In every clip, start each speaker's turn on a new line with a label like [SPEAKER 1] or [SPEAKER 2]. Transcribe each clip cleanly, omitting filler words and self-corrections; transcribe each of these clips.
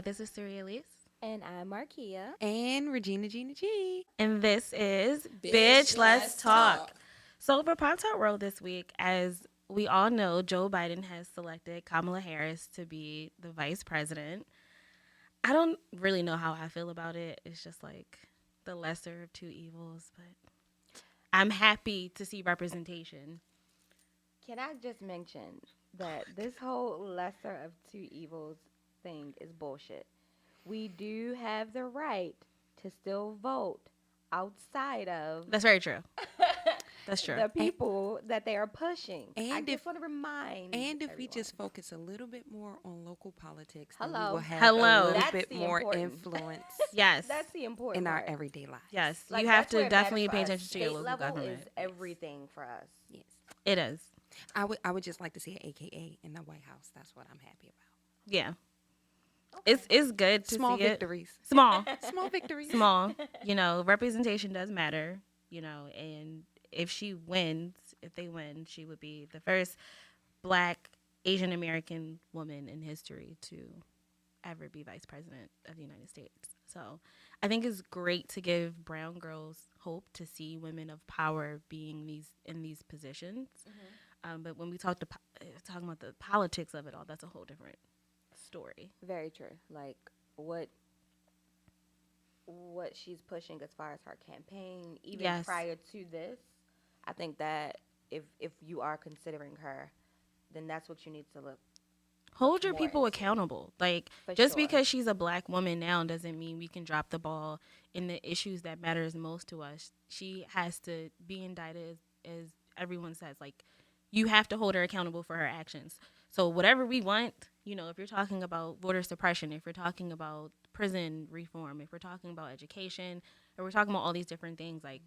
[SPEAKER 1] Hey, this is Surya Elise.
[SPEAKER 2] And I'm Markia.
[SPEAKER 3] And ReginaGinaG.
[SPEAKER 1] And this is
[SPEAKER 3] Bitch,
[SPEAKER 1] Let's
[SPEAKER 3] Let's
[SPEAKER 1] Talk.
[SPEAKER 3] Talk.
[SPEAKER 1] So for Pop Top World this week, as we all know, Joe Biden has selected Kamala Harris to be the vice president. I don't really know how I feel about it. It's just like the lesser of two evils, but I'm happy to see representation.
[SPEAKER 2] Can I just mention that this whole lesser of two evils thing is bullshit? We do have the right to still vote outside of
[SPEAKER 1] That's very true. That's true.
[SPEAKER 2] the people that they are pushing. I
[SPEAKER 3] And
[SPEAKER 2] just want to remind
[SPEAKER 3] And if we
[SPEAKER 2] everyone.
[SPEAKER 3] just focus a little bit more on local politics, then we
[SPEAKER 2] Hello.
[SPEAKER 3] will have
[SPEAKER 1] Hello.
[SPEAKER 3] a little
[SPEAKER 2] That's
[SPEAKER 3] bit
[SPEAKER 2] the
[SPEAKER 3] more
[SPEAKER 2] important.
[SPEAKER 3] influence
[SPEAKER 1] Yes.
[SPEAKER 2] That's the important
[SPEAKER 3] in our
[SPEAKER 2] part.
[SPEAKER 3] everyday lives.
[SPEAKER 1] Yes.
[SPEAKER 2] Like,
[SPEAKER 1] You have
[SPEAKER 2] that's where
[SPEAKER 1] to
[SPEAKER 2] it matters
[SPEAKER 1] definitely
[SPEAKER 2] for
[SPEAKER 1] pay
[SPEAKER 2] us.
[SPEAKER 1] attention to your
[SPEAKER 2] State
[SPEAKER 1] local
[SPEAKER 2] level
[SPEAKER 1] government.
[SPEAKER 2] is everything for us.
[SPEAKER 3] Yes.
[SPEAKER 1] It is.
[SPEAKER 3] I would just like to see an AKA in the White House. That's what I'm happy about.
[SPEAKER 1] Yeah.
[SPEAKER 2] Okay.
[SPEAKER 1] It's good to
[SPEAKER 3] Small
[SPEAKER 1] see it.
[SPEAKER 3] victories.
[SPEAKER 1] Small.
[SPEAKER 3] Small victories.
[SPEAKER 1] Small. Representation does matter, and if they win, she would be the first Black Asian American woman in history to ever be vice president of the United States. So I think it's great to give brown girls hope to see women of power being in these positions. But when we talking about the politics of it all, that's a whole different story.
[SPEAKER 2] Very true. Like what she's pushing as far as her campaign, even
[SPEAKER 1] Yes.
[SPEAKER 2] prior to this, I think that if you are considering her, then that's what you need to look
[SPEAKER 1] Hold your
[SPEAKER 2] more
[SPEAKER 1] people
[SPEAKER 2] into.
[SPEAKER 1] accountable. Like,
[SPEAKER 2] For
[SPEAKER 1] just
[SPEAKER 2] sure.
[SPEAKER 1] because she's a Black woman now doesn't mean we can drop the ball in the issues that matters most to us. She has to be indicted, as everyone says. Like, you have to hold her accountable for her actions. So whatever we want, if you're talking about voter suppression, if we're talking about prison reform, if we're talking about education, or we're talking about all these different things, like,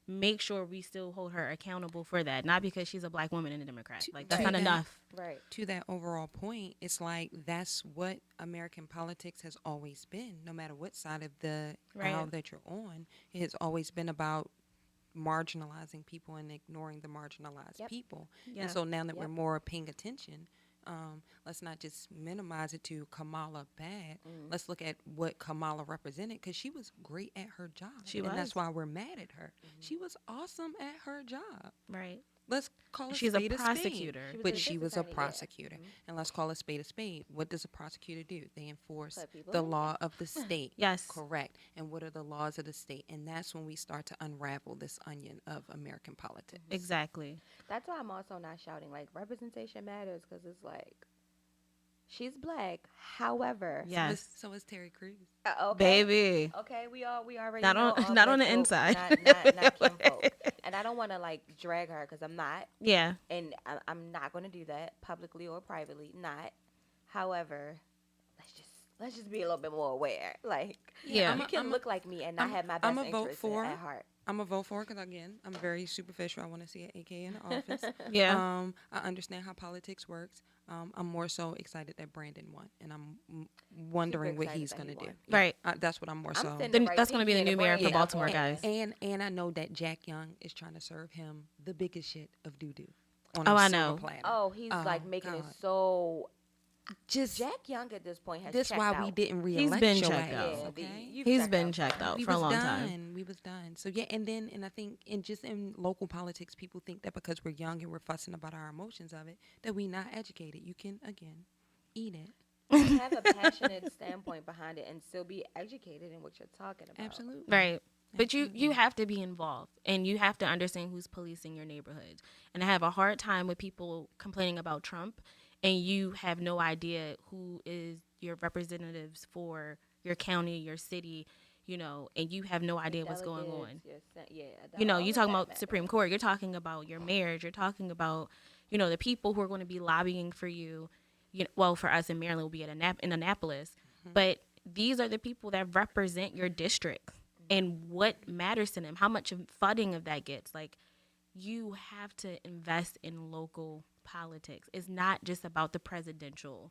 [SPEAKER 1] make sure we still hold her accountable for that. Not because she's a Black woman and a Democrat. Like, that's not enough.
[SPEAKER 2] Right.
[SPEAKER 3] To that overall point, it's like that's what American politics has always been. No matter what side of the aisle that you're on, it has always been about marginalizing people and ignoring the marginalized people.
[SPEAKER 1] Yeah.
[SPEAKER 3] And so now that we're more paying attention, let's not just minimize it to Kamala bad. Let's look at what Kamala represented, because she was great at her job.
[SPEAKER 1] She was.
[SPEAKER 3] And that's why we're mad at her. She was awesome at her job.
[SPEAKER 1] Right.
[SPEAKER 3] Let's call it
[SPEAKER 1] She's a
[SPEAKER 3] spade
[SPEAKER 1] prosecutor.
[SPEAKER 3] spade. But she was a
[SPEAKER 2] attorney, yeah.
[SPEAKER 3] prosecutor. And let's call a spade. What does a prosecutor do? They enforce
[SPEAKER 2] Put people
[SPEAKER 3] the
[SPEAKER 2] in
[SPEAKER 3] law of the state.
[SPEAKER 1] Yes.
[SPEAKER 3] Correct. And what are the laws of the state? And that's when we start to unravel this onion of American politics.
[SPEAKER 1] Exactly.
[SPEAKER 2] That's why I'm also not shouting like representation matters, because it's like she's Black. However,
[SPEAKER 1] Yes.
[SPEAKER 3] So is Terry Crews.
[SPEAKER 2] okay.
[SPEAKER 1] Baby.
[SPEAKER 2] Okay, we already
[SPEAKER 1] Not
[SPEAKER 2] know
[SPEAKER 1] on-
[SPEAKER 2] all
[SPEAKER 1] not on
[SPEAKER 2] Black
[SPEAKER 1] the
[SPEAKER 2] folk,
[SPEAKER 1] inside.
[SPEAKER 2] not kinfolk. And I don't want to like drag her, because I'm not,
[SPEAKER 1] Yeah.
[SPEAKER 2] and I'm not going to do that publicly or privately. Not. However, let's just be a little bit more aware. Like,
[SPEAKER 1] Yeah.
[SPEAKER 2] you can look like me and not have my best interests at heart.
[SPEAKER 3] I'm a vote for, because again, I'm very superficial. I want to see an AK in the office.
[SPEAKER 1] Yeah.
[SPEAKER 3] I understand how politics works. I'm more so excited that Brandon won, and I'm wondering what
[SPEAKER 2] excited
[SPEAKER 3] he's
[SPEAKER 2] that
[SPEAKER 3] going to
[SPEAKER 2] he
[SPEAKER 3] do.
[SPEAKER 2] won.
[SPEAKER 1] Right.
[SPEAKER 3] That's what I'm more so.
[SPEAKER 2] sending
[SPEAKER 1] That's going to be the new mayor for
[SPEAKER 2] brain
[SPEAKER 1] Baltimore,
[SPEAKER 2] up.
[SPEAKER 1] guys.
[SPEAKER 3] And I know that Jack Young is trying to serve him the biggest shit of doo-doo. On
[SPEAKER 1] Oh,
[SPEAKER 3] a
[SPEAKER 1] I
[SPEAKER 3] silver
[SPEAKER 1] know.
[SPEAKER 3] platter.
[SPEAKER 2] Oh, he's like making it
[SPEAKER 3] God.
[SPEAKER 2] so.
[SPEAKER 3] Just
[SPEAKER 2] Jack Young at this point has
[SPEAKER 3] this
[SPEAKER 2] checked
[SPEAKER 3] why
[SPEAKER 2] out.
[SPEAKER 3] we didn't
[SPEAKER 1] He's
[SPEAKER 3] reelect
[SPEAKER 1] been
[SPEAKER 3] your
[SPEAKER 1] checked
[SPEAKER 3] ass,
[SPEAKER 1] out.
[SPEAKER 2] Yeah,
[SPEAKER 3] okay?
[SPEAKER 2] you've
[SPEAKER 1] He's
[SPEAKER 2] checked
[SPEAKER 1] been
[SPEAKER 2] out.
[SPEAKER 1] checked out
[SPEAKER 3] We
[SPEAKER 1] for a
[SPEAKER 3] was
[SPEAKER 1] long
[SPEAKER 3] done.
[SPEAKER 1] time.
[SPEAKER 3] We was done. So yeah, and I think in local politics, people think that because we're young and we're fussing about our emotions of it, that we not educated. You can again eat it.
[SPEAKER 2] You have a passionate standpoint behind it and still be educated in what you're talking about.
[SPEAKER 3] Absolutely.
[SPEAKER 1] Right. But you have to be involved, and you have to understand who's policing your neighborhood. And I have a hard time with people complaining about Trump, and you have no idea who is your representatives for your county, your city, and you have no idea what's going on. You're talking about Supreme Court. You're talking about your mayors. You're talking about, the people who are going to be lobbying for you. Well, for us in Maryland, we'll be in Annapolis. But these are the people that represent your district and what matters to them, how much funding of that gets. Like, you have to invest in local politics. It's not just about the presidential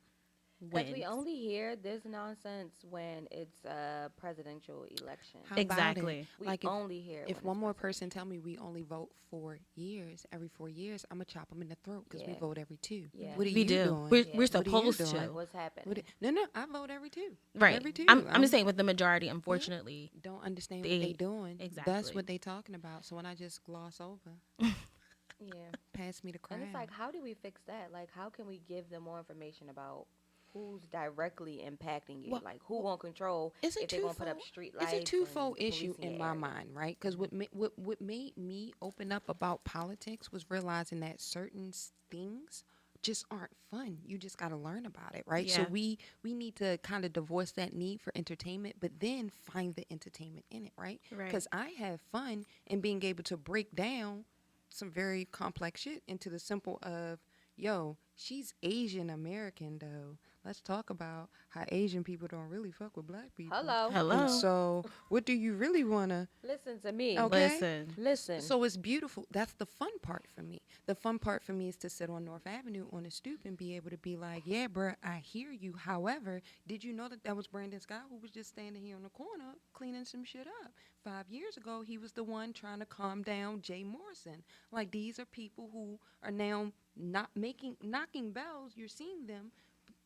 [SPEAKER 2] Because
[SPEAKER 1] wins.
[SPEAKER 2] we only hear this nonsense when it's a presidential election.
[SPEAKER 3] How about it?
[SPEAKER 1] Exactly.
[SPEAKER 2] We
[SPEAKER 3] Like
[SPEAKER 2] only hear it
[SPEAKER 3] if
[SPEAKER 2] when
[SPEAKER 3] one
[SPEAKER 2] it's
[SPEAKER 3] more
[SPEAKER 2] presidential.
[SPEAKER 3] person tell me we only vote 4 years, every 4 years, I'm gonna chop them in the throat because we
[SPEAKER 2] Yeah.
[SPEAKER 3] vote every 2.
[SPEAKER 2] Yeah.
[SPEAKER 3] What are
[SPEAKER 1] We
[SPEAKER 3] you
[SPEAKER 1] do.
[SPEAKER 3] doing?
[SPEAKER 1] We're,
[SPEAKER 2] Yeah.
[SPEAKER 1] we're
[SPEAKER 3] What are you
[SPEAKER 1] supposed
[SPEAKER 3] doing?
[SPEAKER 2] Like,
[SPEAKER 1] to.
[SPEAKER 2] what's happening?
[SPEAKER 3] No, I vote every 2.
[SPEAKER 1] Right.
[SPEAKER 3] Every 2.
[SPEAKER 1] I'm just saying with the majority, unfortunately.
[SPEAKER 3] Don't understand what
[SPEAKER 1] They
[SPEAKER 3] they doing.
[SPEAKER 1] exactly.
[SPEAKER 3] That's what they talking about. So when I just gloss over,
[SPEAKER 2] Yeah.
[SPEAKER 3] pass me the crown.
[SPEAKER 2] And it's like, how do we fix that? Like, how can we give them more information about who's directly impacting you?
[SPEAKER 3] Well,
[SPEAKER 2] like, who gonna control
[SPEAKER 3] it's a
[SPEAKER 2] if they're gonna put up
[SPEAKER 3] twofold.
[SPEAKER 2] street
[SPEAKER 3] It's
[SPEAKER 2] lights?
[SPEAKER 3] a twofold
[SPEAKER 2] and
[SPEAKER 3] issue
[SPEAKER 2] policing
[SPEAKER 3] in
[SPEAKER 2] your
[SPEAKER 3] my
[SPEAKER 2] area?
[SPEAKER 3] mind, right? Because what made me open up about politics was realizing that certain things just aren't fun. You just got to learn about it, right? So
[SPEAKER 1] Yeah.
[SPEAKER 3] we need to kind of divorce that need for entertainment, but then find the entertainment in it, right?
[SPEAKER 1] Right.
[SPEAKER 3] Because I have fun in being able to break down some very complex shit into the simple of, yo, she's Asian American though. Let's talk about how Asian people don't really fuck with black people.
[SPEAKER 2] Hello.
[SPEAKER 1] Hello.
[SPEAKER 3] And so, what do you really want to?
[SPEAKER 2] Listen to me.
[SPEAKER 3] Okay.
[SPEAKER 1] Listen.
[SPEAKER 2] Listen.
[SPEAKER 3] So it's beautiful. That's the fun part for me. The fun part for me is to sit on North Avenue on a stoop and be able to be like, yeah, bruh, I hear you. However, did you know that was Brandon Scott who was just standing here on the corner cleaning some shit up? 5 years ago, he was the one trying to calm down Jay Morrison. Like, these are people who are now not knocking bells. You're seeing them.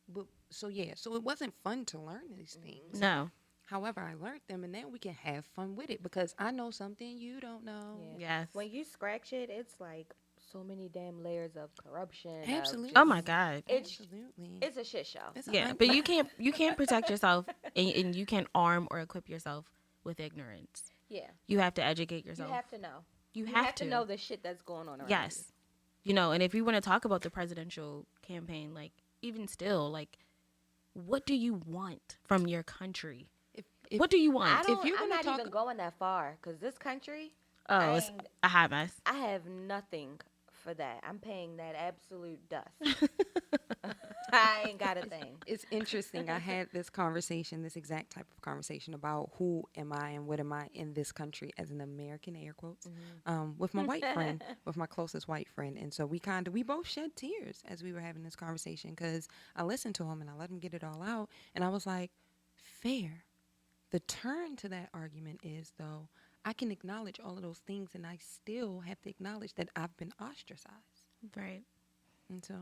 [SPEAKER 3] But so it wasn't fun to learn these things.
[SPEAKER 1] No.
[SPEAKER 3] However, I learned them, and now we can have fun with it because I know something you don't know.
[SPEAKER 2] Yeah.
[SPEAKER 1] Yes.
[SPEAKER 2] When you scratch it, it's like so many damn layers of corruption. of
[SPEAKER 3] Absolutely.
[SPEAKER 2] just-
[SPEAKER 1] Oh my God.
[SPEAKER 3] Absolutely.
[SPEAKER 2] It's a shit show.
[SPEAKER 3] It's
[SPEAKER 1] Yeah,
[SPEAKER 3] un-
[SPEAKER 1] but you can't protect yourself, and you can't arm or equip yourself with ignorance.
[SPEAKER 2] Yeah.
[SPEAKER 1] You have to educate yourself.
[SPEAKER 2] You have to know.
[SPEAKER 1] You
[SPEAKER 2] You
[SPEAKER 1] have
[SPEAKER 2] have to know the shit that's going on around
[SPEAKER 1] Yes. You know, and if you want to talk about the presidential campaign, like even still, like what do you want from your country?
[SPEAKER 3] if-
[SPEAKER 1] What do you
[SPEAKER 2] you.
[SPEAKER 1] want?
[SPEAKER 3] If you're
[SPEAKER 2] I'm
[SPEAKER 3] gonna
[SPEAKER 2] not
[SPEAKER 3] talk-
[SPEAKER 2] even going that far because this country,
[SPEAKER 1] Oh, it's
[SPEAKER 2] ain't-
[SPEAKER 1] a hot mess.
[SPEAKER 2] I have nothing for that. I'm paying that absolute dust. I ain't got a thing.
[SPEAKER 3] It's interesting. I had this exact type of conversation about who am I and what am I in this country as an American, air quotes, with my white friend, with my closest white friend. And so we both shed tears as we were having this conversation because I listened to him and I let him get it all out. And I was like, fair. The turn to that argument is, though, I can acknowledge all of those things and I still have to acknowledge that I've been ostracized.
[SPEAKER 1] Right.
[SPEAKER 3] And so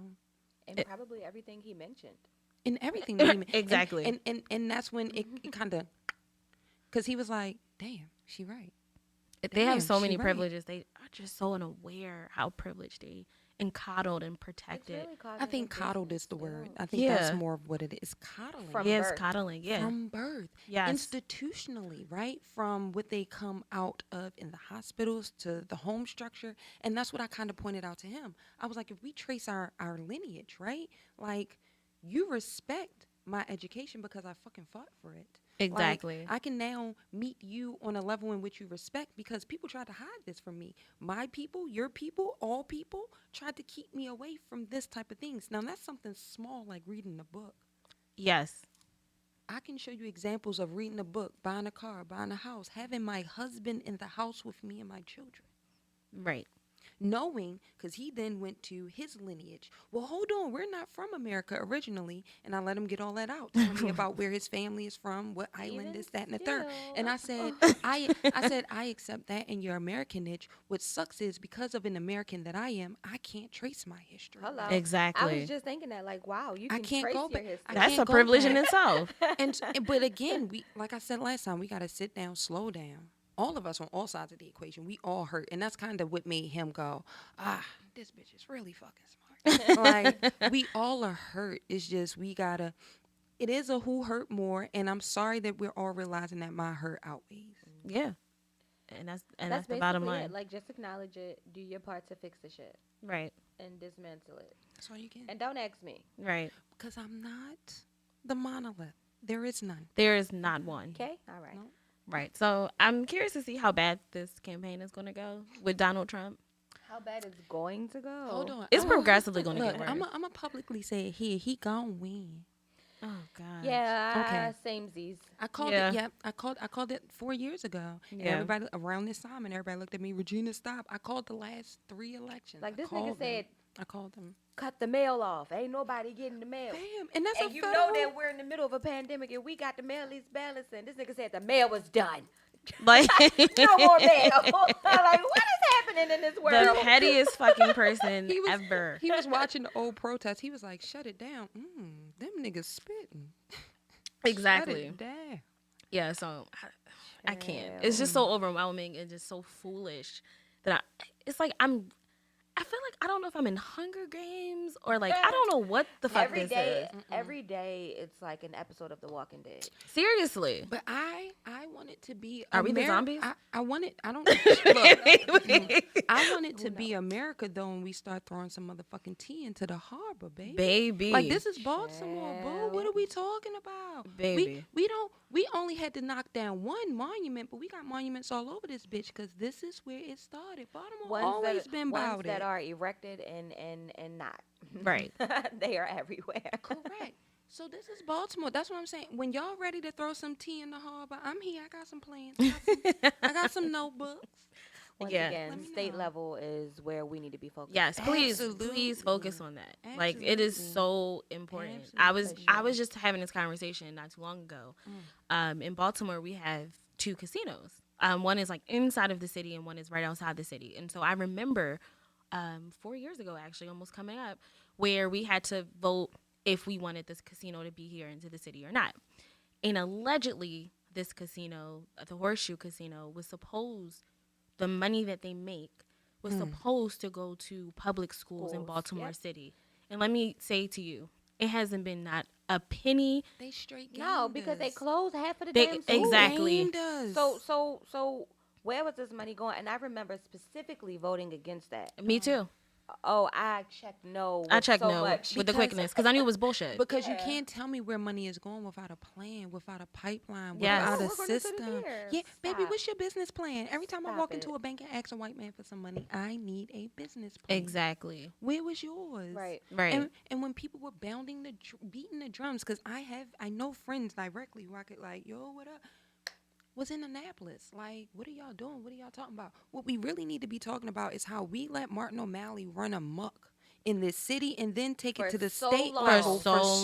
[SPEAKER 2] And probably everything he mentioned.
[SPEAKER 3] in everything that he ma-
[SPEAKER 1] Exactly.
[SPEAKER 3] and that's when it kind of because he was like, damn, she right.
[SPEAKER 1] They
[SPEAKER 3] Damn,
[SPEAKER 1] have so
[SPEAKER 3] she
[SPEAKER 1] many
[SPEAKER 3] right.
[SPEAKER 1] privileges. They are just so unaware how privileged they and coddled and protected.
[SPEAKER 3] I think coddled is the word. I think
[SPEAKER 1] Yeah.
[SPEAKER 3] that's more of what it is. Coddling
[SPEAKER 2] From
[SPEAKER 1] Yes,
[SPEAKER 2] birth.
[SPEAKER 1] coddling. Yeah.
[SPEAKER 3] from birth,
[SPEAKER 1] Yes.
[SPEAKER 3] institutionally, right? From what they come out of in the hospitals to the home structure. And that's what I kind of pointed out to him. I was like, if we trace our lineage, right? Like, you respect my education because I fucking fought for it.
[SPEAKER 1] Exactly.
[SPEAKER 3] Like, I can now meet you on a level in which you respect because people tried to hide this from me. My people, your people, all people tried to keep me away from this type of things. Now, that's something small like reading a book.
[SPEAKER 1] Yes.
[SPEAKER 3] I can show you examples of reading a book, buying a car, buying a house, having my husband in the house with me and my children.
[SPEAKER 1] Right.
[SPEAKER 3] Knowing, because he then went to his lineage. Well, hold on, we're not from America originally. And I let him get all that out. Tell me about where his family is from, what island
[SPEAKER 2] Even
[SPEAKER 3] is that, and the third.
[SPEAKER 2] still.
[SPEAKER 3] And I said, I accept that in your Americanage. What sucks is because of an American that I am, I can't trace my history.
[SPEAKER 2] Hello.
[SPEAKER 1] Exactly.
[SPEAKER 2] I was just thinking that, like, wow, you
[SPEAKER 3] I
[SPEAKER 2] can
[SPEAKER 3] can't
[SPEAKER 2] trace
[SPEAKER 3] go
[SPEAKER 2] your
[SPEAKER 3] back.
[SPEAKER 2] history.
[SPEAKER 3] I
[SPEAKER 1] That's
[SPEAKER 3] can't
[SPEAKER 1] a
[SPEAKER 3] go
[SPEAKER 1] privilege in
[SPEAKER 3] back.
[SPEAKER 1] itself.
[SPEAKER 3] But again, like I said last time, we got to sit down, slow down. All of us on all sides of the equation, we all hurt. And that's kind of what made him go, this bitch is really fucking smart. Like, we all are hurt. It's just it is a who hurt more. And I'm sorry that we're all realizing that my hurt outweighs.
[SPEAKER 1] Yeah. And that's the
[SPEAKER 2] basically
[SPEAKER 1] bottom line.
[SPEAKER 2] it. Like, just acknowledge it, do your part to fix the shit,
[SPEAKER 1] Right.
[SPEAKER 2] and dismantle it.
[SPEAKER 3] That's all you can.
[SPEAKER 2] And don't ask me,
[SPEAKER 1] Right.
[SPEAKER 3] Because I'm not the monolith. There is none.
[SPEAKER 1] There is not one.
[SPEAKER 2] okay? All right.
[SPEAKER 3] No.
[SPEAKER 1] Right. So I'm curious to see how bad this campaign is going to go with Donald Trump.
[SPEAKER 2] How bad it's going to go?
[SPEAKER 3] Hold on.
[SPEAKER 1] It's progressively going to
[SPEAKER 3] Look,
[SPEAKER 1] get worse.
[SPEAKER 3] I'm going to publicly say it here. He gonna win.
[SPEAKER 1] Oh God.
[SPEAKER 2] Yeah,
[SPEAKER 3] Okay.
[SPEAKER 2] samesies.
[SPEAKER 3] I called
[SPEAKER 1] Yeah.
[SPEAKER 3] it. Yep, I called it 4 years ago. And
[SPEAKER 1] Yeah.
[SPEAKER 3] everybody around this time, and everybody looked at me. Regina, stop! I called the last 3 elections.
[SPEAKER 2] Like,
[SPEAKER 3] I
[SPEAKER 2] this nigga
[SPEAKER 3] called them.
[SPEAKER 2] said
[SPEAKER 3] I called them.
[SPEAKER 2] Cut the mail off. Ain't nobody getting the mail.
[SPEAKER 3] Bam. And that's
[SPEAKER 2] And
[SPEAKER 3] a
[SPEAKER 2] you
[SPEAKER 3] federal.
[SPEAKER 2] know that we're in the middle of a pandemic and we got the mail lease balance and this nigga said the mail was done.
[SPEAKER 1] Like
[SPEAKER 2] No more mail. Like, what is happening in this
[SPEAKER 1] the
[SPEAKER 2] world?
[SPEAKER 1] pettiest fucking person
[SPEAKER 3] He was
[SPEAKER 1] ever.
[SPEAKER 3] he was watching the old protest. He was like, "Shut it down." Them niggas spitting.
[SPEAKER 1] Exactly.
[SPEAKER 3] Shut it down.
[SPEAKER 1] Yeah, so I can't. It's just so overwhelming and just so foolish that it's like I feel like I don't know if I'm in Hunger Games or like I don't know what the fuck
[SPEAKER 2] Every
[SPEAKER 1] this
[SPEAKER 2] day,
[SPEAKER 1] is.
[SPEAKER 2] every day, it's like an episode of The Walking Dead.
[SPEAKER 1] Seriously.
[SPEAKER 3] But I want it to be.
[SPEAKER 1] Are we the zombies?
[SPEAKER 3] I want it. I don't. Look, I want it to be America though, when we start throwing some motherfucking tea into the harbor, baby.
[SPEAKER 1] Baby.
[SPEAKER 3] Like this is Baltimore, boo. What are we talking about?
[SPEAKER 1] Baby.
[SPEAKER 3] We don't. We only had to knock down one monument, but we got monuments all over this bitch because this is where it started. Baltimore always been about
[SPEAKER 2] ones
[SPEAKER 3] it.
[SPEAKER 2] that are erected and not.
[SPEAKER 1] Right.
[SPEAKER 2] They are everywhere.
[SPEAKER 3] Correct. So this is Baltimore. That's what I'm saying. When y'all ready to throw some tea in the harbor, I'm here. I got some plans. I got some notebooks.
[SPEAKER 2] Once
[SPEAKER 1] Yeah.
[SPEAKER 2] again, state level is where we need to be focused.
[SPEAKER 1] Yes, please,
[SPEAKER 3] Absolutely.
[SPEAKER 1] please focus on that. Like it is so important. I was just having this conversation not too long ago. In Baltimore, we have 2 casinos. One is like inside of the city, and one is right outside the city. And so I remember 4 years ago, actually, almost coming up, where we had to vote if we wanted this casino to be here into the city or not. And allegedly, this casino, the Horseshoe Casino, was supposed the money that they make was supposed to go to public schools in Baltimore City. And let me say to you, it hasn't been not a penny.
[SPEAKER 3] They straight
[SPEAKER 2] No, because they
[SPEAKER 3] us.
[SPEAKER 2] closed half of the
[SPEAKER 1] They-
[SPEAKER 2] damn schools.
[SPEAKER 1] exactly.
[SPEAKER 3] Gamed us.
[SPEAKER 2] So where was this money going? And I remember specifically voting against that.
[SPEAKER 1] Me too.
[SPEAKER 2] Oh, I checked no.
[SPEAKER 1] I checked
[SPEAKER 2] so
[SPEAKER 1] no
[SPEAKER 2] much.
[SPEAKER 1] with the quickness because I knew it was bullshit.
[SPEAKER 3] Because you can't tell me where money is going without a plan, without a pipeline,
[SPEAKER 1] Yes.
[SPEAKER 3] without
[SPEAKER 2] Oh,
[SPEAKER 3] a
[SPEAKER 2] we're gonna put it
[SPEAKER 3] system.
[SPEAKER 2] there.
[SPEAKER 3] Yeah, baby,
[SPEAKER 2] Stop.
[SPEAKER 3] what's your business plan? Every time I
[SPEAKER 2] Stop
[SPEAKER 3] walk
[SPEAKER 2] it.
[SPEAKER 3] into a bank and ask a white man for some money, I need a business plan.
[SPEAKER 1] Exactly.
[SPEAKER 3] Where was yours?
[SPEAKER 2] Right.
[SPEAKER 1] Right.
[SPEAKER 3] And when people were beating the drums, because I know friends directly who I could like, yo, what up? Was in Annapolis. Like, what are y'all doing? What are y'all talking about? What we really need to be talking about is how we let Martin O'Malley run amok in this city and then take
[SPEAKER 2] For
[SPEAKER 3] it to the
[SPEAKER 2] so
[SPEAKER 3] state
[SPEAKER 2] long.
[SPEAKER 3] level
[SPEAKER 1] For so long.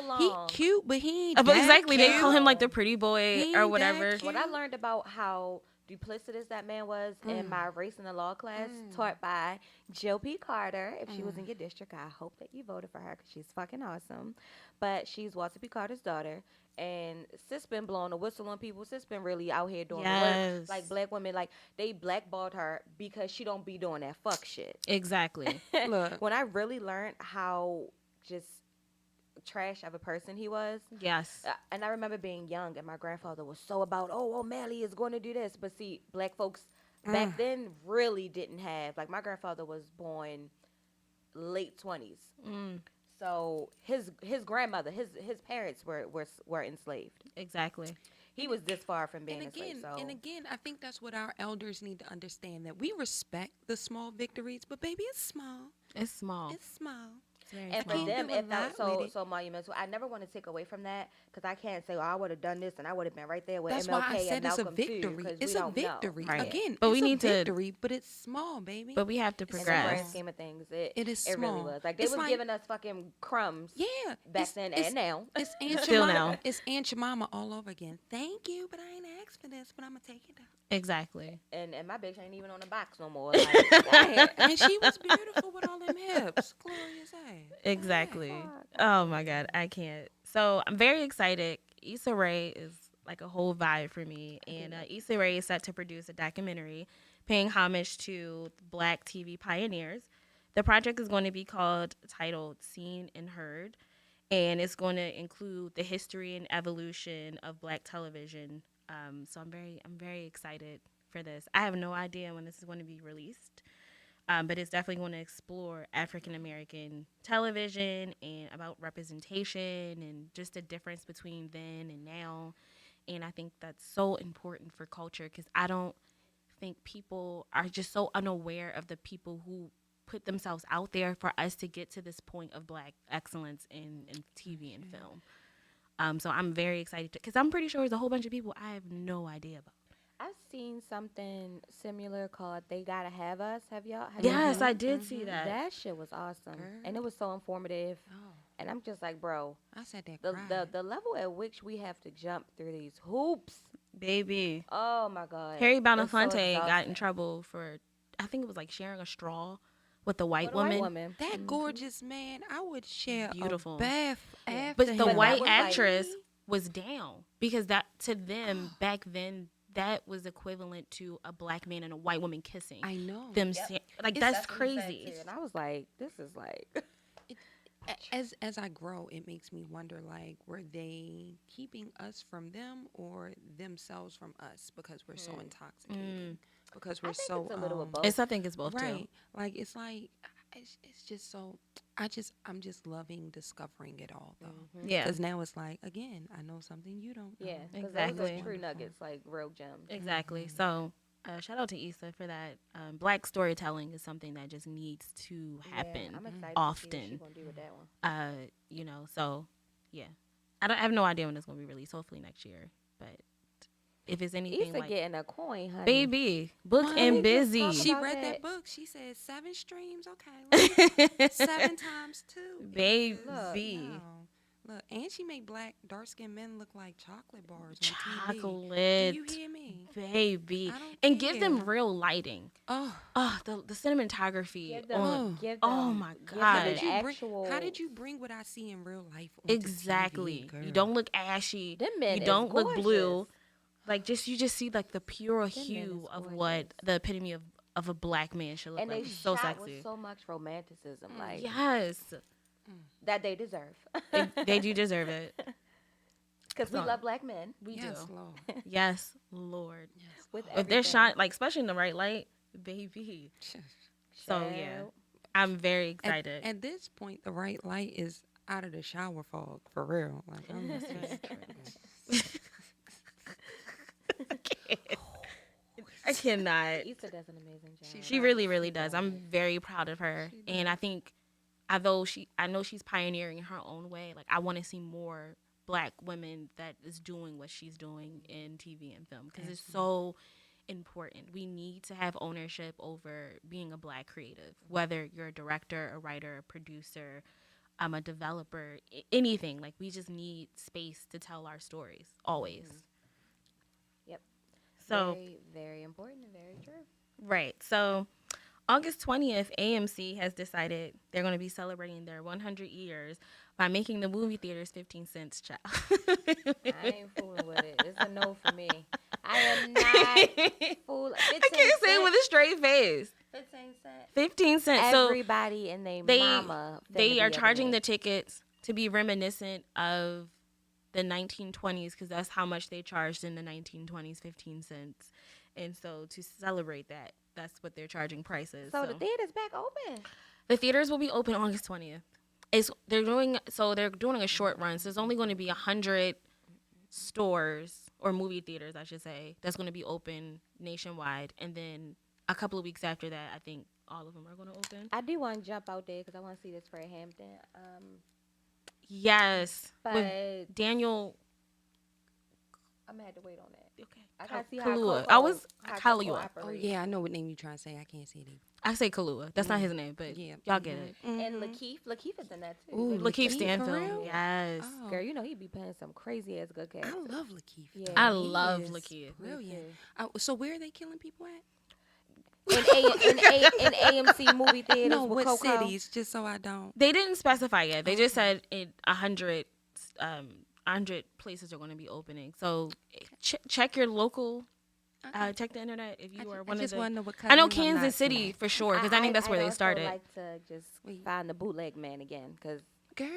[SPEAKER 2] So long.
[SPEAKER 3] He cute, but he ain't
[SPEAKER 1] But
[SPEAKER 3] that
[SPEAKER 1] exactly, they
[SPEAKER 3] cute.
[SPEAKER 1] call him like the pretty boy
[SPEAKER 3] He
[SPEAKER 1] or
[SPEAKER 3] ain't
[SPEAKER 1] whatever.
[SPEAKER 3] that
[SPEAKER 2] What I learned about how duplicitous that man was in my race in the law class taught by Jill P. Carter. If she was in your district, I hope that you voted for her because she's fucking awesome. But she's Walter P. Carter's daughter. And sis been blowing a whistle on people. Sis been really out here doing the work.
[SPEAKER 1] Yes.
[SPEAKER 2] Like black women, like they blackballed her because she don't be doing that fuck shit.
[SPEAKER 1] Exactly.
[SPEAKER 3] Look.
[SPEAKER 2] When I really learned how just trash of a person he was,
[SPEAKER 1] Yes.
[SPEAKER 2] and I remember being young, and my grandfather was so about, oh, O'Malley is going to do this. But see, black folks back then really didn't have, like, my grandfather was born late 20s. So his grandmother, his parents were enslaved.
[SPEAKER 1] Exactly.
[SPEAKER 2] He was this far from being enslaved. So.
[SPEAKER 3] And again, I think that's what our elders need to understand, that we respect the small victories, but baby, it's small.
[SPEAKER 1] It's small.
[SPEAKER 3] It's small.
[SPEAKER 1] It's very
[SPEAKER 2] And
[SPEAKER 1] small.
[SPEAKER 2] for them,
[SPEAKER 3] do a
[SPEAKER 2] if not
[SPEAKER 3] lot with it.
[SPEAKER 2] so monumental, I never want to take away from that because I can't say, oh, I would have done this and I would have been right there with
[SPEAKER 3] That's
[SPEAKER 2] MLK
[SPEAKER 3] why I
[SPEAKER 2] and
[SPEAKER 3] said it's a
[SPEAKER 2] Malcolm too,
[SPEAKER 3] victory.
[SPEAKER 2] 'cause
[SPEAKER 3] It's
[SPEAKER 2] we
[SPEAKER 3] a
[SPEAKER 2] don't know.
[SPEAKER 3] victory.
[SPEAKER 1] Right.
[SPEAKER 3] Again,
[SPEAKER 1] But
[SPEAKER 3] it's
[SPEAKER 1] we
[SPEAKER 3] a
[SPEAKER 1] need to-
[SPEAKER 3] victory, but it's small, baby.
[SPEAKER 1] But we have to
[SPEAKER 2] In the grand
[SPEAKER 1] progress.
[SPEAKER 2] scheme of things,
[SPEAKER 3] It is
[SPEAKER 2] It really
[SPEAKER 3] small.
[SPEAKER 2] was. Like they
[SPEAKER 3] It's
[SPEAKER 2] was
[SPEAKER 3] like-
[SPEAKER 2] giving us fucking crumbs
[SPEAKER 3] Yeah.
[SPEAKER 2] back then and now.
[SPEAKER 3] It's Aunt
[SPEAKER 1] Still
[SPEAKER 3] Jemima.
[SPEAKER 1] now.
[SPEAKER 3] It's Aunt Jemima all over again. Thank you, but I ain't asked for this, but I'm going to take it though.
[SPEAKER 1] Exactly.
[SPEAKER 2] And my bitch ain't even on the box no more. Like,
[SPEAKER 3] And she was beautiful with all them hips. Glorious ass.
[SPEAKER 1] Exactly. Oh my God, I can't. So I'm very excited. Issa Rae is like a whole vibe for me, and Issa Rae is set to produce a documentary paying homage to Black TV pioneers. The project is going to be titled "Seen and Heard," and it's going to include the history and evolution of Black television. So I'm very excited for this. I have no idea when this is going to be released. But it's definitely going to explore African American television and about representation and just the difference between then and now. And I think that's so important for culture because I don't think people are just so unaware of the people who put themselves out there for us to get to this point of Black excellence in TV and film. So I'm very excited because I'm pretty sure there's a whole bunch of people I have no idea about.
[SPEAKER 2] I've seen something similar called "They Gotta Have Us." Have y'all
[SPEAKER 1] Yes,
[SPEAKER 2] seen
[SPEAKER 1] I
[SPEAKER 2] it?
[SPEAKER 1] did see that.
[SPEAKER 2] That shit was awesome, and it
[SPEAKER 3] Girl.
[SPEAKER 2] was so informative.
[SPEAKER 3] Oh,
[SPEAKER 2] And I'm just like, bro,
[SPEAKER 3] I said that
[SPEAKER 2] the
[SPEAKER 3] cried.
[SPEAKER 2] the level at which we have to jump through these hoops.
[SPEAKER 1] Baby.
[SPEAKER 2] Oh my god,
[SPEAKER 1] Harry
[SPEAKER 2] it's so
[SPEAKER 1] Belafonte got in
[SPEAKER 2] exhausting.
[SPEAKER 1] trouble for, I think it was like sharing a straw with a white
[SPEAKER 2] What a white
[SPEAKER 1] woman.
[SPEAKER 2] woman.
[SPEAKER 3] That
[SPEAKER 2] Hmm.
[SPEAKER 3] gorgeous man, I would share a
[SPEAKER 1] Beautiful.
[SPEAKER 3] bath
[SPEAKER 2] Yeah,
[SPEAKER 3] after
[SPEAKER 1] But the
[SPEAKER 2] but that
[SPEAKER 1] white
[SPEAKER 3] him.
[SPEAKER 2] was like,
[SPEAKER 1] actress was down because that to them back then that was equivalent to a black man and a white woman kissing.
[SPEAKER 3] I know.
[SPEAKER 1] Them
[SPEAKER 2] yep,
[SPEAKER 1] like
[SPEAKER 3] It's
[SPEAKER 1] that's
[SPEAKER 2] that's what he said
[SPEAKER 1] crazy.
[SPEAKER 2] too. And I was like, this is like,
[SPEAKER 3] it, as I grow, it makes me wonder like were they keeping us from them or themselves from us because we're so intoxicating because
[SPEAKER 2] I
[SPEAKER 3] we're
[SPEAKER 2] think
[SPEAKER 3] so
[SPEAKER 2] it's a little of both.
[SPEAKER 1] It's I think it's both too.
[SPEAKER 3] right like it's just so I'm just loving discovering it all though
[SPEAKER 1] Yeah.
[SPEAKER 3] because now it's like again I know something you don't know.
[SPEAKER 2] Yeah, because those
[SPEAKER 1] Exactly.
[SPEAKER 2] are true nuggets, like real gems.
[SPEAKER 1] Exactly. So shout out to Issa for that. Black storytelling is something that just needs to happen
[SPEAKER 2] Yeah, I'm excited to see what she's
[SPEAKER 1] often.
[SPEAKER 2] gonna do with that one.
[SPEAKER 1] So yeah. I have no idea when it's gonna be released. Hopefully next year. But if it's anything
[SPEAKER 2] Issa
[SPEAKER 1] like
[SPEAKER 2] getting a coin, honey.
[SPEAKER 1] baby, book
[SPEAKER 3] Mommy,
[SPEAKER 1] and
[SPEAKER 2] we just
[SPEAKER 1] busy.
[SPEAKER 2] talk
[SPEAKER 3] She
[SPEAKER 2] about
[SPEAKER 3] read
[SPEAKER 2] that.
[SPEAKER 3] that book. She said 7 streams. Okay, look, 7 times 2.
[SPEAKER 1] Baby.
[SPEAKER 3] Look, and she made dark skinned men look like chocolate bars on TV.
[SPEAKER 1] Chocolate.
[SPEAKER 3] Do you hear me?
[SPEAKER 1] Baby.
[SPEAKER 3] I don't
[SPEAKER 1] And give them
[SPEAKER 3] care.
[SPEAKER 1] real lighting.
[SPEAKER 3] Oh,
[SPEAKER 1] Oh, the cinematography.
[SPEAKER 2] Give them,
[SPEAKER 1] On,
[SPEAKER 2] give them,
[SPEAKER 1] oh my
[SPEAKER 2] give them
[SPEAKER 1] God.
[SPEAKER 3] how did
[SPEAKER 2] the
[SPEAKER 3] you
[SPEAKER 2] actual.
[SPEAKER 3] bring? How did you bring what I see in real life? Onto
[SPEAKER 1] Exactly.
[SPEAKER 3] TV, girl?
[SPEAKER 1] You don't look ashy.
[SPEAKER 2] Them men
[SPEAKER 1] You
[SPEAKER 2] is
[SPEAKER 1] don't look
[SPEAKER 2] gorgeous.
[SPEAKER 1] blue. Like you just see like the pure
[SPEAKER 2] men
[SPEAKER 1] hue
[SPEAKER 2] is
[SPEAKER 1] of
[SPEAKER 2] gorgeous.
[SPEAKER 1] what the epitome of a black man should look
[SPEAKER 2] And
[SPEAKER 1] like.
[SPEAKER 2] they
[SPEAKER 1] So
[SPEAKER 2] shot
[SPEAKER 1] sexy.
[SPEAKER 2] with so much romanticism, like
[SPEAKER 1] Yes.
[SPEAKER 2] that they deserve.
[SPEAKER 1] They do deserve it.
[SPEAKER 2] Because we
[SPEAKER 1] So-
[SPEAKER 2] love black men.
[SPEAKER 1] We
[SPEAKER 3] Yes,
[SPEAKER 1] do.
[SPEAKER 3] Lord.
[SPEAKER 1] Yes, Lord.
[SPEAKER 2] With
[SPEAKER 1] If they're
[SPEAKER 2] everything.
[SPEAKER 1] shine like especially in the right light, baby. So yeah.
[SPEAKER 2] Child.
[SPEAKER 1] I'm very
[SPEAKER 3] At,
[SPEAKER 1] excited.
[SPEAKER 3] at this point, the right light is out of the shower fog for real. Like I'm just
[SPEAKER 1] I cannot.
[SPEAKER 2] Issa does an amazing job.
[SPEAKER 1] She really, really does. I'm very proud of her. And I think although I know she's pioneering in her own way, like I want to see more black women that is doing what she's doing in TV and film because it's so important. We need to have ownership over being a black creative, whether you're a director, a writer, a producer, a developer, anything. Like we just need space to tell our stories always.
[SPEAKER 2] Yep.
[SPEAKER 1] So
[SPEAKER 2] Very, very important and very true.
[SPEAKER 1] right. So August 20th, AMC has decided they're going to be celebrating their 100 years by making the movie theaters 15 cents, child.
[SPEAKER 2] I ain't fooling with it. It's a no for me. I am not fooling.
[SPEAKER 1] I can't say it with a straight face.
[SPEAKER 2] 15 cents.
[SPEAKER 1] 15 cents.
[SPEAKER 2] Everybody and they mama.
[SPEAKER 1] They are charging the tickets to be reminiscent of the 1920s because that's how much they charged in the 1920s, 15 cents. And so to celebrate that, that's what they're charging prices.
[SPEAKER 2] So the theater's back open.
[SPEAKER 1] The theaters will be open August 20th. They're doing a short run. So there's only going to be 100 stores or movie theaters, I should say, that's going to be open nationwide. And then a couple of weeks after that, I think all of them are going to open.
[SPEAKER 2] I do want to jump out there because I want to see this Fred Hampton.
[SPEAKER 1] Yes.
[SPEAKER 2] But
[SPEAKER 1] With Daniel.
[SPEAKER 2] I'm gonna have to wait on that.
[SPEAKER 1] Okay.
[SPEAKER 2] I gotta see
[SPEAKER 1] Kahlua.
[SPEAKER 2] how
[SPEAKER 1] I was
[SPEAKER 2] how
[SPEAKER 1] Kahlua.
[SPEAKER 2] Coco
[SPEAKER 3] oh
[SPEAKER 2] operates.
[SPEAKER 3] yeah, I know what name you trying to say. I can't say it. Either.
[SPEAKER 1] I say Kahlua. That's not his name, but
[SPEAKER 3] Yeah.
[SPEAKER 1] y'all get it.
[SPEAKER 2] And Lakeith is in that too.
[SPEAKER 3] Ooh,
[SPEAKER 1] Lakeith
[SPEAKER 3] for
[SPEAKER 1] Stanfield.
[SPEAKER 3] real?
[SPEAKER 1] Yes.
[SPEAKER 3] Oh.
[SPEAKER 2] Girl, you know he be playing some crazy ass good cats.
[SPEAKER 3] I love Lakeith.
[SPEAKER 2] Yeah.
[SPEAKER 1] I
[SPEAKER 3] He
[SPEAKER 1] love
[SPEAKER 3] is
[SPEAKER 1] Lakeith.
[SPEAKER 3] Brilliant. So where are they killing people at?
[SPEAKER 2] In AMC movie theaters
[SPEAKER 3] No,
[SPEAKER 2] with
[SPEAKER 3] what
[SPEAKER 2] Coco.
[SPEAKER 3] cities? Just so I don't.
[SPEAKER 1] They didn't specify yet. They just said 100 places are going to be opening. So check your local. Check the internet if you are one of
[SPEAKER 3] just
[SPEAKER 1] the.
[SPEAKER 3] want to know what
[SPEAKER 1] I know
[SPEAKER 3] cousins I'm
[SPEAKER 1] Kansas
[SPEAKER 3] not
[SPEAKER 1] City
[SPEAKER 3] seeing.
[SPEAKER 1] for sure because I think that's where
[SPEAKER 2] I'd
[SPEAKER 1] they
[SPEAKER 2] also
[SPEAKER 1] started.
[SPEAKER 2] like to just find the bootleg man again because
[SPEAKER 3] Girl,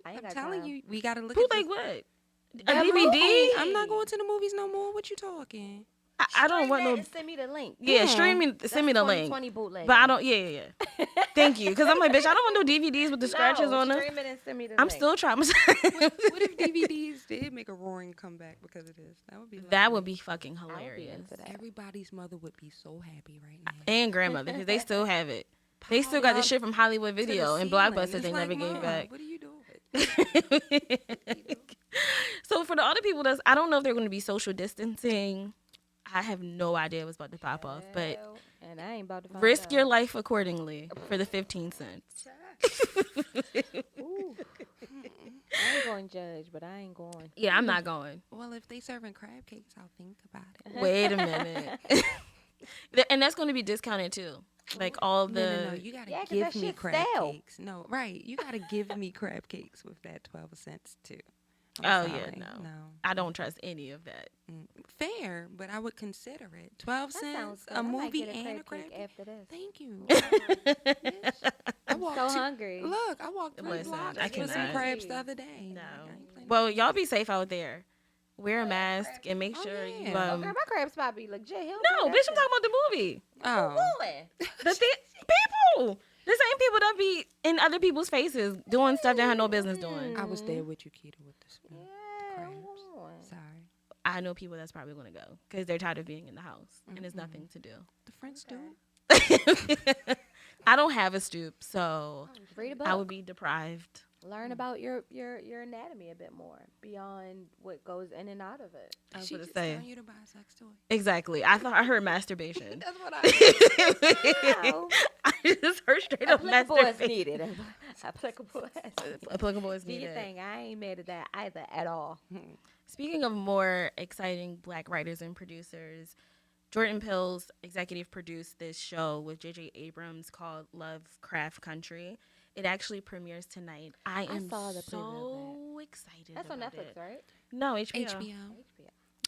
[SPEAKER 2] I ain't
[SPEAKER 3] I'm
[SPEAKER 2] got
[SPEAKER 3] telling
[SPEAKER 2] time.
[SPEAKER 3] you, we gotta look
[SPEAKER 1] Bootleg
[SPEAKER 3] at
[SPEAKER 1] what? A
[SPEAKER 2] That
[SPEAKER 1] DVD?
[SPEAKER 2] movie.
[SPEAKER 3] I'm not going to the movies no more. What you talking?
[SPEAKER 1] I don't want no.
[SPEAKER 2] Send me the link.
[SPEAKER 1] Yeah,
[SPEAKER 3] Yeah.
[SPEAKER 1] streaming. Send me the link.
[SPEAKER 2] 20 bootleg.
[SPEAKER 1] But I don't. Yeah. Thank you, because I'm like, bitch, I don't want no DVDs with the scratches on them.
[SPEAKER 2] Stream it and send me the
[SPEAKER 1] I'm
[SPEAKER 2] link.
[SPEAKER 1] still traumatized.
[SPEAKER 3] What if DVDs did make a roaring comeback because of this? That would be.
[SPEAKER 1] That
[SPEAKER 3] lovely.
[SPEAKER 1] would be fucking
[SPEAKER 2] I would be
[SPEAKER 1] hilarious.
[SPEAKER 2] into that.
[SPEAKER 3] Everybody's mother would be so happy right now.
[SPEAKER 1] And grandmother, because they still have it. They still got the shit from Hollywood
[SPEAKER 3] To the
[SPEAKER 1] Video and
[SPEAKER 3] ceiling.
[SPEAKER 1] Blockbuster.
[SPEAKER 3] It's
[SPEAKER 1] They
[SPEAKER 3] like,
[SPEAKER 1] never gave
[SPEAKER 3] Mom,
[SPEAKER 1] back.
[SPEAKER 3] What are you doing?
[SPEAKER 1] So for the other people, I don't know if they're going to be social distancing. I have no idea what's about to pop off, but
[SPEAKER 2] and I ain't about to find
[SPEAKER 1] risk your
[SPEAKER 2] out.
[SPEAKER 1] life accordingly for the 15 cents.
[SPEAKER 2] Ooh. I ain't going to judge, but I ain't going.
[SPEAKER 1] Yeah, I'm not going.
[SPEAKER 3] Well, if they serving crab cakes, I'll think about it.
[SPEAKER 1] Wait a minute. And that's going to be discounted too. Like all the
[SPEAKER 3] No. You gotta
[SPEAKER 2] 'cause
[SPEAKER 3] give
[SPEAKER 2] that
[SPEAKER 3] me
[SPEAKER 2] shit's
[SPEAKER 3] crab
[SPEAKER 2] stale.
[SPEAKER 3] cakes. No, right. You gotta give me crab cakes with that 12 cents too.
[SPEAKER 1] Oh
[SPEAKER 3] I'm
[SPEAKER 1] yeah,
[SPEAKER 3] sorry.
[SPEAKER 1] no. I don't trust any of that.
[SPEAKER 3] Fair, but I would consider it. 12
[SPEAKER 2] That
[SPEAKER 3] cents,
[SPEAKER 2] sounds good.
[SPEAKER 3] a
[SPEAKER 2] I might
[SPEAKER 3] movie
[SPEAKER 2] get
[SPEAKER 3] and a
[SPEAKER 2] crab
[SPEAKER 3] crab
[SPEAKER 2] cake
[SPEAKER 3] cake.
[SPEAKER 2] after this.
[SPEAKER 3] Thank you.
[SPEAKER 2] I'm so hungry.
[SPEAKER 3] Look, I walked 3
[SPEAKER 1] Listen,
[SPEAKER 3] blocks
[SPEAKER 1] I
[SPEAKER 3] for some
[SPEAKER 1] cannot.
[SPEAKER 3] crabs the other day.
[SPEAKER 1] No.
[SPEAKER 3] I ain't playing
[SPEAKER 1] Well, y'all be safe out there. Wear a mask and make
[SPEAKER 3] Oh,
[SPEAKER 1] sure
[SPEAKER 3] yeah.
[SPEAKER 1] you
[SPEAKER 2] Oh, girl, my crab spot be legit.
[SPEAKER 1] No, bitch, I'm talking about the movie.
[SPEAKER 3] Oh.
[SPEAKER 1] People. The same people that be in other people's faces doing stuff they had no business doing.
[SPEAKER 3] I was there with you, Keita, with the
[SPEAKER 2] Yeah,
[SPEAKER 3] crabs.
[SPEAKER 2] hold on.
[SPEAKER 3] Sorry.
[SPEAKER 1] I know people that's probably going to go because they're tired of being in the house and there's nothing to do.
[SPEAKER 3] The French dude.
[SPEAKER 1] I don't have a stoop, so
[SPEAKER 2] Read a book.
[SPEAKER 1] I would be deprived.
[SPEAKER 2] Learn about your anatomy a bit more beyond what goes in and out of it.
[SPEAKER 1] I was
[SPEAKER 3] She
[SPEAKER 1] going to
[SPEAKER 3] just
[SPEAKER 1] say.
[SPEAKER 3] telling you to buy a sex toy.
[SPEAKER 1] Exactly. I heard masturbation.
[SPEAKER 3] That's what I
[SPEAKER 2] Wow.
[SPEAKER 1] I just heard straight up
[SPEAKER 2] Applicable as
[SPEAKER 1] masturbation.
[SPEAKER 2] needed. Applicable as needed.
[SPEAKER 1] Applicable as
[SPEAKER 2] Do your
[SPEAKER 1] needed.
[SPEAKER 2] thing. I ain't mad at that either at all.
[SPEAKER 1] Speaking of more exciting black writers and producers, Jordan Peele's executive produced this show with J.J. Abrams called Lovecraft Country. It actually premieres tonight. I am
[SPEAKER 2] saw the preview of
[SPEAKER 1] so excited.
[SPEAKER 2] That's on
[SPEAKER 1] about
[SPEAKER 2] Netflix,
[SPEAKER 1] it.
[SPEAKER 2] right?
[SPEAKER 1] No, HBO.
[SPEAKER 3] HBO.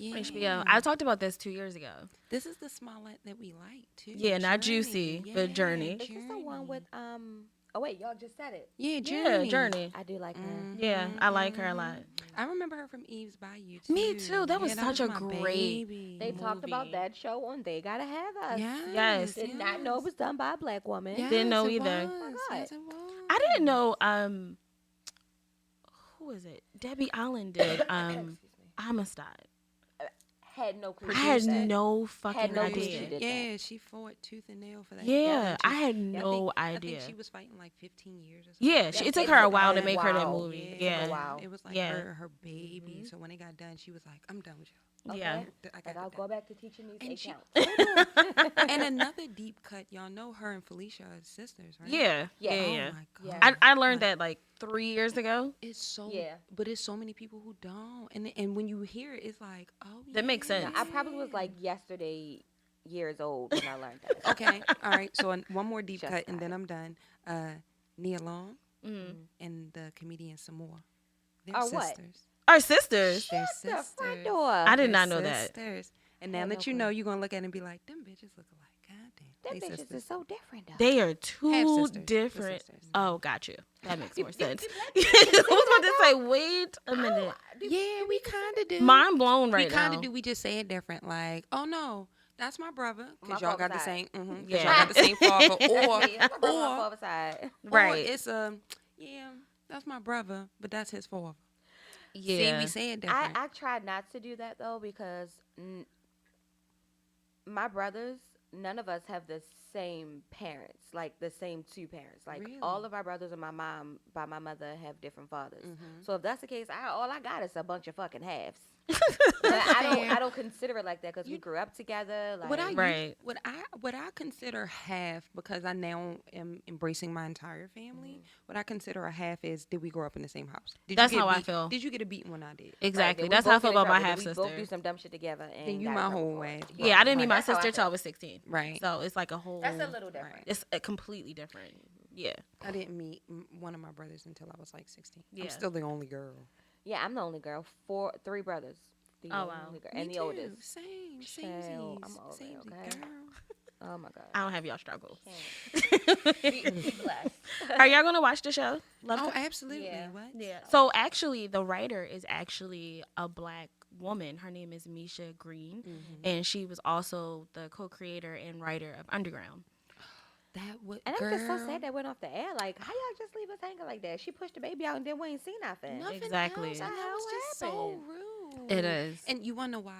[SPEAKER 3] Yeah.
[SPEAKER 1] HBO. I talked about this 2 years ago.
[SPEAKER 3] This is the Smollett that we like too.
[SPEAKER 1] Yeah, not
[SPEAKER 3] Journey.
[SPEAKER 1] Juicy, but Journey.
[SPEAKER 2] Is this the one with
[SPEAKER 3] Journey.
[SPEAKER 2] Oh wait, y'all just said it.
[SPEAKER 3] Yeah,
[SPEAKER 1] Yeah,
[SPEAKER 3] Journey.
[SPEAKER 1] Journey.
[SPEAKER 2] I do like her.
[SPEAKER 1] Yeah, I like her a lot.
[SPEAKER 3] I remember her from Eve's Bayou too.
[SPEAKER 1] Me too. That was
[SPEAKER 3] Yeah,
[SPEAKER 1] such a
[SPEAKER 3] my
[SPEAKER 1] great
[SPEAKER 3] baby.
[SPEAKER 2] They talked about
[SPEAKER 1] movie.
[SPEAKER 2] that show on They Gotta Have Us.
[SPEAKER 1] Yes.
[SPEAKER 2] Did not know it was done by a black woman.
[SPEAKER 3] Yes,
[SPEAKER 1] Didn't know
[SPEAKER 3] it
[SPEAKER 1] either.
[SPEAKER 3] Was.
[SPEAKER 2] Oh my
[SPEAKER 3] Yes, it was.
[SPEAKER 1] I didn't know. Who is it? Debbie Allen did. Amistad.
[SPEAKER 2] Had no clue.
[SPEAKER 1] I had
[SPEAKER 2] that.
[SPEAKER 1] no fucking
[SPEAKER 2] no clue
[SPEAKER 1] idea.
[SPEAKER 2] she did
[SPEAKER 3] Yeah, she fought tooth and nail for that.
[SPEAKER 1] Yeah,
[SPEAKER 3] too.
[SPEAKER 1] I had
[SPEAKER 3] Yeah,
[SPEAKER 1] no
[SPEAKER 3] I
[SPEAKER 1] idea.
[SPEAKER 3] think she was fighting like 15 years or something.
[SPEAKER 1] Yeah, it took her a while to
[SPEAKER 2] a
[SPEAKER 1] make her that
[SPEAKER 2] while.
[SPEAKER 1] movie.
[SPEAKER 3] Yeah,
[SPEAKER 1] Yeah,
[SPEAKER 2] Wow.
[SPEAKER 3] It was like
[SPEAKER 1] Yeah.
[SPEAKER 3] her baby. So when it got done, she was like, "I'm done with y'all.
[SPEAKER 1] yeah.
[SPEAKER 2] Okay.
[SPEAKER 3] I got
[SPEAKER 2] And I'll
[SPEAKER 3] it
[SPEAKER 2] go
[SPEAKER 3] done."
[SPEAKER 2] back to teaching these
[SPEAKER 3] And
[SPEAKER 2] eight
[SPEAKER 3] she-
[SPEAKER 2] counts.
[SPEAKER 3] And another deep cut, y'all know her and Felicia are sisters, right?
[SPEAKER 1] Yeah,
[SPEAKER 2] Yeah.
[SPEAKER 1] yeah,
[SPEAKER 3] Oh
[SPEAKER 1] yeah.
[SPEAKER 3] my
[SPEAKER 2] Yeah.
[SPEAKER 3] god.
[SPEAKER 1] I learned that like 3 years ago.
[SPEAKER 3] It's so
[SPEAKER 2] Yeah.
[SPEAKER 3] but it's so many people who don't. And when you hear it, it's like, oh
[SPEAKER 1] That makes
[SPEAKER 3] yeah.
[SPEAKER 1] sense.
[SPEAKER 2] I probably was like yesterday years old when I learned that.
[SPEAKER 3] Okay. All right. So one more deep
[SPEAKER 2] Just
[SPEAKER 3] cut and then
[SPEAKER 2] got
[SPEAKER 3] I'm done. Nia Long
[SPEAKER 1] Mm.
[SPEAKER 3] and the comedian Samoa. They're
[SPEAKER 2] Are what?
[SPEAKER 3] sisters.
[SPEAKER 1] Our sisters.
[SPEAKER 3] They're
[SPEAKER 2] The
[SPEAKER 3] sisters.
[SPEAKER 2] front door.
[SPEAKER 1] I did
[SPEAKER 3] They're
[SPEAKER 1] not know that.
[SPEAKER 3] sisters. And
[SPEAKER 2] I
[SPEAKER 3] now
[SPEAKER 2] had
[SPEAKER 3] that
[SPEAKER 2] no
[SPEAKER 3] you know,
[SPEAKER 2] clue.
[SPEAKER 3] you're gonna look at it and be like, them bitches look alike. God damn.
[SPEAKER 2] Them
[SPEAKER 3] They
[SPEAKER 2] bitches
[SPEAKER 3] sisters.
[SPEAKER 2] is so different though.
[SPEAKER 1] They are two
[SPEAKER 3] Half-sisters. They're
[SPEAKER 1] different.
[SPEAKER 3] sisters.
[SPEAKER 1] Oh, got you. That makes more sense. I was about to say, wait a minute.
[SPEAKER 3] Yeah, we kind of do.
[SPEAKER 1] Mind blown
[SPEAKER 3] we
[SPEAKER 1] right
[SPEAKER 3] kind
[SPEAKER 1] now.
[SPEAKER 3] of do. We just say it different. Like, oh no, that's my brother.
[SPEAKER 2] My
[SPEAKER 3] Because y'all got the
[SPEAKER 2] father's
[SPEAKER 3] same.
[SPEAKER 2] side.
[SPEAKER 3] Because
[SPEAKER 1] Yeah.
[SPEAKER 3] y'all got the same father. Or,
[SPEAKER 2] Me, that's my brother on my
[SPEAKER 3] or,
[SPEAKER 2] father's side.
[SPEAKER 1] Right.
[SPEAKER 3] or it's yeah, that's my brother, but that's his father.
[SPEAKER 1] Yeah.
[SPEAKER 3] See, we say it different.
[SPEAKER 2] I try not to do that though because my brothers, none of us have the same parents, like the same two parents. Like
[SPEAKER 3] Really?
[SPEAKER 2] all of our brothers and my mom by my mother have different fathers.
[SPEAKER 3] Mhm.
[SPEAKER 2] So if that's the case, all I got is a bunch of fucking halves. But I don't consider it like that because we grew up together. Like
[SPEAKER 1] Right.
[SPEAKER 3] What I consider half, because I now am embracing my entire family. What I consider a half is, did we grow up in the same house? Did
[SPEAKER 1] That's
[SPEAKER 3] you get
[SPEAKER 1] how I
[SPEAKER 3] beat-
[SPEAKER 1] feel.
[SPEAKER 3] Did you get a beating when I did?
[SPEAKER 1] Exactly.
[SPEAKER 2] Right, then
[SPEAKER 1] That's
[SPEAKER 2] we
[SPEAKER 1] how I
[SPEAKER 2] both
[SPEAKER 1] feel
[SPEAKER 2] get in
[SPEAKER 1] about my
[SPEAKER 2] trouble, then
[SPEAKER 1] half
[SPEAKER 2] we
[SPEAKER 1] sister.
[SPEAKER 2] both do some dumb shit together. And
[SPEAKER 3] Then you
[SPEAKER 2] got in
[SPEAKER 3] my
[SPEAKER 2] trouble
[SPEAKER 3] whole
[SPEAKER 2] for
[SPEAKER 3] way.
[SPEAKER 2] it.
[SPEAKER 1] Yeah, I didn't meet
[SPEAKER 2] Right,
[SPEAKER 1] my
[SPEAKER 2] that's how I
[SPEAKER 1] sister till I
[SPEAKER 2] feel.
[SPEAKER 1] was 16.
[SPEAKER 3] Right.
[SPEAKER 1] So it's like a whole.
[SPEAKER 2] That's a little different.
[SPEAKER 1] It's a completely different. Yeah.
[SPEAKER 3] I didn't meet one of my brothers until I was like 16.
[SPEAKER 1] Yeah.
[SPEAKER 3] I'm still the only girl.
[SPEAKER 2] Yeah, I'm the only girl. Three brothers. The
[SPEAKER 1] Oh, wow.
[SPEAKER 2] only girl,
[SPEAKER 3] Me
[SPEAKER 2] and the
[SPEAKER 3] too.
[SPEAKER 2] oldest.
[SPEAKER 3] Same.
[SPEAKER 2] Child, I'm
[SPEAKER 3] Same.
[SPEAKER 2] older,
[SPEAKER 3] Same.
[SPEAKER 2] okay?
[SPEAKER 3] Girl.
[SPEAKER 2] Oh my god.
[SPEAKER 1] I don't have y'all struggles.
[SPEAKER 2] Be blessed.
[SPEAKER 1] Are y'all gonna watch the show? Love
[SPEAKER 3] Oh,
[SPEAKER 1] to-
[SPEAKER 3] absolutely.
[SPEAKER 2] Yeah.
[SPEAKER 3] What?
[SPEAKER 1] Yeah. So actually, the writer is actually a black woman. Her name is Misha Green, and she was also the co-creator and writer of Underground.
[SPEAKER 3] That would.
[SPEAKER 2] And
[SPEAKER 3] girl.
[SPEAKER 2] I'm just so sad that went off the air. Like, how y'all just leave us hanging like that? She pushed the baby out and then we ain't seen nothing.
[SPEAKER 3] Nothing
[SPEAKER 1] Exactly.
[SPEAKER 3] Else, and that was just so rude.
[SPEAKER 1] It is.
[SPEAKER 3] And you wanna know why?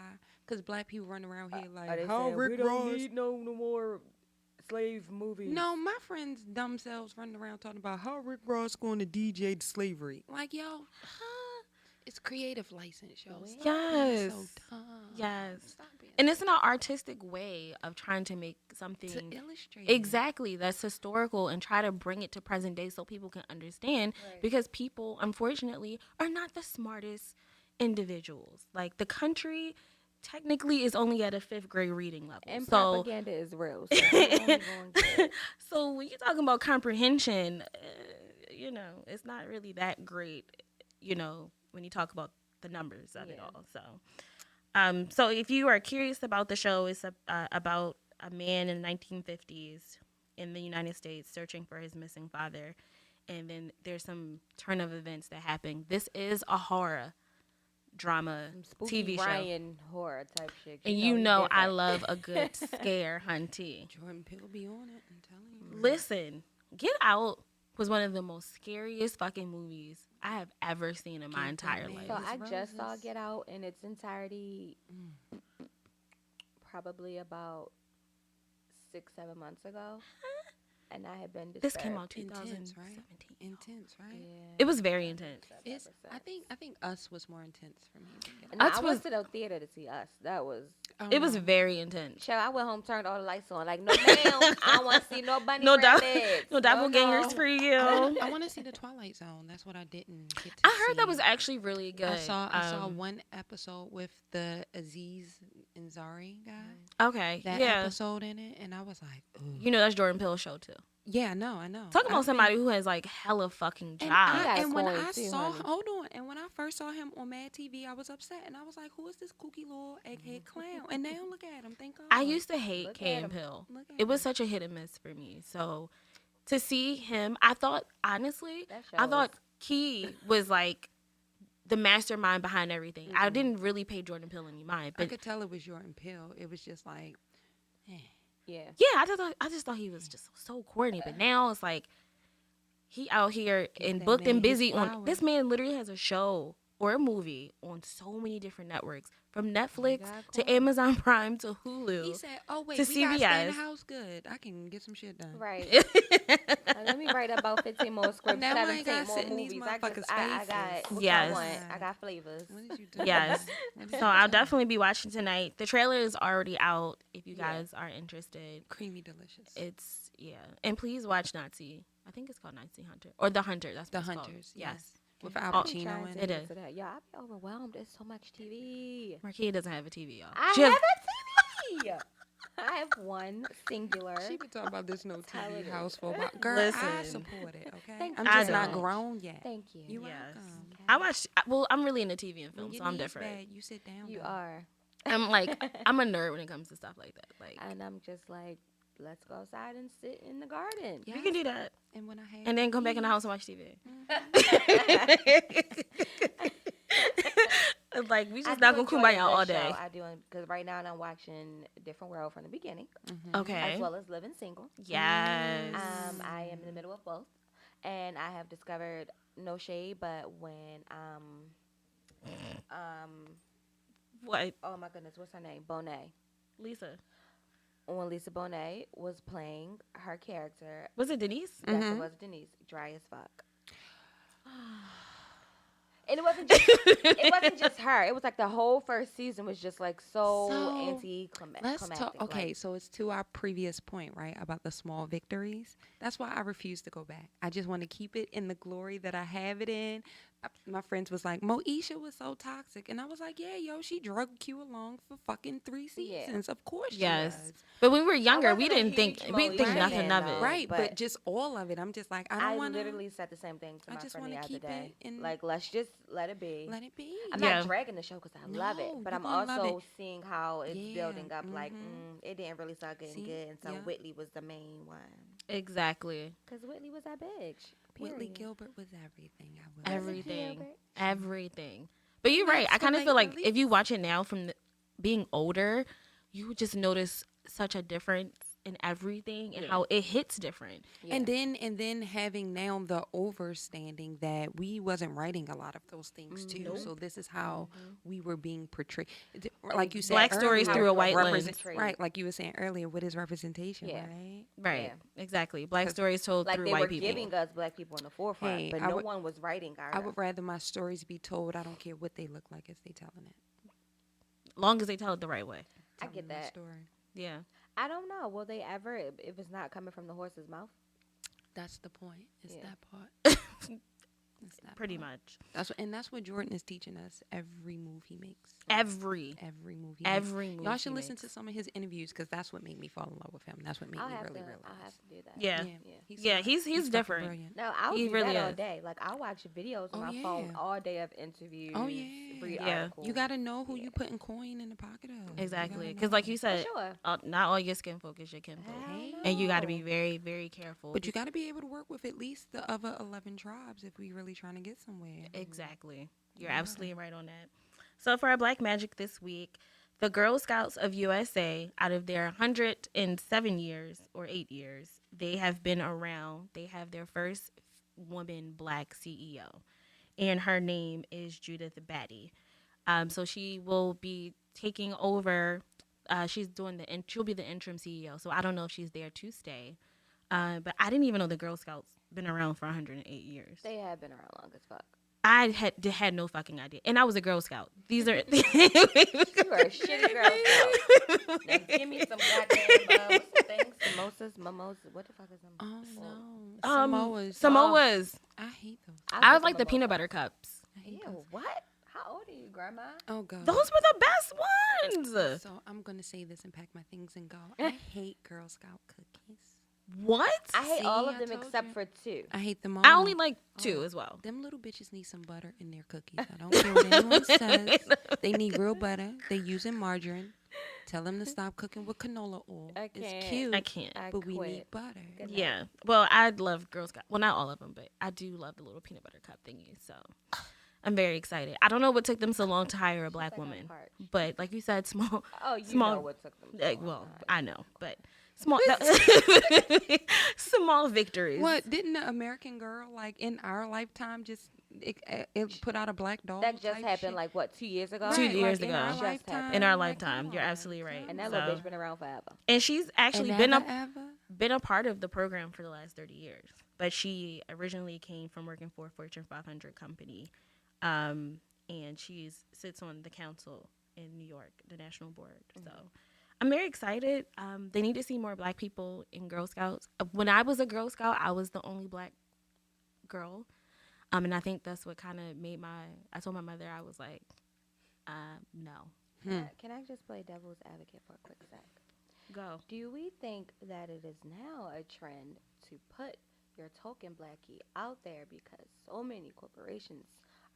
[SPEAKER 3] Because black people run around here
[SPEAKER 2] Are
[SPEAKER 3] like,
[SPEAKER 2] they
[SPEAKER 3] how
[SPEAKER 2] saying,
[SPEAKER 3] Rick
[SPEAKER 2] we don't
[SPEAKER 3] Ross.
[SPEAKER 2] need no more slave movies.
[SPEAKER 3] No, my friends dumb selves running around talking about how Rick Ross going to DJ slavery. Like, yo, it's creative license, yo. Stop being
[SPEAKER 1] Yes.
[SPEAKER 3] so dumb.
[SPEAKER 1] Yes.
[SPEAKER 3] Stop being
[SPEAKER 1] And
[SPEAKER 3] so
[SPEAKER 1] it's an artistic way of trying to make something
[SPEAKER 3] to illustrate
[SPEAKER 1] exactly that's historical and try to bring it to present day so people can understand.
[SPEAKER 2] Right.
[SPEAKER 1] Because people, unfortunately, are not the smartest individuals. Like the country technically is only at a 5th grade reading level.
[SPEAKER 2] And
[SPEAKER 1] So
[SPEAKER 2] propaganda is real. So we only gonna get
[SPEAKER 1] so when you're talking about comprehension, it's not really that great, when you talk about the numbers of it
[SPEAKER 2] Yeah.
[SPEAKER 1] all. So if you are curious about the show, it's about a man in the 1950s in the United States searching for his missing father. And then there's some turn of events that happen. This is a horror drama
[SPEAKER 2] some spooky
[SPEAKER 1] TV show.
[SPEAKER 2] Ryan horror type shit.
[SPEAKER 1] And
[SPEAKER 2] he
[SPEAKER 1] I
[SPEAKER 2] different.
[SPEAKER 1] love a good scare hunty.
[SPEAKER 3] Jordan Peele be on it, I'm telling you.
[SPEAKER 1] Listen, Get Out was one of the most scariest fucking movies I have ever seen in my entire life.
[SPEAKER 2] So I
[SPEAKER 3] Roses.
[SPEAKER 2] just saw Get Out in its entirety probably about 6-7 months ago. And I had been disturbed.
[SPEAKER 1] This came out
[SPEAKER 3] Intense,
[SPEAKER 1] 2017.
[SPEAKER 3] right? Intense, right?
[SPEAKER 2] Yeah.
[SPEAKER 1] It was very intense.
[SPEAKER 3] It's, I think Us was more intense for me. Than Get
[SPEAKER 2] No,
[SPEAKER 3] Out.
[SPEAKER 1] Us
[SPEAKER 2] I
[SPEAKER 1] was-
[SPEAKER 2] went to the theater to see Us. That was.
[SPEAKER 1] It was very intense.
[SPEAKER 2] Chill, I went home, turned all the lights on. Like, no, ma'am, I don't want to see no bunny
[SPEAKER 1] No
[SPEAKER 2] rabbits.
[SPEAKER 1] no doppelgangers
[SPEAKER 2] no.
[SPEAKER 1] for you.
[SPEAKER 3] I want to see the Twilight Zone. That's what I didn't get to
[SPEAKER 1] I heard that
[SPEAKER 3] see.
[SPEAKER 1] was actually really good.
[SPEAKER 3] I saw one episode with the Aziz Ansari guy.
[SPEAKER 1] Okay,
[SPEAKER 3] That
[SPEAKER 1] yeah.
[SPEAKER 3] episode in it, and I was like, ooh.
[SPEAKER 1] That's Jordan Peele's show too.
[SPEAKER 3] Yeah, I know.
[SPEAKER 1] Talk about
[SPEAKER 3] I
[SPEAKER 1] somebody who has like hella fucking
[SPEAKER 3] And,
[SPEAKER 1] jobs.
[SPEAKER 2] got
[SPEAKER 3] and when
[SPEAKER 2] coin
[SPEAKER 3] I
[SPEAKER 2] too,
[SPEAKER 3] saw,
[SPEAKER 2] honey.
[SPEAKER 3] hold on, and when I first saw him on Mad TV, I was upset, and I was like, "Who is this kooky little egghead clown?" And now look at him. Thank God.
[SPEAKER 1] I used to hate
[SPEAKER 2] Look
[SPEAKER 1] Kay
[SPEAKER 2] at
[SPEAKER 1] and
[SPEAKER 2] him.
[SPEAKER 1] Peele.
[SPEAKER 3] Look at
[SPEAKER 1] It was
[SPEAKER 3] him.
[SPEAKER 1] such a hit and miss for me. So to see him, I thought honestly,
[SPEAKER 2] That show
[SPEAKER 1] I thought
[SPEAKER 2] was-
[SPEAKER 1] Key was like the mastermind behind everything. I didn't really pay Jordan Peele any mind,
[SPEAKER 3] I
[SPEAKER 1] but
[SPEAKER 3] could tell it was Jordan Peele. It was just like, eh.
[SPEAKER 2] Yeah.
[SPEAKER 1] yeah, I just thought he was just so corny. But now it's like he out here and
[SPEAKER 3] that
[SPEAKER 1] booked
[SPEAKER 3] man
[SPEAKER 1] and
[SPEAKER 3] his
[SPEAKER 1] busy on.
[SPEAKER 3] flowers.
[SPEAKER 1] This man literally has a show or a movie on so many different networks, from Netflix
[SPEAKER 2] got
[SPEAKER 1] to
[SPEAKER 2] coin.
[SPEAKER 1] Amazon Prime to Hulu.
[SPEAKER 3] He said, "Oh wait,
[SPEAKER 1] to
[SPEAKER 3] we gotta stay in the
[SPEAKER 1] CBS.
[SPEAKER 3] house. Good, I can get some shit done."
[SPEAKER 2] Right. Like, let me write about 15 more scripts,
[SPEAKER 3] Now I ain't
[SPEAKER 2] 17
[SPEAKER 3] gotta
[SPEAKER 2] more
[SPEAKER 3] sit in these
[SPEAKER 2] movies.
[SPEAKER 3] motherfuckers'
[SPEAKER 2] I got
[SPEAKER 3] faces.
[SPEAKER 2] what
[SPEAKER 1] Yes.
[SPEAKER 2] I want. I got flavors.
[SPEAKER 3] What did you do?
[SPEAKER 1] Yes.
[SPEAKER 3] What did
[SPEAKER 1] So
[SPEAKER 3] you
[SPEAKER 1] I'll
[SPEAKER 3] do?
[SPEAKER 1] definitely be watching tonight. The trailer is already out. If you
[SPEAKER 2] Yeah.
[SPEAKER 1] guys are interested,
[SPEAKER 3] Creamy delicious.
[SPEAKER 1] it's and please watch Nazi. I think it's called Nazi Hunter or The Hunter. That's
[SPEAKER 3] The
[SPEAKER 1] what it's called.
[SPEAKER 3] Hunters.
[SPEAKER 1] Yes.
[SPEAKER 3] With
[SPEAKER 2] I
[SPEAKER 3] Al
[SPEAKER 2] be
[SPEAKER 3] Pacino
[SPEAKER 2] trying
[SPEAKER 3] in
[SPEAKER 2] to
[SPEAKER 1] it.
[SPEAKER 3] it.
[SPEAKER 1] It
[SPEAKER 2] get to that. Yeah, I be overwhelmed. There's so much TV.
[SPEAKER 1] Markia doesn't have a TV, y'all.
[SPEAKER 2] I
[SPEAKER 1] She
[SPEAKER 2] have
[SPEAKER 1] has-
[SPEAKER 2] a TV. I have one singular.
[SPEAKER 3] She been talking about this no TV
[SPEAKER 2] Television.
[SPEAKER 3] house for a while. Girl, I
[SPEAKER 1] Listen.
[SPEAKER 3] support it. Okay,
[SPEAKER 2] Thank
[SPEAKER 3] I'm
[SPEAKER 2] you
[SPEAKER 3] just
[SPEAKER 1] so
[SPEAKER 3] not
[SPEAKER 2] much.
[SPEAKER 3] grown yet.
[SPEAKER 2] Thank you.
[SPEAKER 3] You
[SPEAKER 1] Yes.
[SPEAKER 3] welcome.
[SPEAKER 1] I watch. Well, I'm really into TV and
[SPEAKER 3] When
[SPEAKER 1] film,
[SPEAKER 3] your
[SPEAKER 1] so I'm
[SPEAKER 3] knees
[SPEAKER 1] different.
[SPEAKER 3] bad, you sit down.
[SPEAKER 2] You
[SPEAKER 3] though.
[SPEAKER 2] are.
[SPEAKER 1] I'm I'm a nerd when it comes to stuff like that. Like
[SPEAKER 2] And I'm just like, let's go outside and sit in the garden.
[SPEAKER 1] we can do that,
[SPEAKER 3] And when I had
[SPEAKER 1] and then come back in the house and watch TV. Like we
[SPEAKER 2] I
[SPEAKER 1] just
[SPEAKER 2] do
[SPEAKER 1] not gonna
[SPEAKER 2] enjoy
[SPEAKER 1] kumbaya
[SPEAKER 2] a
[SPEAKER 1] all
[SPEAKER 2] good
[SPEAKER 1] day.
[SPEAKER 2] show. I do, because right now I'm watching Different World from the beginning,
[SPEAKER 1] Okay.
[SPEAKER 2] as well as Living Single.
[SPEAKER 1] Yes.
[SPEAKER 2] I am in the middle of both, and I have discovered, no shade, but when
[SPEAKER 1] What?
[SPEAKER 2] oh my goodness, what's her name? Bonet.
[SPEAKER 1] Lisa.
[SPEAKER 2] When Lisa Bonet was playing her character,
[SPEAKER 1] Was it Denise?
[SPEAKER 2] yes, it was Denise, dry as fuck. And it wasn't just her. It was like the whole first season was just like so anti-climactic.
[SPEAKER 3] Let's talk. Okay,
[SPEAKER 2] like,
[SPEAKER 3] so it's to our previous point, right, about the small victories. That's why I refuse to go back. I just want to keep it in the glory that I have it in. My friends was like, Moesha was so toxic, and I was like, yeah, yo, she drug Q along for fucking 3
[SPEAKER 2] Yeah.
[SPEAKER 3] seasons. Of course, she
[SPEAKER 1] Yes.
[SPEAKER 3] was.
[SPEAKER 1] But when we were younger, we
[SPEAKER 2] wasn't a
[SPEAKER 1] didn't think
[SPEAKER 2] huge
[SPEAKER 1] we didn't think
[SPEAKER 2] Moesha
[SPEAKER 1] nothing
[SPEAKER 2] fan,
[SPEAKER 1] of
[SPEAKER 2] though.
[SPEAKER 1] it.
[SPEAKER 3] Right, but
[SPEAKER 2] but
[SPEAKER 3] just all of it. I'm just like, I
[SPEAKER 2] I
[SPEAKER 3] don't want to
[SPEAKER 2] literally said the same thing to
[SPEAKER 3] I
[SPEAKER 2] my
[SPEAKER 3] just
[SPEAKER 2] friend the
[SPEAKER 3] wanna
[SPEAKER 2] other
[SPEAKER 3] keep
[SPEAKER 2] day.
[SPEAKER 3] it in-
[SPEAKER 2] Like, let's just let it be.
[SPEAKER 3] let it be.
[SPEAKER 2] I'm
[SPEAKER 1] Yeah.
[SPEAKER 2] not dragging the show because I love it,
[SPEAKER 3] No,
[SPEAKER 2] but
[SPEAKER 3] you're
[SPEAKER 2] I'm
[SPEAKER 3] gonna love
[SPEAKER 2] also
[SPEAKER 3] it.
[SPEAKER 2] seeing how it's
[SPEAKER 3] Yeah,
[SPEAKER 2] building up. Like,
[SPEAKER 3] mhm.
[SPEAKER 2] it didn't really start getting
[SPEAKER 3] See?
[SPEAKER 2] good, and so
[SPEAKER 3] Yeah.
[SPEAKER 2] Whitley was the main one.
[SPEAKER 1] Exactly.
[SPEAKER 2] Because Whitley was that bitch.
[SPEAKER 3] Whitley
[SPEAKER 2] period.
[SPEAKER 3] Gilbert was everything. I will.
[SPEAKER 1] Everything.
[SPEAKER 2] Gilbert?
[SPEAKER 1] Everything. But you're right. I
[SPEAKER 3] That's
[SPEAKER 1] kind of
[SPEAKER 3] the
[SPEAKER 1] feel like
[SPEAKER 3] late
[SPEAKER 1] if you watch it now from being older, you would just notice such a difference in everything and how it hits different.
[SPEAKER 3] Yeah. And then having now the overstanding that we wasn't writing a lot of those things too. Nope. So this is how we were being portrayed. Like you said,
[SPEAKER 1] Black stories through a white lens.
[SPEAKER 3] Right, like you were saying earlier, what is representation,
[SPEAKER 1] right? Exactly. Black stories told through white people.
[SPEAKER 2] Like they were giving us black people in the forefront, but no one was writing our.
[SPEAKER 3] I would rather my stories be told. I don't care what they look like as they telling it.
[SPEAKER 1] Long as they tell it the right way.
[SPEAKER 2] I get that.
[SPEAKER 3] Story.
[SPEAKER 1] Yeah.
[SPEAKER 2] I don't know. Will they ever, if it's not coming from the horse's mouth?
[SPEAKER 3] That's the point. It's that part.
[SPEAKER 1] Pretty much.
[SPEAKER 3] That's what Jordan is teaching us. Every move he makes.
[SPEAKER 1] Every
[SPEAKER 3] move. Y'all should listen to some of his interviews because that's what made me fall in love with him. That's what made me really realize.
[SPEAKER 2] I'll have to do that.
[SPEAKER 1] Yeah. He's different.
[SPEAKER 3] Brilliant.
[SPEAKER 2] No, I'll do that all day. Like I'll watch videos on my phone all day of interviews.
[SPEAKER 3] Oh yeah.
[SPEAKER 2] Read articles.
[SPEAKER 3] You got to know who you putting coin in the pocket of.
[SPEAKER 1] Exactly. Because like you said, not all your skin folk is your kin folk, and you got to be very, very careful.
[SPEAKER 3] But you got to be able to work with at least the other 11 tribes if we really trying to get somewhere.
[SPEAKER 1] Exactly. You're absolutely right on that. So for our Black Magic this week, the Girl Scouts of USA, out of their 107 years or 8 years, they have been around. They have their first woman Black CEO, and her name is Judith Batty. So she will be taking over. She'll be the interim CEO. So I don't know if she's there to stay. But I didn't even know the Girl Scouts been around for 108 years.
[SPEAKER 2] They have been around long as fuck.
[SPEAKER 1] I had no fucking idea, and I was a Girl Scout. These are
[SPEAKER 2] you are a shitty Girl Scout. Now give me some goddamn samosas, mimosas. What the fuck is them?
[SPEAKER 3] Oh no,
[SPEAKER 1] Samoas.
[SPEAKER 3] I hate those.
[SPEAKER 1] I like the peanut butter cups.
[SPEAKER 2] Ew, what? How old are you, Grandma?
[SPEAKER 3] Oh God,
[SPEAKER 1] those were the best ones.
[SPEAKER 3] So I'm gonna say this and pack my things and go. I hate Girl Scout cookies.
[SPEAKER 1] What?
[SPEAKER 2] I hate all of them except for 2.
[SPEAKER 3] I hate them all.
[SPEAKER 1] I only like 2 as well.
[SPEAKER 3] Them little bitches need some butter in their cookies. I don't care what anyone says. They need real butter. They using margarine. Tell them to stop cooking with canola oil. It's cute.
[SPEAKER 1] I can't.
[SPEAKER 3] But we need butter.
[SPEAKER 1] Yeah. Well, I love Girl Scout. Well, not all of them, but I do love the little peanut butter cup thingy. So I'm very excited. I don't know what took them so long to hire a Black woman, but like you said, small.
[SPEAKER 2] Oh, you
[SPEAKER 1] small,
[SPEAKER 2] know what took them so long.
[SPEAKER 1] Well, I know, but. Small victories.
[SPEAKER 3] What didn't the American Girl like in our lifetime just it put out a black dog?
[SPEAKER 2] That just happened like what 2 years ago.
[SPEAKER 1] 2 years ago.
[SPEAKER 3] In
[SPEAKER 1] our lifetime, you're absolutely right.
[SPEAKER 2] And that little bitch been around forever.
[SPEAKER 1] And she's actually been a part of the program for the last 30 years. But she originally came from working for a Fortune 500 company, and she sits on the council in New York, the national board. So. I'm very excited. They need to see more Black people in Girl Scouts. When I was a Girl Scout, I was the only Black girl. And I think that's what kind of made I told my mother, I was like, no.
[SPEAKER 2] Can I just play devil's advocate for a quick sec?
[SPEAKER 1] Go.
[SPEAKER 2] Do we think that it is now a trend to put your token Blackie out there because so many corporations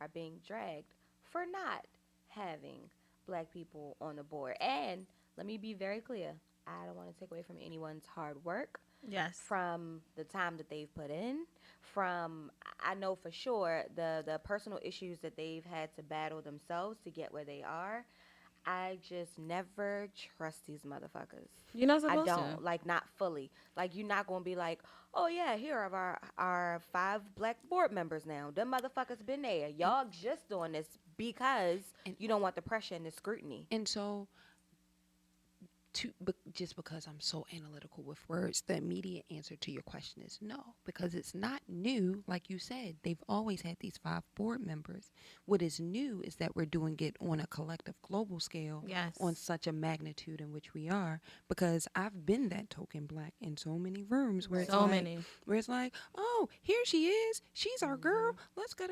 [SPEAKER 2] are being dragged for not having Black people on the board? And let me be very clear. I don't want to take away from anyone's hard work.
[SPEAKER 1] Yes.
[SPEAKER 2] From the time that they've put in, from I know for sure the personal issues that they've had to battle themselves to get where they are. I just never trust these motherfuckers.
[SPEAKER 1] You're not supposed to.
[SPEAKER 2] I don't, like, not fully. Like, you're not going to be like, oh, yeah, here are our 5 Black board members now. Them motherfuckers been there. Y'all just doing this because you don't want the pressure and the scrutiny.
[SPEAKER 3] And so... just because I'm so analytical with words, the immediate answer to your question is no, because it's not new. Like you said, they've always had these 5 board members. What is new is that we're doing it on a collective global scale, on such a magnitude in which we are, because I've been that token Black in so many rooms where it's like, oh, here she is. She's our girl. Let's go.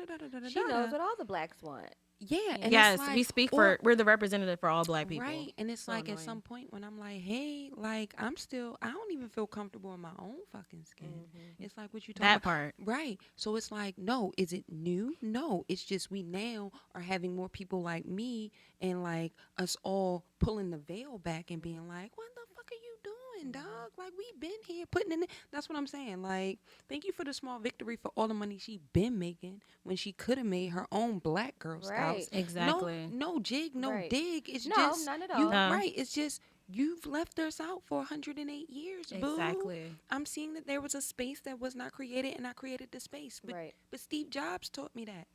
[SPEAKER 2] She knows what all the Blacks want.
[SPEAKER 3] Yeah. And
[SPEAKER 1] yes,
[SPEAKER 3] it's like,
[SPEAKER 1] we speak we're the representative for all Black people.
[SPEAKER 3] Right. And it's so like annoying. At some point when I'm like, hey, like I don't even feel comfortable in my own fucking skin. Mm-hmm. It's like what you talking
[SPEAKER 1] that
[SPEAKER 3] about.
[SPEAKER 1] Part.
[SPEAKER 3] Right. So it's like, no, is it new? No. It's just we now are having more people like me and like us all pulling the veil back and being like, what the fuck are you doing, dog? Like we've been here putting in it. That's what I'm saying. Like, thank you for the small victory for all the money she been making when she could have made her own Black Girl Scouts.
[SPEAKER 1] Exactly.
[SPEAKER 3] No jig, no dig. It's
[SPEAKER 2] no,
[SPEAKER 3] just
[SPEAKER 2] none at all.
[SPEAKER 3] Right. It's just You've left us out for 108 years, boo.
[SPEAKER 1] Exactly.
[SPEAKER 3] I'm seeing that there was a space that was not created, and I created the space. But Steve Jobs taught me that.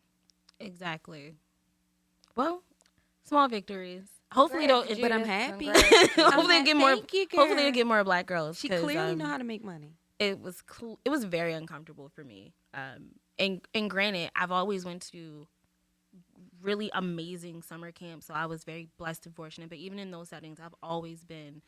[SPEAKER 1] Exactly. Well, small victories. Hopefully, don't.
[SPEAKER 3] But I'm happy.
[SPEAKER 1] Hopefully, they get more.
[SPEAKER 3] Thank you, girl.
[SPEAKER 1] Hopefully, they get more black girls.
[SPEAKER 3] She clearly know how to make money.
[SPEAKER 1] It was very uncomfortable for me. And granted, I've always went to really amazing summer camps, so I was very blessed and fortunate. But even in those settings, I've always been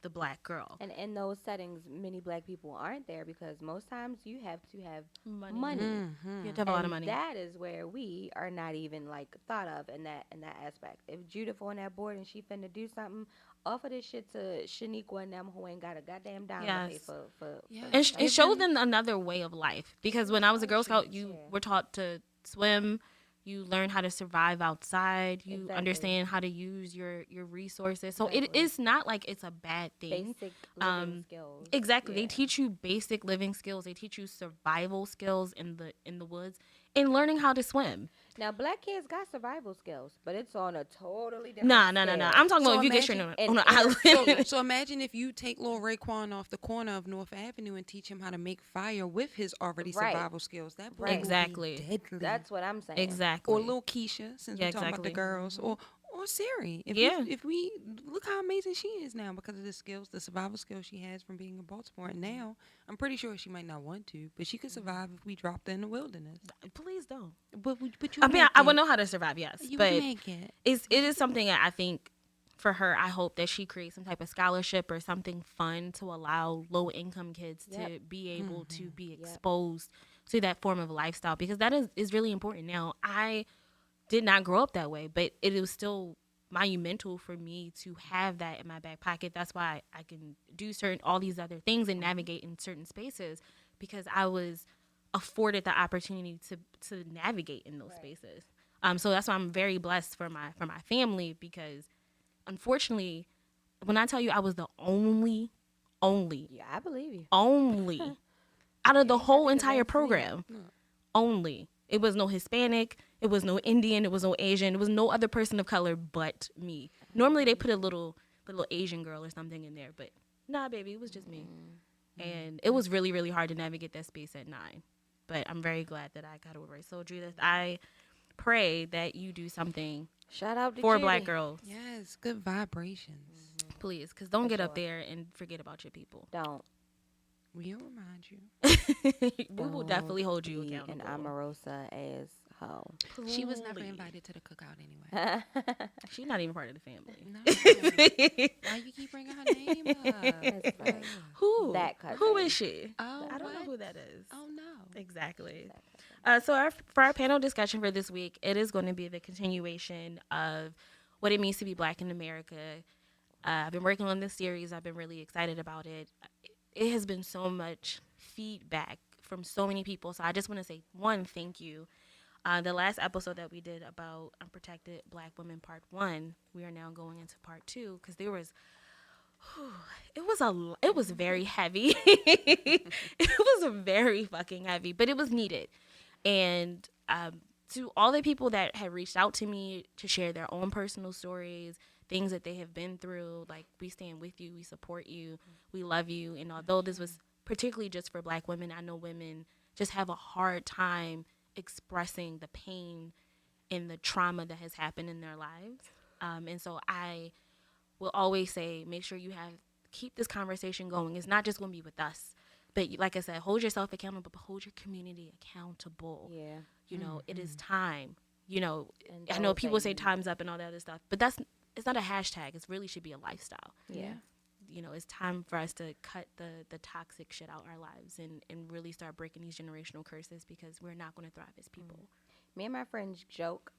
[SPEAKER 1] the black girl.
[SPEAKER 2] And in those settings, many black people aren't there because most times you have to have money.
[SPEAKER 1] You have to have a lot of money.
[SPEAKER 2] That is where we are not even like thought of in that aspect. If Judith on that board and she finna do something, offer this shit to Shaniqua and them who ain't got a goddamn dime to pay for
[SPEAKER 1] and show them another way of life. Because when I was a Girl Scout, you were taught to swim. You learn how to survive outside. You understand how to use your resources. So it is not like it's a bad thing.
[SPEAKER 2] Basic living skills.
[SPEAKER 1] Exactly. Yeah. They teach you basic living skills. They teach you survival skills in the woods and learning how to swim.
[SPEAKER 2] Now, black kids got survival skills, but it's on a totally different
[SPEAKER 1] No. I'm talking about if you get straight on an island.
[SPEAKER 3] So imagine if you take little Raekwon off the corner of North Avenue and teach him how to make fire with his already survival skills. That boy will be deadly.
[SPEAKER 2] That's what I'm saying.
[SPEAKER 1] Exactly.
[SPEAKER 3] Or little Keisha, since we're talking about the girls, or Siri. If we look how amazing she is now because of the skills, the survival skills she has from being in Baltimore. And now, I'm pretty sure she might not want to, but she could survive if we dropped her in the wilderness.
[SPEAKER 1] Please don't.
[SPEAKER 3] But you
[SPEAKER 1] I would know how to survive, yes.
[SPEAKER 3] You
[SPEAKER 1] but
[SPEAKER 3] make it.
[SPEAKER 1] It is something that I think for her, I hope that she creates some type of scholarship or something fun to allow low income kids to be able to be exposed to that form of lifestyle, because that is really important. Now, I did not grow up that way, but it was still monumental for me to have that in my back pocket. That's why I can do all these other things and navigate in certain spaces, because I was afforded the opportunity to navigate in those spaces. So that's why I'm very blessed for my family, because unfortunately, when I tell you I was the only
[SPEAKER 2] yeah, I believe you.
[SPEAKER 1] Only out of the whole entire program. Only. It was no Hispanic, it was no Indian, it was no Asian, it was no other person of color but me. Normally they put a little Asian girl or something in there, but nah, baby, it was just me. And it was really, really hard to navigate that space at 9. But I'm very glad that I got over it. So, Judith, I pray that you do something
[SPEAKER 2] Shout out to
[SPEAKER 1] for
[SPEAKER 2] Judy.
[SPEAKER 1] black girls.
[SPEAKER 3] Yes, good vibrations.
[SPEAKER 1] Please, because don't get up there and forget about your people.
[SPEAKER 2] Don't.
[SPEAKER 3] We'll remind you.
[SPEAKER 1] We will definitely hold you accountable.
[SPEAKER 2] An Omarosa as hoe.
[SPEAKER 3] She was never invited to the cookout anyway.
[SPEAKER 1] She's not even part of the family.
[SPEAKER 3] No. Why you keep bringing her name up?
[SPEAKER 1] Who?
[SPEAKER 2] That cousin.
[SPEAKER 1] Who is she?
[SPEAKER 3] Oh,
[SPEAKER 1] I don't know who that is.
[SPEAKER 3] Oh, no.
[SPEAKER 1] Exactly. So for our panel discussion for this week, it is going to be the continuation of what it means to be black in America. I've been working on this series. I've been really excited about it. It has been so much feedback from so many people. So I just want to say, one, thank you. The last episode that we did about Unprotected Black Women Part 1, we are now going into Part 2, because there was, it was very heavy. It was very fucking heavy, but it was needed. And to all the people that had reached out to me to share their own personal stories, things that they have been through, like, we stand with you, we support you, we love you. And although this was particularly just for black women, I know women just have a hard time expressing the pain and the trauma that has happened in their lives. And so I will always say, make sure you keep this conversation going. It's not just going to be with us, but like I said, hold yourself accountable, but hold your community accountable.
[SPEAKER 2] Yeah.
[SPEAKER 1] You know, it is time. You know, I know people say time's up and all that other stuff, but it's not a hashtag. It really should be a lifestyle.
[SPEAKER 2] Yeah.
[SPEAKER 1] You know, it's time for us to cut the toxic shit out our lives and really start breaking these generational curses, because we're not going to thrive as people.
[SPEAKER 2] Me and my friends joke.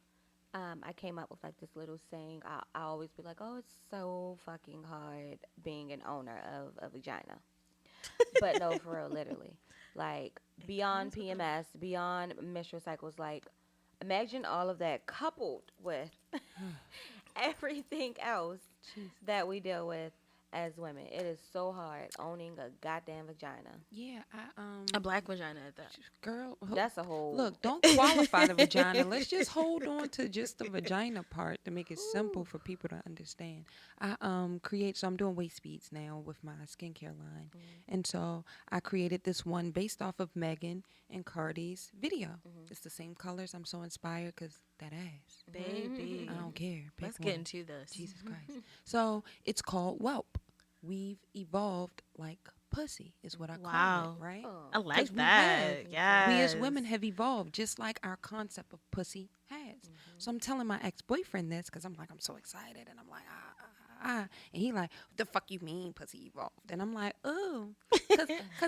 [SPEAKER 2] I came up with like this little saying. I always be like, oh, it's so fucking hard being an owner of a vagina. But no, for real, literally. Like, beyond PMS, beyond menstrual cycles, like, imagine all of that coupled with everything else that we deal with as women. It is so hard owning a goddamn vagina.
[SPEAKER 3] Yeah,
[SPEAKER 1] A black vagina at that.
[SPEAKER 3] girl,
[SPEAKER 2] That's a whole
[SPEAKER 3] look, don't qualify the vagina. Let's just hold on to just the vagina part to make it simple for people to understand. I create, so I'm doing waist beads now with my skincare line, and so I created this one based off of Megan and Cardi's video. It's the same colors. I'm so inspired because that ass,
[SPEAKER 1] Baby.
[SPEAKER 3] I don't care. Pick
[SPEAKER 1] Let's
[SPEAKER 3] one.
[SPEAKER 1] get into this.
[SPEAKER 3] Jesus Christ. So it's called Whelp. We've evolved like pussy is what I call
[SPEAKER 1] Wow.
[SPEAKER 3] it, right?
[SPEAKER 2] Oh.
[SPEAKER 1] I
[SPEAKER 3] 'Cause
[SPEAKER 1] like
[SPEAKER 3] we
[SPEAKER 1] that.
[SPEAKER 3] have.
[SPEAKER 1] Yeah.
[SPEAKER 3] We as women have evolved just like our concept of pussy has. So I'm telling my ex-boyfriend this because I'm like, I'm so excited. And I'm like, And he like, what the fuck you mean pussy evolved? And I'm like, oh. Because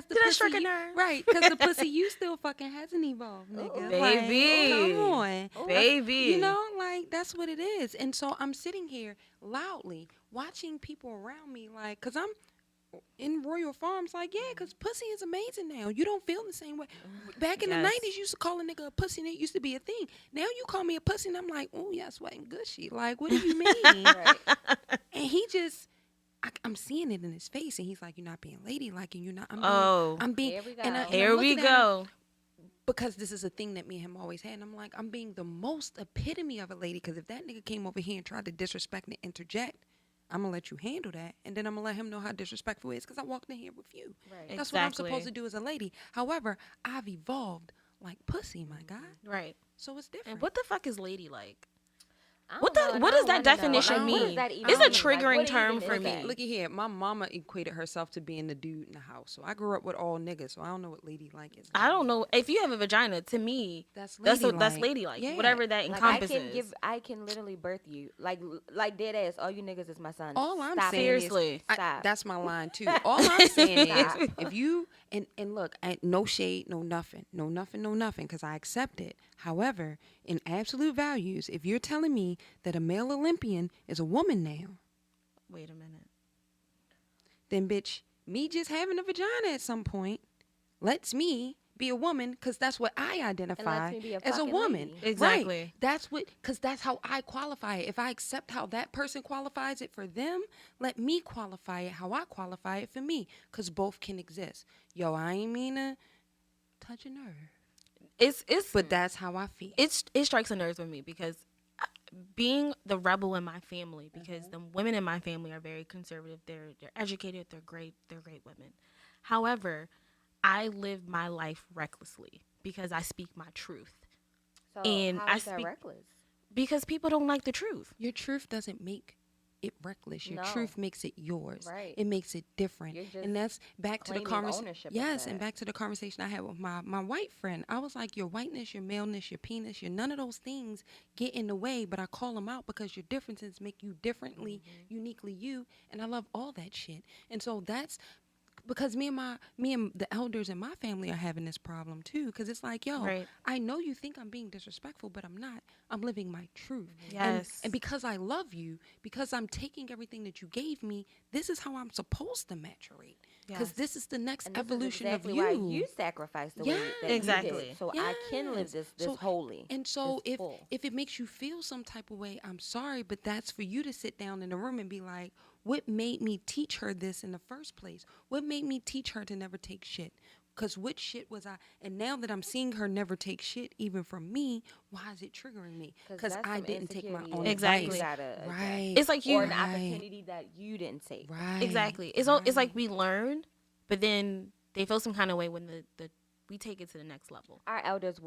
[SPEAKER 3] the
[SPEAKER 1] Did I
[SPEAKER 3] pussy,
[SPEAKER 1] strike a nerve?
[SPEAKER 3] right, because the pussy you still fucking hasn't evolved, nigga.
[SPEAKER 1] Baby.
[SPEAKER 3] Like, come on.
[SPEAKER 1] Baby.
[SPEAKER 3] You know, like, that's what it is. And so I'm sitting here loudly watching people around me, like, because I'm in Royal Farms, like, yeah, because pussy is amazing now. You don't feel the same way. Back in the 90s, you used to call a nigga a pussy, and it used to be a thing. Now you call me a pussy, and I'm like, oh, yeah, sweating gushy. Like, what do you mean?
[SPEAKER 2] Right.
[SPEAKER 3] And he just, I'm seeing it in his face, and he's like, you're not being ladylike, and you're not. I'm being.
[SPEAKER 2] Here we go.
[SPEAKER 3] And I'm
[SPEAKER 1] Here we
[SPEAKER 3] looking at him,
[SPEAKER 1] go.
[SPEAKER 3] because this is a thing that me and him always had. And I'm like, I'm being the most epitome of a lady, because if that nigga came over here and tried to disrespect and interject, I'm going to let you handle that. And then I'm going to let him know how disrespectful it is, because I walked in here with you.
[SPEAKER 2] Right.
[SPEAKER 3] That's what I'm supposed to do as a lady. However, I've evolved like pussy, my guy.
[SPEAKER 1] Right.
[SPEAKER 3] So it's different.
[SPEAKER 1] And what the fuck is ladylike?
[SPEAKER 2] I
[SPEAKER 1] What
[SPEAKER 2] don't know, and
[SPEAKER 1] what
[SPEAKER 2] I
[SPEAKER 1] does
[SPEAKER 2] don't
[SPEAKER 1] that
[SPEAKER 2] wanna know.
[SPEAKER 1] definition
[SPEAKER 2] Like, what
[SPEAKER 1] mean?
[SPEAKER 2] does that even
[SPEAKER 1] It's a
[SPEAKER 2] mean?
[SPEAKER 1] triggering
[SPEAKER 2] what
[SPEAKER 1] term
[SPEAKER 2] even
[SPEAKER 1] for
[SPEAKER 2] is
[SPEAKER 1] me.
[SPEAKER 2] that?
[SPEAKER 3] Looky here, my mama equated herself to being the dude in the house. So I grew up with all niggas, so I don't know what ladylike is.
[SPEAKER 1] I don't know. If you have a vagina, to me, that's ladylike.
[SPEAKER 3] Yeah.
[SPEAKER 1] Whatever that
[SPEAKER 2] Like,
[SPEAKER 1] encompasses.
[SPEAKER 2] I can literally birth you. Like dead ass. All you niggas is my sons.
[SPEAKER 3] All I'm
[SPEAKER 2] Stop
[SPEAKER 3] saying
[SPEAKER 2] it.
[SPEAKER 1] Seriously.
[SPEAKER 3] is,
[SPEAKER 2] Stop.
[SPEAKER 3] that's my line too. All I'm saying is,
[SPEAKER 2] Stop.
[SPEAKER 3] if you and look, no shade, no nothing, because I accept it. However, in absolute values, if you're telling me that a male Olympian is a woman now,
[SPEAKER 1] Wait a minute.
[SPEAKER 3] then bitch, me just having a vagina at some point lets me be a woman, because that's what I identify
[SPEAKER 2] me be a
[SPEAKER 3] as a
[SPEAKER 2] fucking
[SPEAKER 3] woman.
[SPEAKER 2] lady.
[SPEAKER 1] Exactly.
[SPEAKER 3] Right. That's what, because that's how I qualify it. If I accept how that person qualifies it for them, let me qualify it how I qualify it for me, because both can exist. Yo, I ain't mean to touch a nerve, but that's how I feel.
[SPEAKER 1] It strikes a nerve with me because being the rebel in my family, because the women in my family are very conservative. They're educated. They're great women. However, I live my life recklessly because I speak my truth.
[SPEAKER 2] So
[SPEAKER 1] And
[SPEAKER 2] how
[SPEAKER 1] I
[SPEAKER 2] is that
[SPEAKER 1] speak-
[SPEAKER 2] reckless?
[SPEAKER 1] Because people don't like the truth.
[SPEAKER 3] Your truth doesn't make it reckless. Your
[SPEAKER 2] No.
[SPEAKER 3] truth makes it yours.
[SPEAKER 2] Right.
[SPEAKER 3] It makes it different.
[SPEAKER 2] You're just
[SPEAKER 3] And that's back to the
[SPEAKER 2] claiming
[SPEAKER 3] conversation.
[SPEAKER 2] ownership of
[SPEAKER 3] Yes,
[SPEAKER 2] that.
[SPEAKER 3] and back to the conversation I had with my white friend. I was like, your whiteness, your maleness, your penis, your none of those things get in the way, but I call them out because your differences make you differently, uniquely you, and I love all that shit. And so that's because me and the elders in my family are having this problem too, because it's like, yo,
[SPEAKER 1] Right.
[SPEAKER 3] I know you think I'm being disrespectful, but I'm not. I'm living my truth.
[SPEAKER 1] Yes.
[SPEAKER 3] And because I love you, because I'm taking everything that you gave me, this is how I'm supposed to maturate. Because
[SPEAKER 1] Yes.
[SPEAKER 3] this is the next
[SPEAKER 2] And this is
[SPEAKER 3] evolution
[SPEAKER 2] exactly
[SPEAKER 3] of you.
[SPEAKER 2] why you sacrificed the way that
[SPEAKER 1] Exactly.
[SPEAKER 2] you did, so I can live this
[SPEAKER 3] So-
[SPEAKER 2] holy.
[SPEAKER 3] And so
[SPEAKER 2] this full.
[SPEAKER 3] if it makes you feel some type of way, I'm sorry, but that's for you to sit down in the room and be like, what made me teach her this in the first place? What made me teach her to never take shit? Because what shit was I? And now that I'm seeing her never take shit, even from me, why is it triggering me? Because
[SPEAKER 2] that's
[SPEAKER 3] I
[SPEAKER 2] some
[SPEAKER 3] didn't take my
[SPEAKER 2] insecurity
[SPEAKER 3] own
[SPEAKER 2] that
[SPEAKER 1] Exactly.
[SPEAKER 2] you
[SPEAKER 3] advice.
[SPEAKER 2] gotta address.
[SPEAKER 3] Right.
[SPEAKER 1] It's like you
[SPEAKER 2] Or an
[SPEAKER 3] Right.
[SPEAKER 2] opportunity that you didn't take.
[SPEAKER 3] Right.
[SPEAKER 1] Exactly. It's like we learn, but then they feel some kind of way when the we take it to the next level.
[SPEAKER 2] Our elders,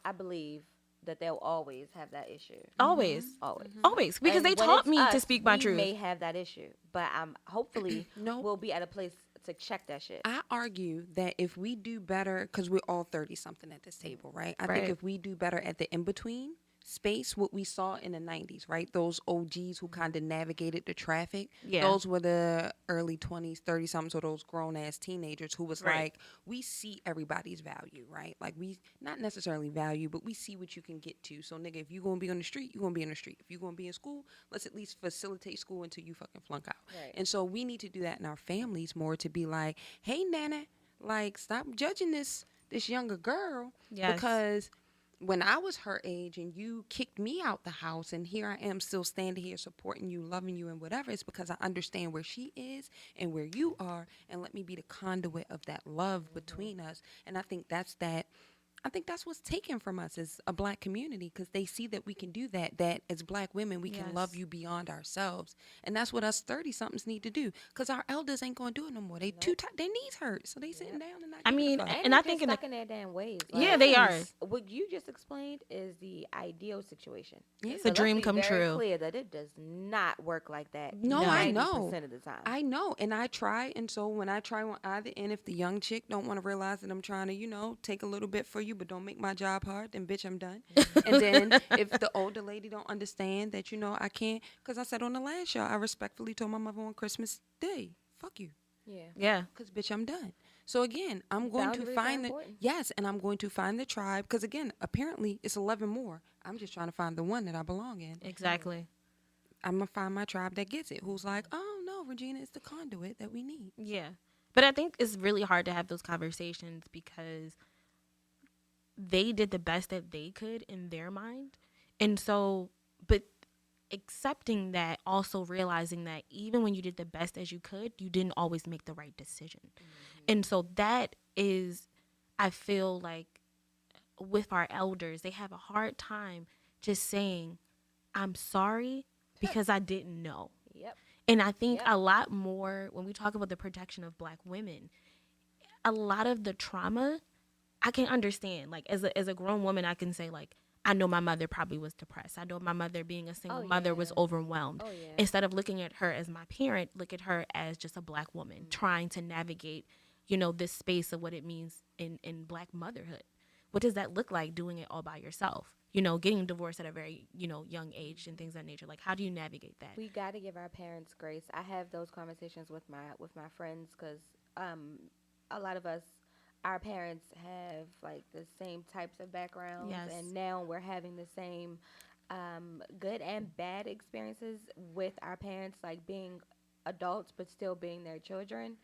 [SPEAKER 2] I believe that they'll always have that issue.
[SPEAKER 1] Always.
[SPEAKER 2] Always.
[SPEAKER 1] Always. Because
[SPEAKER 2] And
[SPEAKER 1] they
[SPEAKER 2] when
[SPEAKER 1] taught
[SPEAKER 2] it's
[SPEAKER 1] me to
[SPEAKER 2] us,
[SPEAKER 1] speak my
[SPEAKER 2] we
[SPEAKER 1] truth.
[SPEAKER 2] may have that issue, but hopefully
[SPEAKER 3] No.
[SPEAKER 2] we'll be at a place to check that shit.
[SPEAKER 3] I argue that if we do better, because we're all 30 something at this table, right? I
[SPEAKER 1] Right.
[SPEAKER 3] think if we do better at the in between space, what we saw in the 90s, right? Those OGs who kind of navigated the traffic,
[SPEAKER 1] Yeah.
[SPEAKER 3] those were the early 20s, 30 something, so those grown ass teenagers who was
[SPEAKER 1] Right.
[SPEAKER 3] like, we see everybody's value, right? Like, we not necessarily value, but we see what you can get to. So, nigga, if you're going to be on the street, you're going to be on the street. If you're going to be in school, let's at least facilitate school until you fucking flunk out.
[SPEAKER 2] Right.
[SPEAKER 3] And so we need to do that in our families more, to be like, hey, Nana, like, stop judging this younger girl,
[SPEAKER 1] Yes.
[SPEAKER 3] because when I was her age and you kicked me out the house and here I am still standing here supporting you, loving you and whatever, it's because I understand where she is and where you are, and let me be the conduit of that love between us. And I think that's what's taken from us as a black community, because they see that we can do that, that as black women, we can love you beyond ourselves. And that's what us 30-somethings need to do, because our elders ain't going to do it no more. They too tired. Their knees hurt, so they sitting down and not giving a fuck.
[SPEAKER 2] And I think stuck in their damn ways. Like,
[SPEAKER 1] yeah, they are.
[SPEAKER 2] What you just explained is the ideal situation.
[SPEAKER 3] Yeah.
[SPEAKER 1] It's a dream come true.
[SPEAKER 2] Clear that it does not work like that.
[SPEAKER 3] No, I know.
[SPEAKER 2] 90% of the time.
[SPEAKER 3] I know, and I try, and so when I try on either end, if the young chick don't want to realize that I'm trying to, take a little bit for you, but don't make my job hard, then bitch, I'm done. And then if the older lady don't understand that, I can't, because I said on the last show, I respectfully told my mother on Christmas Day, fuck you.
[SPEAKER 1] Yeah.
[SPEAKER 3] Because bitch, I'm done. So again, I'm going to find and I'm going to find the tribe, because again, apparently it's 11 more. I'm just trying to find the one that I belong in.
[SPEAKER 1] Exactly.
[SPEAKER 3] I'm going to find my tribe that gets it, who's like, oh, no, Regina is the conduit that we need.
[SPEAKER 1] Yeah. But I think it's really hard to have those conversations because they did the best that they could in their mind. And so, but accepting that, also realizing that even when you did the best as you could, you didn't always make the right decision. And so that is, I feel like with our elders, they have a hard time just saying, I'm sorry because I didn't know.
[SPEAKER 2] Yep.
[SPEAKER 1] And I think a lot more when we talk about the protection of black women, a lot of the trauma I can understand. Like as a grown woman, I can say like, I know my mother probably was depressed. I know my mother being a single mother was overwhelmed. Instead of looking at her as my parent, look at her as just a black woman trying to navigate, this space of what it means in black motherhood. What does that look like doing it all by yourself? Getting divorced at a very, young age and things of that nature. Like, how do you navigate that?
[SPEAKER 2] We got to give our parents grace. I have those conversations with my friends because a lot of us, our parents have like the same types of backgrounds, and now we're having the same good and bad experiences with our parents, like being adults but still being their children.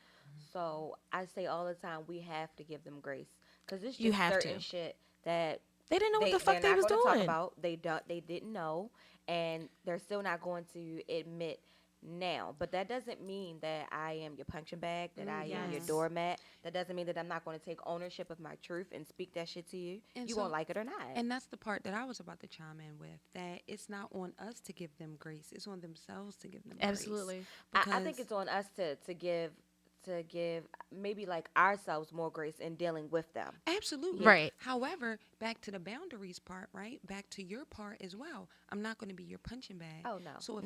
[SPEAKER 2] So I say all the time, we have to give them grace because it's just certain shit that
[SPEAKER 1] they didn't know what the fuck they was doing.
[SPEAKER 2] Talk about. They didn't know, and they're still not going to admit now. But that doesn't mean that I am your punching bag, that I am your doormat. That doesn't mean that I'm not going to take ownership of my truth and speak that shit to you. And you won't like it or not.
[SPEAKER 3] And that's the part that I was about to chime in with, that it's not on us to give them grace. It's on themselves to give them
[SPEAKER 1] Absolutely.
[SPEAKER 3] grace.
[SPEAKER 2] I think it's on us to give maybe like ourselves more grace in dealing with them.
[SPEAKER 3] Absolutely.
[SPEAKER 1] Right.
[SPEAKER 3] However, back to the boundaries part, right? Back to your part as well. I'm not going to be your punching bag.
[SPEAKER 2] Oh, no.
[SPEAKER 3] So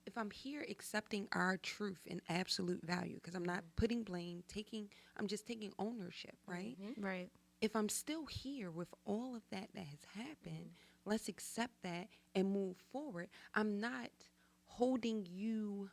[SPEAKER 3] if I'm here accepting our truth and absolute value, because I'm not putting blame, I'm just taking ownership, right?
[SPEAKER 1] Right.
[SPEAKER 3] If I'm still here with all of that has happened, let's accept that and move forward. I'm not holding you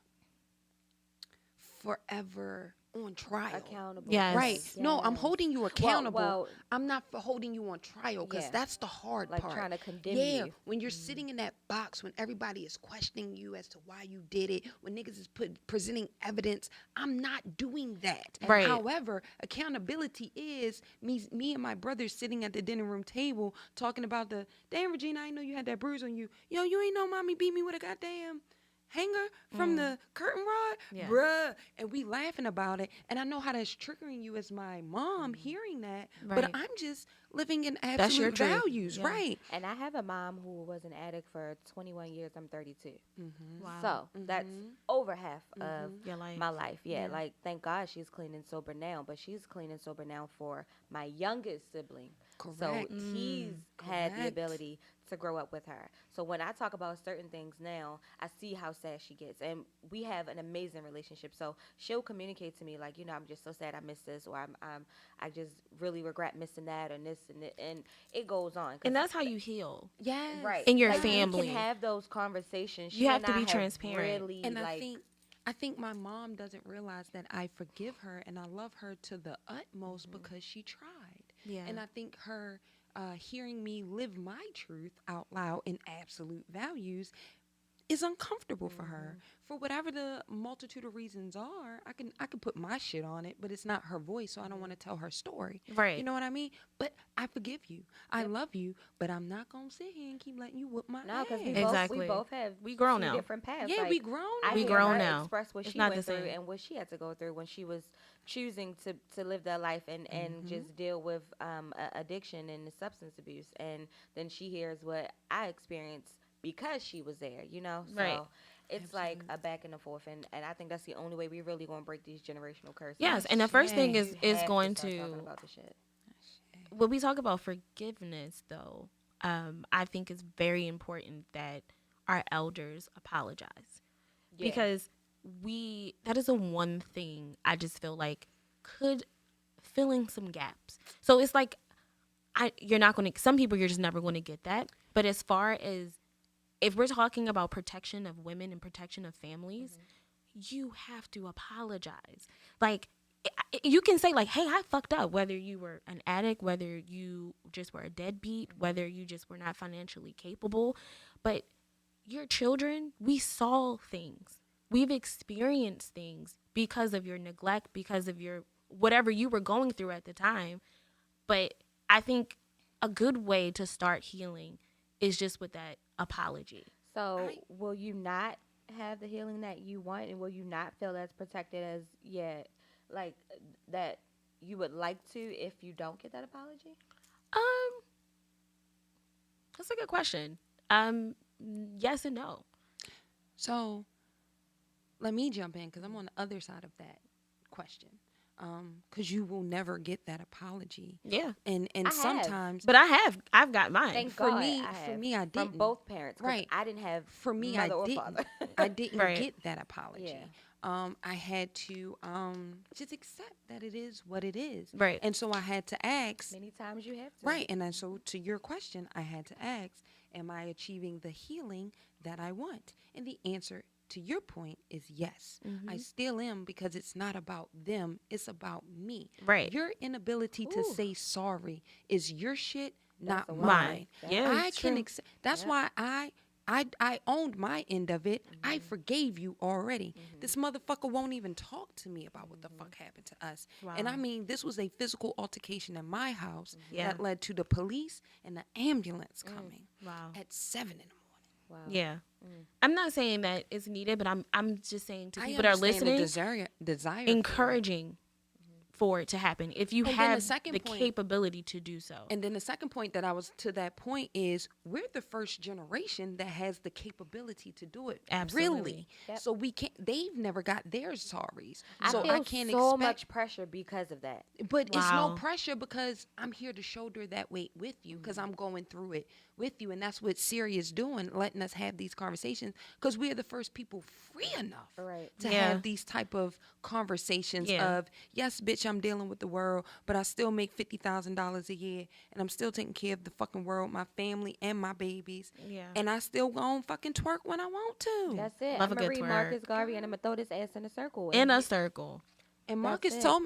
[SPEAKER 3] forever on trial.
[SPEAKER 2] Accountable.
[SPEAKER 1] Yes.
[SPEAKER 3] Right.
[SPEAKER 2] Yes.
[SPEAKER 3] No, I'm holding you accountable.
[SPEAKER 2] Well,
[SPEAKER 3] I'm not for holding you on trial, because that's the hard
[SPEAKER 2] like
[SPEAKER 3] part.
[SPEAKER 2] trying to condemn you.
[SPEAKER 3] When you're sitting in that box, when everybody is questioning you as to why you did it, when niggas is presenting evidence, I'm not doing that.
[SPEAKER 1] Right.
[SPEAKER 3] However, accountability is me and my brothers sitting at the dinner room table talking about damn, Regina, I didn't know you had that bruise on you. Yo, you ain't know mommy beat me with a goddamn hanger from the curtain rod, bruh, and we laughing about it, and I know how that's triggering you as my mom hearing that, but I'm just living in absolute values, right?
[SPEAKER 2] And I have a mom who was an addict for 21 years. I'm 32.
[SPEAKER 1] Wow.
[SPEAKER 2] So that's over half of
[SPEAKER 1] Your life.
[SPEAKER 2] my life. Like thank God she's clean and sober now, but she's clean and sober now for my youngest sibling.
[SPEAKER 3] Correct.
[SPEAKER 2] So he's had the ability to grow up with her. So when I talk about certain things now, I see how sad she gets, and we have an amazing relationship. So she'll communicate to me like, I'm just so sad I missed this, or I just really regret missing that, and this and it goes on.
[SPEAKER 1] And that's how you heal.
[SPEAKER 3] Yes.
[SPEAKER 2] Right.
[SPEAKER 1] In your
[SPEAKER 2] like,
[SPEAKER 1] family.
[SPEAKER 2] You can have those conversations.
[SPEAKER 1] You have to be transparent.
[SPEAKER 2] Really,
[SPEAKER 3] and I think my mom doesn't realize that I forgive her and I love her to the utmost because she tried.
[SPEAKER 1] Yeah.
[SPEAKER 3] And I think her hearing me live my truth out loud in absolute values is uncomfortable for her. For whatever the multitude of reasons are, I can put my shit on it, but it's not her voice, so I don't want to tell her story.
[SPEAKER 1] Right.
[SPEAKER 3] You know what I mean? But I forgive you. I love you, but I'm not gonna sit here and keep letting you whoop my
[SPEAKER 2] No, because
[SPEAKER 3] ass.
[SPEAKER 2] we
[SPEAKER 1] Exactly.
[SPEAKER 2] both have
[SPEAKER 1] We grown
[SPEAKER 2] two
[SPEAKER 1] now.
[SPEAKER 2] different paths.
[SPEAKER 3] Yeah,
[SPEAKER 2] Like,
[SPEAKER 3] we grown
[SPEAKER 2] I
[SPEAKER 1] We
[SPEAKER 3] now.
[SPEAKER 2] hear
[SPEAKER 1] grown
[SPEAKER 2] her
[SPEAKER 1] now.
[SPEAKER 2] express what
[SPEAKER 1] It's
[SPEAKER 2] she
[SPEAKER 1] not the
[SPEAKER 2] went through
[SPEAKER 1] same.
[SPEAKER 2] and what she had to go through when she was choosing to live that life and just deal with addiction and substance abuse. And then she hears what I experienced because she was there, you know?
[SPEAKER 1] Right.
[SPEAKER 2] So it's like
[SPEAKER 3] Absolutely.
[SPEAKER 2] a back and a forth. And I think that's the only way we really going to break these generational curses.
[SPEAKER 1] Yes, and the first thing
[SPEAKER 3] Ashay.
[SPEAKER 2] You
[SPEAKER 1] is
[SPEAKER 2] have
[SPEAKER 1] going
[SPEAKER 2] start talking
[SPEAKER 1] to
[SPEAKER 2] about the shit.
[SPEAKER 3] Ashay.
[SPEAKER 1] when we talk about forgiveness, though. I think it's very important that our elders apologize
[SPEAKER 2] Yeah.
[SPEAKER 1] because that is the one thing I just feel like could fill in some gaps. So it's like you're not going to, some people you're just never going to get that. But as far as if we're talking about protection of women and protection of families, you have to apologize. Like, you can say, like, hey, I fucked up, whether you were an addict, whether you just were a deadbeat, whether you just were not financially capable. But your children, we saw things. We've experienced things because of your neglect, because of your whatever you were going through at the time. But I think a good way to start healing is just with that apology.
[SPEAKER 2] So will you not have the healing that you want, and will you not feel as protected as like that you would like to if you don't get that apology?
[SPEAKER 1] Um, that's a good question. Yes and no.
[SPEAKER 3] So let me jump in because I'm on the other side of that question. Because you will never get that apology,
[SPEAKER 1] Yeah,
[SPEAKER 3] and
[SPEAKER 2] I have.
[SPEAKER 3] sometimes
[SPEAKER 1] but I've got mine.
[SPEAKER 2] Thank
[SPEAKER 3] for
[SPEAKER 2] God
[SPEAKER 3] me,
[SPEAKER 2] I
[SPEAKER 3] for
[SPEAKER 2] have
[SPEAKER 3] me, I
[SPEAKER 2] from
[SPEAKER 3] didn't.
[SPEAKER 2] both parents. 'Cause
[SPEAKER 3] Right.
[SPEAKER 2] I didn't have
[SPEAKER 3] For me,
[SPEAKER 2] mother or father.
[SPEAKER 3] I didn't
[SPEAKER 1] Right.
[SPEAKER 3] get that apology. I had to just accept that it is what it is.
[SPEAKER 1] Right.
[SPEAKER 3] And so I had to ask.
[SPEAKER 2] Many times you have to.
[SPEAKER 3] Right. And then so to your question, I had to ask, am I achieving the healing that I want? And the answer to your point is yes. I still am, because it's not about them, it's about me.
[SPEAKER 1] Right.
[SPEAKER 3] Your inability to
[SPEAKER 2] Ooh.
[SPEAKER 3] say sorry is your shit,
[SPEAKER 2] That's
[SPEAKER 3] not
[SPEAKER 2] the
[SPEAKER 3] mine.
[SPEAKER 2] one.
[SPEAKER 1] Mine. Yeah,
[SPEAKER 3] I
[SPEAKER 1] it's
[SPEAKER 3] can
[SPEAKER 1] true.
[SPEAKER 3] accept. That's
[SPEAKER 2] Yep.
[SPEAKER 3] why I owned my end of it. I forgave you already. This motherfucker won't even talk to me about what the fuck happened to us. And I
[SPEAKER 1] Wow.
[SPEAKER 3] mean, this was a physical altercation in my house
[SPEAKER 1] Yeah.
[SPEAKER 3] that led to the police and the ambulance coming
[SPEAKER 1] Wow.
[SPEAKER 3] at 7 in the morning.
[SPEAKER 2] Wow.
[SPEAKER 1] Yeah. I'm not saying that it's needed, but I'm just saying to
[SPEAKER 3] I
[SPEAKER 1] people that are
[SPEAKER 3] understand the
[SPEAKER 1] listening,
[SPEAKER 3] desire for it.
[SPEAKER 1] encouraging for it to happen if you
[SPEAKER 3] And then the
[SPEAKER 1] have
[SPEAKER 3] second
[SPEAKER 1] the
[SPEAKER 3] point-
[SPEAKER 1] capability to do so.
[SPEAKER 3] And then the second point that I was to that point is we're the first generation that has the capability to do it.
[SPEAKER 1] Absolutely.
[SPEAKER 3] Really.
[SPEAKER 2] Yep.
[SPEAKER 3] So we can't, they've never got their sorries.
[SPEAKER 2] I
[SPEAKER 3] So
[SPEAKER 2] feel
[SPEAKER 3] I can't
[SPEAKER 2] so
[SPEAKER 3] expect,
[SPEAKER 2] much pressure because of that.
[SPEAKER 3] but it's no
[SPEAKER 1] Wow.
[SPEAKER 3] pressure because I'm here to shoulder that weight with you, because I'm going through it with you. And that's what Siri is doing, letting us have these conversations, because we are the first people free enough
[SPEAKER 2] Right.
[SPEAKER 3] to
[SPEAKER 1] Yeah.
[SPEAKER 3] have these type of conversations
[SPEAKER 1] Yeah.
[SPEAKER 3] of, yes, bitch, I'm dealing with the world, but I still make $50,000 a year, and I'm still taking care of the fucking world, my family, and my babies.
[SPEAKER 1] Yeah.
[SPEAKER 3] And I still go and fucking twerk when I want to.
[SPEAKER 2] That's it.
[SPEAKER 1] Love
[SPEAKER 2] I'm
[SPEAKER 1] a
[SPEAKER 2] gonna
[SPEAKER 1] good
[SPEAKER 2] read
[SPEAKER 1] twerk.
[SPEAKER 2] Marcus Garvey and I'm gonna throw this ass in a circle.
[SPEAKER 1] In a circle.
[SPEAKER 3] And
[SPEAKER 2] That's
[SPEAKER 3] Marcus
[SPEAKER 2] it.
[SPEAKER 3] told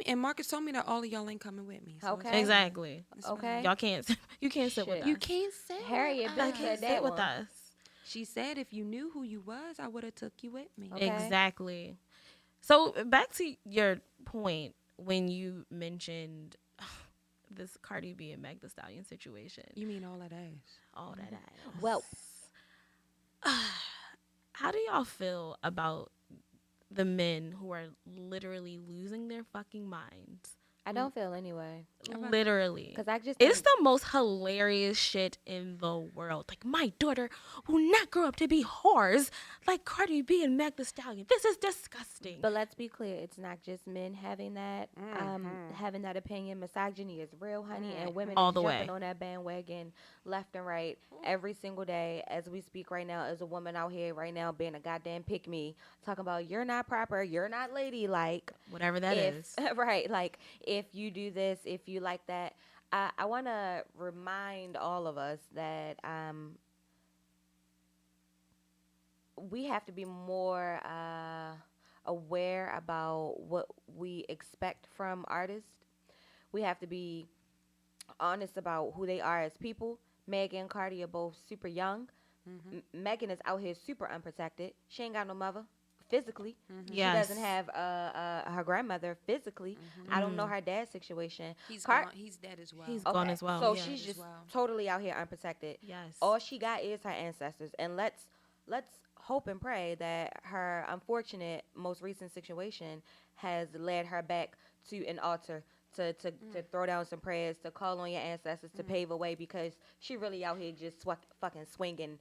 [SPEAKER 3] me, that all of y'all ain't coming with me. So it's
[SPEAKER 2] Okay.
[SPEAKER 3] fine.
[SPEAKER 1] Exactly.
[SPEAKER 3] It's fine.
[SPEAKER 2] Okay.
[SPEAKER 1] Y'all can't. You can't sit with
[SPEAKER 2] Shit.
[SPEAKER 1] us.
[SPEAKER 3] You can't say
[SPEAKER 2] Harriet
[SPEAKER 3] with
[SPEAKER 2] Bill
[SPEAKER 3] us.
[SPEAKER 2] said
[SPEAKER 1] sit
[SPEAKER 2] that
[SPEAKER 1] with
[SPEAKER 2] one.
[SPEAKER 1] us.
[SPEAKER 3] She said, if you knew who you was, I would have took you with me.
[SPEAKER 2] Okay.
[SPEAKER 1] Exactly. So back to your point when you mentioned this Cardi B and Meg Thee Stallion situation.
[SPEAKER 3] You mean all that ass?
[SPEAKER 1] All that ass.
[SPEAKER 2] Well,
[SPEAKER 1] How do y'all feel about the men who are literally losing their fucking minds?
[SPEAKER 2] I don't feel anyway.
[SPEAKER 1] Literally.
[SPEAKER 2] Because I just
[SPEAKER 1] It's
[SPEAKER 2] think-
[SPEAKER 1] the most hilarious shit in the world. Like, my daughter will not grow up to be whores like Cardi B and Meg Thee Stallion. This is disgusting.
[SPEAKER 2] But let's be clear, it's not just men having that opinion. Misogyny is real, honey, and women
[SPEAKER 1] All
[SPEAKER 2] is
[SPEAKER 1] the
[SPEAKER 2] jumping
[SPEAKER 1] way.
[SPEAKER 2] on that bandwagon left and right every single day. As we speak right now, as a woman out here right now being a goddamn pick me, talking about you're not proper, you're not ladylike.
[SPEAKER 1] Whatever that is.
[SPEAKER 2] Right, like if you do this, if you like that. I want to remind all of us that we have to be more aware about what we expect from artists. We have to be honest about who they are as people. Meg and Cardi are both super young. Megan is out here super unprotected. She ain't got no mother physically. She
[SPEAKER 1] Yes.
[SPEAKER 2] doesn't have her grandmother physically. I don't know her dad's situation.
[SPEAKER 3] He's gone. He's dead as well.
[SPEAKER 1] He's gone as well.
[SPEAKER 2] So
[SPEAKER 1] yeah.
[SPEAKER 2] she's
[SPEAKER 3] As
[SPEAKER 2] just
[SPEAKER 3] well.
[SPEAKER 2] totally out here unprotected.
[SPEAKER 1] Yes.
[SPEAKER 2] All she got is her ancestors, and let's hope and pray that her unfortunate most recent situation has led her back to an altar to throw down some prayers, to call on your ancestors to pave a way, because she really out here just fucking swinging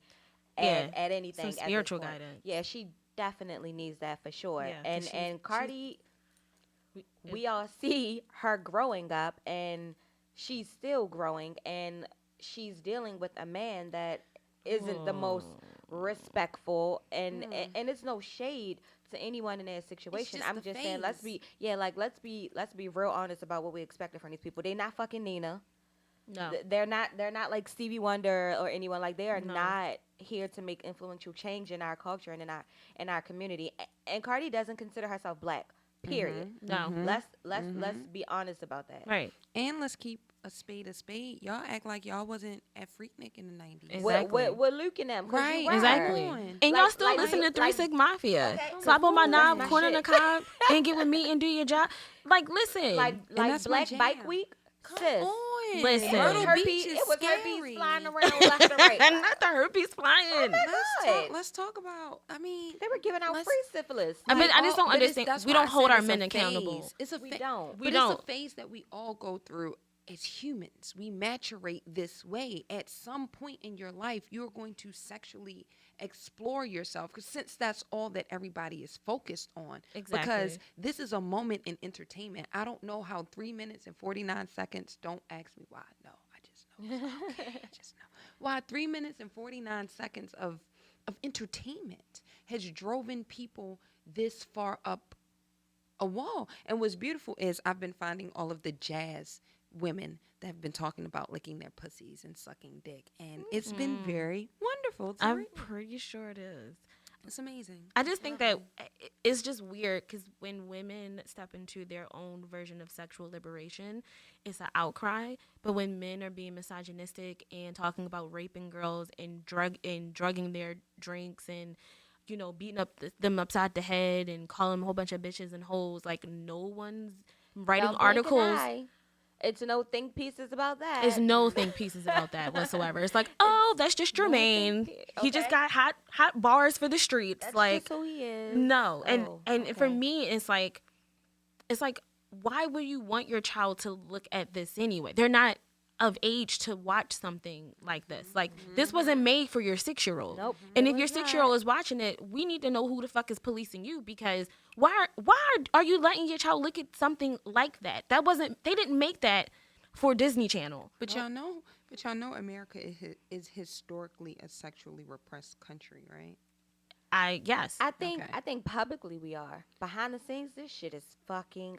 [SPEAKER 2] at anything.
[SPEAKER 1] Some spiritual
[SPEAKER 2] at this point.
[SPEAKER 1] guidance.
[SPEAKER 2] Yeah, she definitely needs that for sure.
[SPEAKER 1] Yeah, 'cause
[SPEAKER 2] and Cardi, we all see her growing up, and she's still growing, and she's dealing with a man that isn't the most respectful, and it's no shade to anyone in their situation. I'm just saying, let's be real honest about what we expected from these people. They're not fucking Nina.
[SPEAKER 1] No.
[SPEAKER 2] They're not like Stevie Wonder or anyone. Like, they are not here to make influential change in our culture and in our community. And Cardi doesn't consider herself black. Period.
[SPEAKER 1] No.
[SPEAKER 2] Let's be honest about that.
[SPEAKER 1] Right.
[SPEAKER 3] And let's keep a spade a spade. Y'all act like y'all wasn't at Freaknik in the 90s.
[SPEAKER 1] Exactly.
[SPEAKER 2] With Luke and them. 'Cause
[SPEAKER 3] Right.
[SPEAKER 2] you were.
[SPEAKER 1] Exactly.
[SPEAKER 3] on.
[SPEAKER 1] And y'all
[SPEAKER 2] Like-
[SPEAKER 1] still
[SPEAKER 2] like-
[SPEAKER 1] listen to Three
[SPEAKER 2] like-
[SPEAKER 1] Sig Mafia.
[SPEAKER 2] Okay,
[SPEAKER 1] Slap on my
[SPEAKER 2] that's
[SPEAKER 1] knob,
[SPEAKER 2] my
[SPEAKER 1] corner the
[SPEAKER 2] shit.
[SPEAKER 1] cob, and get with me and do your job. Like, listen.
[SPEAKER 2] Like
[SPEAKER 3] that's my
[SPEAKER 2] Black Bike
[SPEAKER 3] jam.
[SPEAKER 2] Week.
[SPEAKER 3] Come
[SPEAKER 2] Sis.
[SPEAKER 3] on.
[SPEAKER 1] Listen.
[SPEAKER 3] Myrtle
[SPEAKER 2] Herpes,
[SPEAKER 3] Beach is
[SPEAKER 2] it was
[SPEAKER 3] scary.
[SPEAKER 2] herpes flying around left and right.
[SPEAKER 1] and not the herpes flying.
[SPEAKER 2] God.
[SPEAKER 3] Let's talk about. I mean,
[SPEAKER 2] They were giving out
[SPEAKER 3] let's-
[SPEAKER 2] free syphilis.
[SPEAKER 1] I mean, I just don't
[SPEAKER 3] but it's-
[SPEAKER 1] understand.
[SPEAKER 3] that's
[SPEAKER 1] We
[SPEAKER 3] why
[SPEAKER 1] don't
[SPEAKER 3] I
[SPEAKER 1] hold
[SPEAKER 3] said
[SPEAKER 1] our
[SPEAKER 3] it's a
[SPEAKER 1] men accountable.
[SPEAKER 3] phase. It's a
[SPEAKER 2] We
[SPEAKER 3] fa-
[SPEAKER 2] don't.
[SPEAKER 3] But
[SPEAKER 1] We
[SPEAKER 3] it's
[SPEAKER 1] don't.
[SPEAKER 3] a phase that we all go through as humans. We maturate this way. At some point in your life, you're going to sexually explore yourself, because since that's all that everybody is focused on.
[SPEAKER 1] Exactly.
[SPEAKER 3] Because this is a moment in entertainment. I don't know how 3 minutes and 49 seconds. Don't ask me why. No, I just know. Okay, I just know. Why 3 minutes and 49 seconds of entertainment has driven people this far up a wall. And what's beautiful is I've been finding all of the jazz women that have been talking about licking their pussies and sucking dick, and it's been very wonderful. It's
[SPEAKER 1] I'm
[SPEAKER 3] very-
[SPEAKER 1] pretty sure it is.
[SPEAKER 3] it's amazing.
[SPEAKER 1] I just think that it's just weird because when women step into their own version of sexual liberation, it's an outcry. But when men are being misogynistic and talking about raping girls and drugging their drinks and beating them upside the head and calling them a whole bunch of bitches and hoes, like, no one's writing
[SPEAKER 2] Don't blink an
[SPEAKER 1] articles.
[SPEAKER 2] eye. It's no think pieces about that.
[SPEAKER 1] It's no think pieces about that whatsoever. It's like, oh, that's just Jermaine. He just got hot bars for the streets.
[SPEAKER 2] That's
[SPEAKER 1] like,
[SPEAKER 2] just who he is.
[SPEAKER 1] no. And
[SPEAKER 2] Oh,
[SPEAKER 1] for
[SPEAKER 2] okay.
[SPEAKER 1] me, it's like, why would you want your child to look at this anyway? They're not of age to watch something like this. Like, this wasn't made for your 6-year-old.
[SPEAKER 2] Nope,
[SPEAKER 1] And
[SPEAKER 2] it
[SPEAKER 1] if your
[SPEAKER 2] was not.
[SPEAKER 1] 6-year-old is watching it, we need to know who the fuck is policing you, because why are you letting your child look at something like that? They didn't make that for Disney Channel.
[SPEAKER 3] But y'all know America is historically a sexually repressed country, right?
[SPEAKER 1] Yes.
[SPEAKER 2] I think
[SPEAKER 3] Okay.
[SPEAKER 2] publicly we are. Behind the scenes, this shit is fucking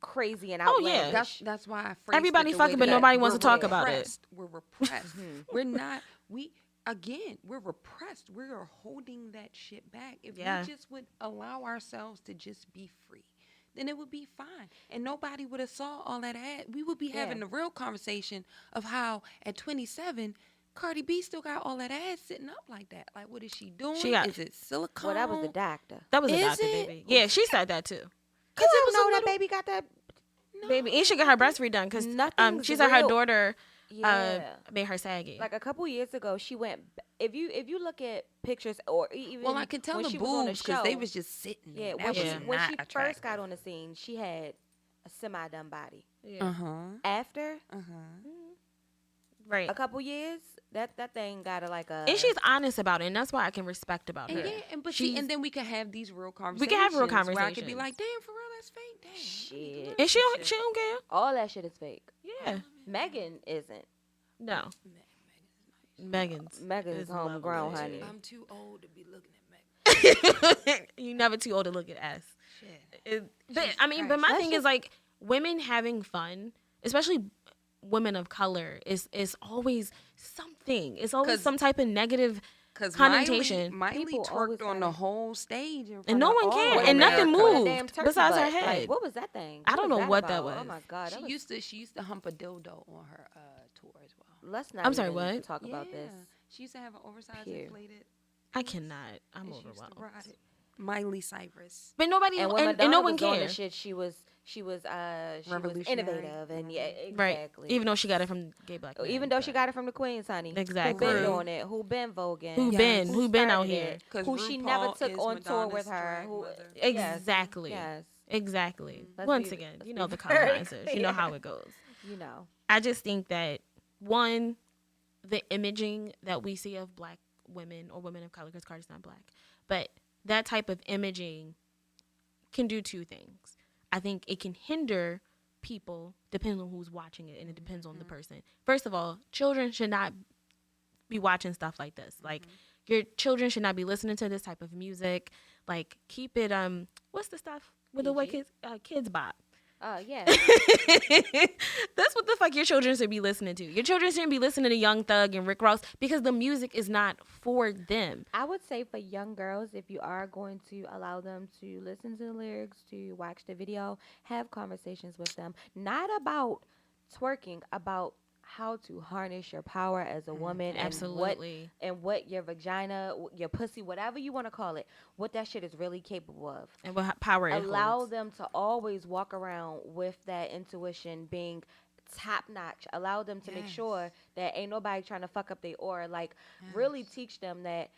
[SPEAKER 2] crazy and
[SPEAKER 1] Oh, yeah.
[SPEAKER 2] outlandish.
[SPEAKER 3] That's why I phrased
[SPEAKER 1] Everybody
[SPEAKER 3] it the way
[SPEAKER 1] fucking, but
[SPEAKER 3] that
[SPEAKER 1] nobody
[SPEAKER 3] we're
[SPEAKER 1] wants to talk about it.
[SPEAKER 3] repressed. We're repressed. We're not. We're repressed. We are holding that shit back. If
[SPEAKER 1] Yeah.
[SPEAKER 3] we just would allow ourselves to just be free, then it would be fine, and nobody would have saw all that ad. We would be having the real conversation of how at 27, Cardi B still got all that ass sitting up like that. Like, what is she doing? Is it silicone?
[SPEAKER 2] Well, that was the doctor.
[SPEAKER 1] That was a
[SPEAKER 3] Is
[SPEAKER 1] doctor,
[SPEAKER 3] it?
[SPEAKER 1] baby. Yeah, she said that too.
[SPEAKER 2] Because
[SPEAKER 3] it
[SPEAKER 2] it
[SPEAKER 3] was
[SPEAKER 2] know
[SPEAKER 3] a
[SPEAKER 2] that
[SPEAKER 3] little-
[SPEAKER 2] baby got that.
[SPEAKER 1] Baby, and she got her breast redone because
[SPEAKER 2] Nothing's
[SPEAKER 1] she said her
[SPEAKER 2] real.
[SPEAKER 1] daughter
[SPEAKER 2] Yeah.
[SPEAKER 1] made her saggy.
[SPEAKER 2] Like a couple years ago, she went. If you look at pictures or even
[SPEAKER 3] Well, I can tell
[SPEAKER 2] when
[SPEAKER 3] the
[SPEAKER 2] she was on
[SPEAKER 3] boobs because they
[SPEAKER 2] show,
[SPEAKER 3] was just sitting.
[SPEAKER 2] yeah,
[SPEAKER 3] there.
[SPEAKER 2] when
[SPEAKER 3] That
[SPEAKER 2] she,
[SPEAKER 3] was
[SPEAKER 2] when
[SPEAKER 3] not
[SPEAKER 2] she
[SPEAKER 3] attractive.
[SPEAKER 2] first got on the scene, she had a semi-done body.
[SPEAKER 1] yeah.
[SPEAKER 2] After
[SPEAKER 1] Right.
[SPEAKER 2] a couple years, that thing got like a.
[SPEAKER 1] And she's honest about it, and that's why I can respect about
[SPEAKER 3] And
[SPEAKER 1] her.
[SPEAKER 3] yeah, but
[SPEAKER 1] She's-
[SPEAKER 3] and then we can have these real conversations.
[SPEAKER 1] We can have real
[SPEAKER 3] Where I could be
[SPEAKER 1] conversations.
[SPEAKER 3] like, damn, for real, that's fake. Damn.
[SPEAKER 2] Shit.
[SPEAKER 1] And she don't care.
[SPEAKER 2] All that shit is fake.
[SPEAKER 1] Yeah.
[SPEAKER 2] Megan isn't.
[SPEAKER 1] No. Megan's
[SPEAKER 2] Megan's homegrown, honey.
[SPEAKER 3] I'm too old to be looking at Meg.
[SPEAKER 1] You never too old to look at ass.
[SPEAKER 3] Shit.
[SPEAKER 1] But I mean, but my
[SPEAKER 2] That's
[SPEAKER 1] thing is, like, women having fun, especially women of color, is always something. It's always
[SPEAKER 3] 'Cause-
[SPEAKER 1] some type of negative
[SPEAKER 3] Because
[SPEAKER 1] connotation.
[SPEAKER 3] Miley
[SPEAKER 2] People always
[SPEAKER 3] twerked on
[SPEAKER 2] gotta-
[SPEAKER 3] the whole stage. in
[SPEAKER 1] And
[SPEAKER 3] front
[SPEAKER 1] no
[SPEAKER 3] of
[SPEAKER 1] one
[SPEAKER 3] all
[SPEAKER 1] cared,
[SPEAKER 3] of
[SPEAKER 1] and nothing
[SPEAKER 3] America.
[SPEAKER 2] With a
[SPEAKER 1] moved
[SPEAKER 2] damn turkey
[SPEAKER 1] besides her
[SPEAKER 2] butt.
[SPEAKER 1] head.
[SPEAKER 2] Like, what was that thing?
[SPEAKER 1] I don't know what that
[SPEAKER 2] about? Oh
[SPEAKER 1] was.
[SPEAKER 2] my god.
[SPEAKER 3] She
[SPEAKER 2] that was-
[SPEAKER 3] used to hump a dildo on her tour as well.
[SPEAKER 2] Let's not
[SPEAKER 1] I'm sorry,
[SPEAKER 2] even
[SPEAKER 1] what?
[SPEAKER 2] talk about this.
[SPEAKER 3] She used to have an oversized
[SPEAKER 2] Pew.
[SPEAKER 3] inflated.
[SPEAKER 1] I cannot. I'm
[SPEAKER 3] And she used to
[SPEAKER 1] overwhelmed.
[SPEAKER 3] ride it. Miley Cyrus.
[SPEAKER 1] But nobody
[SPEAKER 2] And when
[SPEAKER 1] and
[SPEAKER 2] Madonna
[SPEAKER 1] no
[SPEAKER 2] was
[SPEAKER 1] one
[SPEAKER 2] doing the
[SPEAKER 1] cares.
[SPEAKER 2] shit, she was
[SPEAKER 3] Revolutionary.
[SPEAKER 2] innovative, and yeah,
[SPEAKER 1] Right.
[SPEAKER 2] exactly.
[SPEAKER 1] Even though she got it from gay black men.
[SPEAKER 2] Even though she got it from the queens, honey.
[SPEAKER 1] Exactly.
[SPEAKER 2] Who been
[SPEAKER 3] True.
[SPEAKER 2] doing it? Who been voguing?
[SPEAKER 1] Who
[SPEAKER 3] Yes.
[SPEAKER 1] been out
[SPEAKER 2] started
[SPEAKER 1] here?
[SPEAKER 2] it?
[SPEAKER 3] 'Cause
[SPEAKER 2] Who she never
[SPEAKER 3] RuPaul
[SPEAKER 2] took
[SPEAKER 3] is
[SPEAKER 2] on tour
[SPEAKER 3] Madonna's
[SPEAKER 2] with her?
[SPEAKER 3] drag
[SPEAKER 2] Who,
[SPEAKER 3] mother.
[SPEAKER 1] Exactly.
[SPEAKER 2] Yes.
[SPEAKER 1] Exactly.
[SPEAKER 2] Let's
[SPEAKER 1] Once
[SPEAKER 2] be-
[SPEAKER 1] again,
[SPEAKER 2] let's
[SPEAKER 1] you
[SPEAKER 2] be
[SPEAKER 1] know the
[SPEAKER 2] very
[SPEAKER 1] colonizers. You know
[SPEAKER 2] clear.
[SPEAKER 1] how it goes.
[SPEAKER 2] You know.
[SPEAKER 1] I just think that one, the imaging that we see of black women or women of color, because Cardi's not black, but that type of imaging can do two things. I think it can hinder people, depending on who's watching it, and it depends on the person. First of all, children should not be watching stuff like this. Like, your children should not be listening to this type of music. Like, keep it what's the stuff with the way kids bop.
[SPEAKER 2] Yeah.
[SPEAKER 1] That's what the fuck your children should be listening to. Your children shouldn't be listening to Young Thug and Rick Ross because the music is not for them.
[SPEAKER 2] I would say for young girls, if you are going to allow them to listen to the lyrics, to watch the video, have conversations with them, not about twerking, about how to harness your power as a woman
[SPEAKER 1] Absolutely.
[SPEAKER 2] and what your vagina, your pussy, whatever you want to call it, what that shit is really capable of.
[SPEAKER 1] And what power it
[SPEAKER 2] Allow
[SPEAKER 1] holds.
[SPEAKER 2] them to always walk around with that intuition being top notch. Allow them to make sure that ain't nobody trying to fuck up their aura. Like, really teach them that,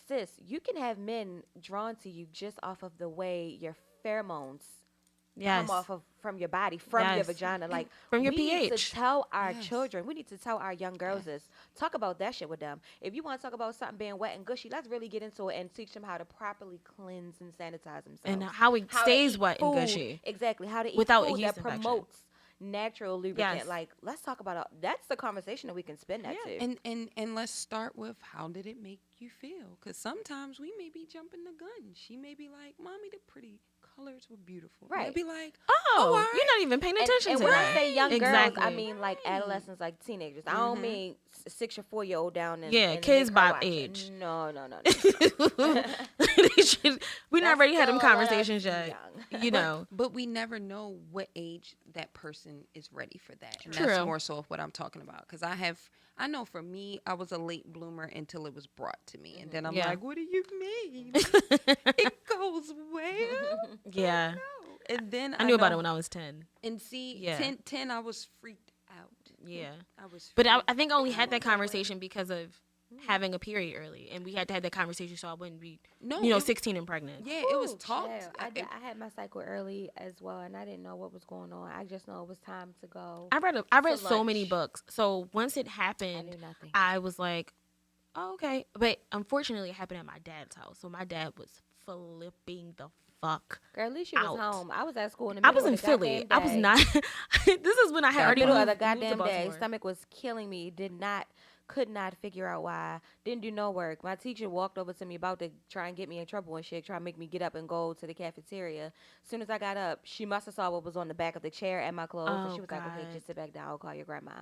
[SPEAKER 2] sis, you can have men drawn to you just off of the way your pheromones come off of from your body, from your vagina, like
[SPEAKER 1] from your
[SPEAKER 2] we
[SPEAKER 1] pH.
[SPEAKER 2] need to tell our children, we need to tell our young girls this. Talk about that shit with them. If you want to talk about something being wet and gushy, let's really get into it and teach them how to properly cleanse and sanitize themselves,
[SPEAKER 1] And how it stays wet and
[SPEAKER 2] food.
[SPEAKER 1] gushy.
[SPEAKER 2] Exactly, how to eat
[SPEAKER 1] Without
[SPEAKER 2] food
[SPEAKER 1] a yeast
[SPEAKER 2] that
[SPEAKER 1] infection.
[SPEAKER 2] promotes natural lubricant.
[SPEAKER 1] Yes.
[SPEAKER 2] Like, let's talk about that's the conversation that we can spin that to.
[SPEAKER 3] And let's start with, how did it make you feel? Because sometimes we may be jumping the gun. She may be like, "Mommy, the pretty colors were beautiful."
[SPEAKER 2] Right.
[SPEAKER 3] I'd be like,
[SPEAKER 1] Oh,
[SPEAKER 3] right.
[SPEAKER 1] you're not even paying attention
[SPEAKER 2] And
[SPEAKER 1] to
[SPEAKER 2] when
[SPEAKER 1] that.
[SPEAKER 2] I say young
[SPEAKER 1] Exactly.
[SPEAKER 2] girls, I mean like adolescents, like teenagers. I don't mean 6 or 4 year old down in
[SPEAKER 1] Yeah,
[SPEAKER 2] in
[SPEAKER 1] kids
[SPEAKER 2] mid-car
[SPEAKER 1] bop
[SPEAKER 2] watching.
[SPEAKER 1] age.
[SPEAKER 2] No.
[SPEAKER 1] We're not ready to have them
[SPEAKER 2] That's still
[SPEAKER 1] conversations yet.
[SPEAKER 2] young.
[SPEAKER 1] You know.
[SPEAKER 3] But we never know what age that person is ready for that. And
[SPEAKER 1] True.
[SPEAKER 3] that's more so of what I'm talking about. Because I know for me, I was a late bloomer until it was brought to me. And then I'm like, what do you mean? It goes where?
[SPEAKER 1] Yeah.
[SPEAKER 3] And then
[SPEAKER 1] I knew about it when I was 10.
[SPEAKER 3] And see,
[SPEAKER 1] Yeah.
[SPEAKER 3] 10, I was freaked out.
[SPEAKER 1] Yeah.
[SPEAKER 3] But
[SPEAKER 1] I think I only had that conversation because of having a period early. And we had to have that conversation so I wouldn't be, 16 and pregnant.
[SPEAKER 3] Yeah, it was
[SPEAKER 2] Ooh,
[SPEAKER 3] talked.
[SPEAKER 2] child. I had my cycle early as well, and I didn't know what was going on. I just know it was time to go.
[SPEAKER 1] I read
[SPEAKER 2] to
[SPEAKER 1] so many
[SPEAKER 2] lunch.
[SPEAKER 1] books. So once it
[SPEAKER 2] I
[SPEAKER 1] happened,
[SPEAKER 2] knew nothing.
[SPEAKER 1] I was like, oh, okay. But unfortunately, it happened at my dad's house. So my dad was flipping the fuck
[SPEAKER 2] Girl, at least you was
[SPEAKER 1] out.
[SPEAKER 2] home. I was at school in the
[SPEAKER 1] I
[SPEAKER 2] middle
[SPEAKER 1] was in
[SPEAKER 2] of the
[SPEAKER 1] Philly.
[SPEAKER 2] goddamn
[SPEAKER 1] I was
[SPEAKER 2] day.
[SPEAKER 1] not. This is when I had already
[SPEAKER 2] middle
[SPEAKER 1] moved,
[SPEAKER 2] of the
[SPEAKER 1] moved to
[SPEAKER 2] goddamn day.
[SPEAKER 1] Baltimore.
[SPEAKER 2] Stomach was killing me. Could not figure out why. Didn't do no work. My teacher walked over to me about to try and get me in trouble and shit, try and make me get up and go to the cafeteria. As soon as I got up, she must have saw what was on the back of the chair and my clothes. And
[SPEAKER 1] Oh,
[SPEAKER 2] she was like, okay,
[SPEAKER 1] God.
[SPEAKER 2] just sit back down. I'll call your grandma.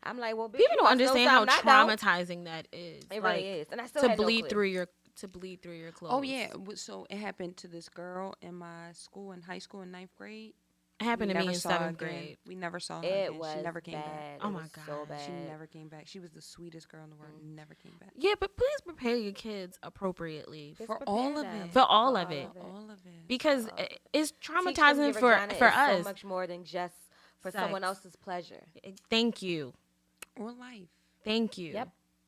[SPEAKER 2] I'm like, well, bitch,
[SPEAKER 1] People
[SPEAKER 2] you
[SPEAKER 1] don't
[SPEAKER 2] must know
[SPEAKER 1] understand how
[SPEAKER 2] something I don't.
[SPEAKER 1] traumatizing that is.
[SPEAKER 2] It
[SPEAKER 1] like,
[SPEAKER 2] really is. And I still
[SPEAKER 1] to
[SPEAKER 2] had no
[SPEAKER 1] bleed
[SPEAKER 2] clue.
[SPEAKER 1] through your clothes.
[SPEAKER 3] Oh, yeah. So it happened to this girl in my school, in high school, in 9th grade.
[SPEAKER 1] It happened
[SPEAKER 3] We
[SPEAKER 1] to me
[SPEAKER 3] never
[SPEAKER 1] in
[SPEAKER 3] saw her
[SPEAKER 1] 7th
[SPEAKER 3] again.
[SPEAKER 1] grade.
[SPEAKER 3] We never saw her
[SPEAKER 2] It
[SPEAKER 3] again.
[SPEAKER 2] was
[SPEAKER 3] She never came
[SPEAKER 2] bad.
[SPEAKER 3] back.
[SPEAKER 1] Oh
[SPEAKER 2] It
[SPEAKER 1] my
[SPEAKER 2] was so
[SPEAKER 1] God.
[SPEAKER 2] bad.
[SPEAKER 3] She never came back. She was the sweetest girl in the world. Never came back.
[SPEAKER 1] Yeah, but please prepare your kids appropriately
[SPEAKER 2] Just
[SPEAKER 3] For
[SPEAKER 2] prepare
[SPEAKER 3] all of
[SPEAKER 2] them
[SPEAKER 3] it.
[SPEAKER 1] for all of it.
[SPEAKER 3] All of it.
[SPEAKER 1] Because it's
[SPEAKER 2] Teach them
[SPEAKER 1] traumatizing
[SPEAKER 2] your
[SPEAKER 1] for
[SPEAKER 2] vagina is
[SPEAKER 1] us.
[SPEAKER 2] so much more than just for
[SPEAKER 1] Sex.
[SPEAKER 2] someone else's pleasure.
[SPEAKER 1] Thank you.
[SPEAKER 3] Or life.
[SPEAKER 1] Thank you.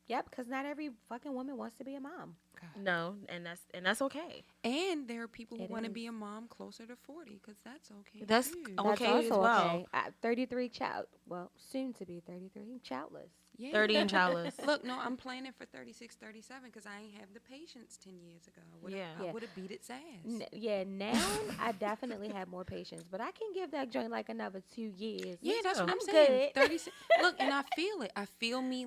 [SPEAKER 2] Yep, because not every fucking woman wants to be a mom.
[SPEAKER 1] No, and that's okay.
[SPEAKER 3] And there are people who
[SPEAKER 2] It
[SPEAKER 3] want to
[SPEAKER 2] is.
[SPEAKER 3] be a mom closer to 40, because that's okay.
[SPEAKER 1] That's
[SPEAKER 3] too.
[SPEAKER 2] That's
[SPEAKER 1] okay as
[SPEAKER 2] also
[SPEAKER 1] well.
[SPEAKER 2] okay. 33 soon to be 33, childless.
[SPEAKER 3] Yeah.
[SPEAKER 1] 30 and childless.
[SPEAKER 3] Look, no, I'm planning for 36, 37 because I ain't have the patience 10 years ago.
[SPEAKER 1] Yeah.
[SPEAKER 3] I would have beat its ass.
[SPEAKER 2] Now I definitely have more patience, but I can give that joint like another 2 years.
[SPEAKER 3] Yeah, that's what
[SPEAKER 1] too.
[SPEAKER 3] I'm
[SPEAKER 2] I'm
[SPEAKER 3] saying.
[SPEAKER 2] good.
[SPEAKER 3] 36. Look, and I feel it. I feel me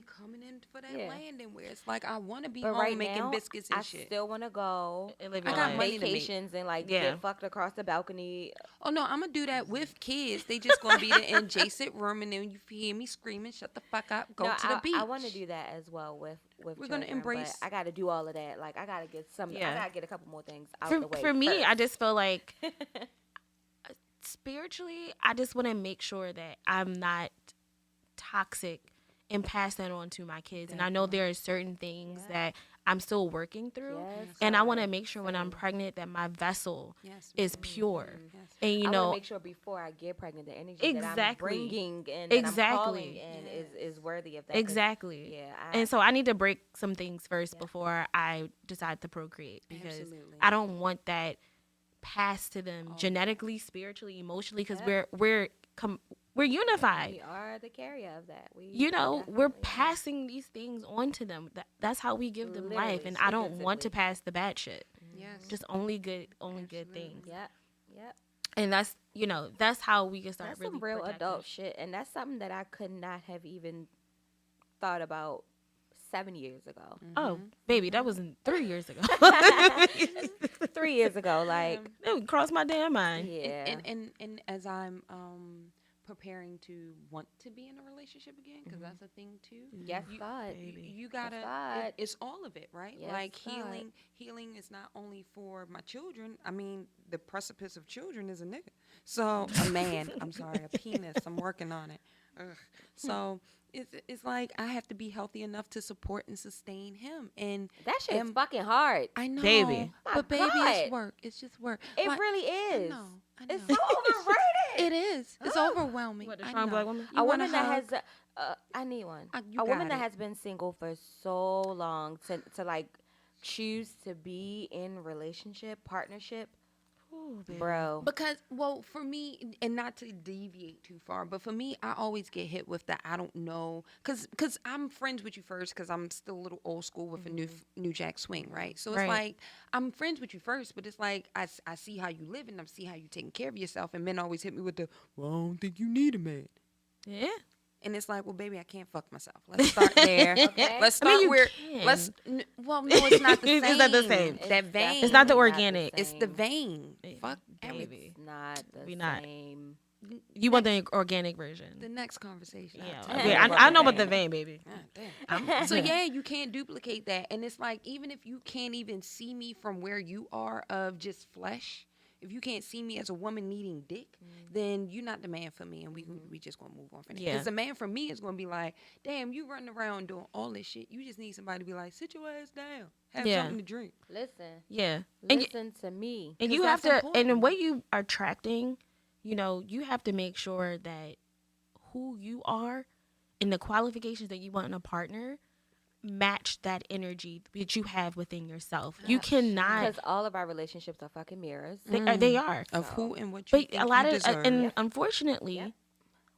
[SPEAKER 3] coming in for that
[SPEAKER 2] Yeah.
[SPEAKER 3] landing where it's like I want to be
[SPEAKER 2] But
[SPEAKER 3] home
[SPEAKER 2] right
[SPEAKER 3] making
[SPEAKER 2] now,
[SPEAKER 3] biscuits and
[SPEAKER 2] I
[SPEAKER 3] shit.
[SPEAKER 2] still want to go
[SPEAKER 1] And live
[SPEAKER 3] I
[SPEAKER 1] your
[SPEAKER 3] got
[SPEAKER 1] life.
[SPEAKER 3] money to make.
[SPEAKER 2] vacations and like
[SPEAKER 1] Yeah.
[SPEAKER 2] get fucked across the balcony.
[SPEAKER 3] Oh no, I'm gonna do that with kids. They just gonna be in adjacent room, and then you hear me screaming, "Shut the fuck up! Go
[SPEAKER 2] No,
[SPEAKER 3] to the beach."
[SPEAKER 2] I want to do that as well with
[SPEAKER 3] We're
[SPEAKER 2] children,
[SPEAKER 3] gonna
[SPEAKER 2] but
[SPEAKER 3] embrace-
[SPEAKER 2] I got to do all of that. Like I got to get some.
[SPEAKER 1] Yeah.
[SPEAKER 2] I got to get a couple more things out the way.
[SPEAKER 1] For me, I
[SPEAKER 2] first.
[SPEAKER 1] just feel like spiritually, I just want to make sure that I'm not toxic and pass that on to my kids. And I know there are certain things that I'm still working through, and I want to make sure when I'm pregnant that my vessel is pure. And
[SPEAKER 2] I want to make sure before I get pregnant, the energy that I'm bringing and that I'm calling in is worthy of that.
[SPEAKER 1] Exactly.
[SPEAKER 2] Yeah.
[SPEAKER 1] And so I need to break some things first before I decide to procreate, because I don't want that passed to them genetically, spiritually, emotionally, because we're unified.
[SPEAKER 2] We are the carrier of that.
[SPEAKER 1] We're passing these things on to them. That's how we give them life, and I don't want to pass the bad shit. Just only good things.
[SPEAKER 2] Yep.
[SPEAKER 1] And that's how we can start.
[SPEAKER 2] That's
[SPEAKER 1] really
[SPEAKER 2] some real
[SPEAKER 1] protecting.
[SPEAKER 2] adult shit, and that's something that I could not have even thought about 7 years ago.
[SPEAKER 1] Oh, baby, that wasn't 3 years ago.
[SPEAKER 2] 3 years ago, like
[SPEAKER 1] it crossed my damn mind.
[SPEAKER 2] Yeah.
[SPEAKER 3] And as I'm preparing to want to be in a relationship again, because that's a thing too.
[SPEAKER 2] Yes, God.
[SPEAKER 3] You gotta. It's all of it, right?
[SPEAKER 2] Yes,
[SPEAKER 3] like
[SPEAKER 2] God.
[SPEAKER 3] healing is not only for my children. I mean, the precipice of children is a nigga. So a man. I'm sorry, a penis. I'm working on it. Ugh. So it's like I have to be healthy enough to support and sustain him, and
[SPEAKER 2] that shit's fucking hard.
[SPEAKER 3] I know,
[SPEAKER 1] baby.
[SPEAKER 3] But baby, it's work. It's just work.
[SPEAKER 2] It really is.
[SPEAKER 3] I know.
[SPEAKER 2] It's so overrated.
[SPEAKER 3] It is. It's overwhelming.
[SPEAKER 1] What, a strong black woman?
[SPEAKER 2] A woman that has, I need one.
[SPEAKER 3] You
[SPEAKER 2] A woman
[SPEAKER 3] got
[SPEAKER 2] that
[SPEAKER 3] it.
[SPEAKER 2] has been single for so long to like choose to be in relationship, partnership, bro.
[SPEAKER 3] Because, well, for me, and not to deviate too far, but for me, I always get hit with the I don't know. Because I'm friends with you first, because I'm still a little old school with a new jack swing, right? So it's like, I'm friends with you first, but it's like, I see how you live and I see how you taking care of yourself. And men always hit me with the, well, I don't think you need a man.
[SPEAKER 1] Yeah.
[SPEAKER 3] And it's like, well, baby, I can't fuck myself. Let's start there.
[SPEAKER 2] Okay.
[SPEAKER 3] Let's start where. Well, no, it's not the same.
[SPEAKER 1] It's not the same.
[SPEAKER 3] That vein.
[SPEAKER 1] It's not the organic.
[SPEAKER 3] It's the vein. Fuck
[SPEAKER 1] baby.
[SPEAKER 3] everything.
[SPEAKER 2] It's not the
[SPEAKER 1] We not.
[SPEAKER 2] same.
[SPEAKER 1] You want the organic version.
[SPEAKER 3] The next conversation.
[SPEAKER 1] Yeah, I know about the vein, baby.
[SPEAKER 3] So yeah, you can't duplicate that. And it's like, even if you can't even see me from where you are of just flesh, if you can't see me as a woman needing dick, then you're not the man for me, and we just gonna move on from that.
[SPEAKER 1] Yeah.
[SPEAKER 3] Because the man for me is gonna be like, damn, you running around doing all this shit. You just need somebody to be like, sit your ass down, have something to drink.
[SPEAKER 2] Listen.
[SPEAKER 1] Yeah.
[SPEAKER 2] Listen to me.
[SPEAKER 1] And you have to, and the way you are attracting, you have to make sure that who you are and the qualifications that you want in a partner match that energy that you have within yourself. You cannot,
[SPEAKER 2] because all of our relationships are fucking mirrors.
[SPEAKER 1] they are
[SPEAKER 3] Of who and what you
[SPEAKER 1] but
[SPEAKER 3] think
[SPEAKER 1] a lot
[SPEAKER 3] you
[SPEAKER 1] of
[SPEAKER 3] deserve.
[SPEAKER 1] and unfortunately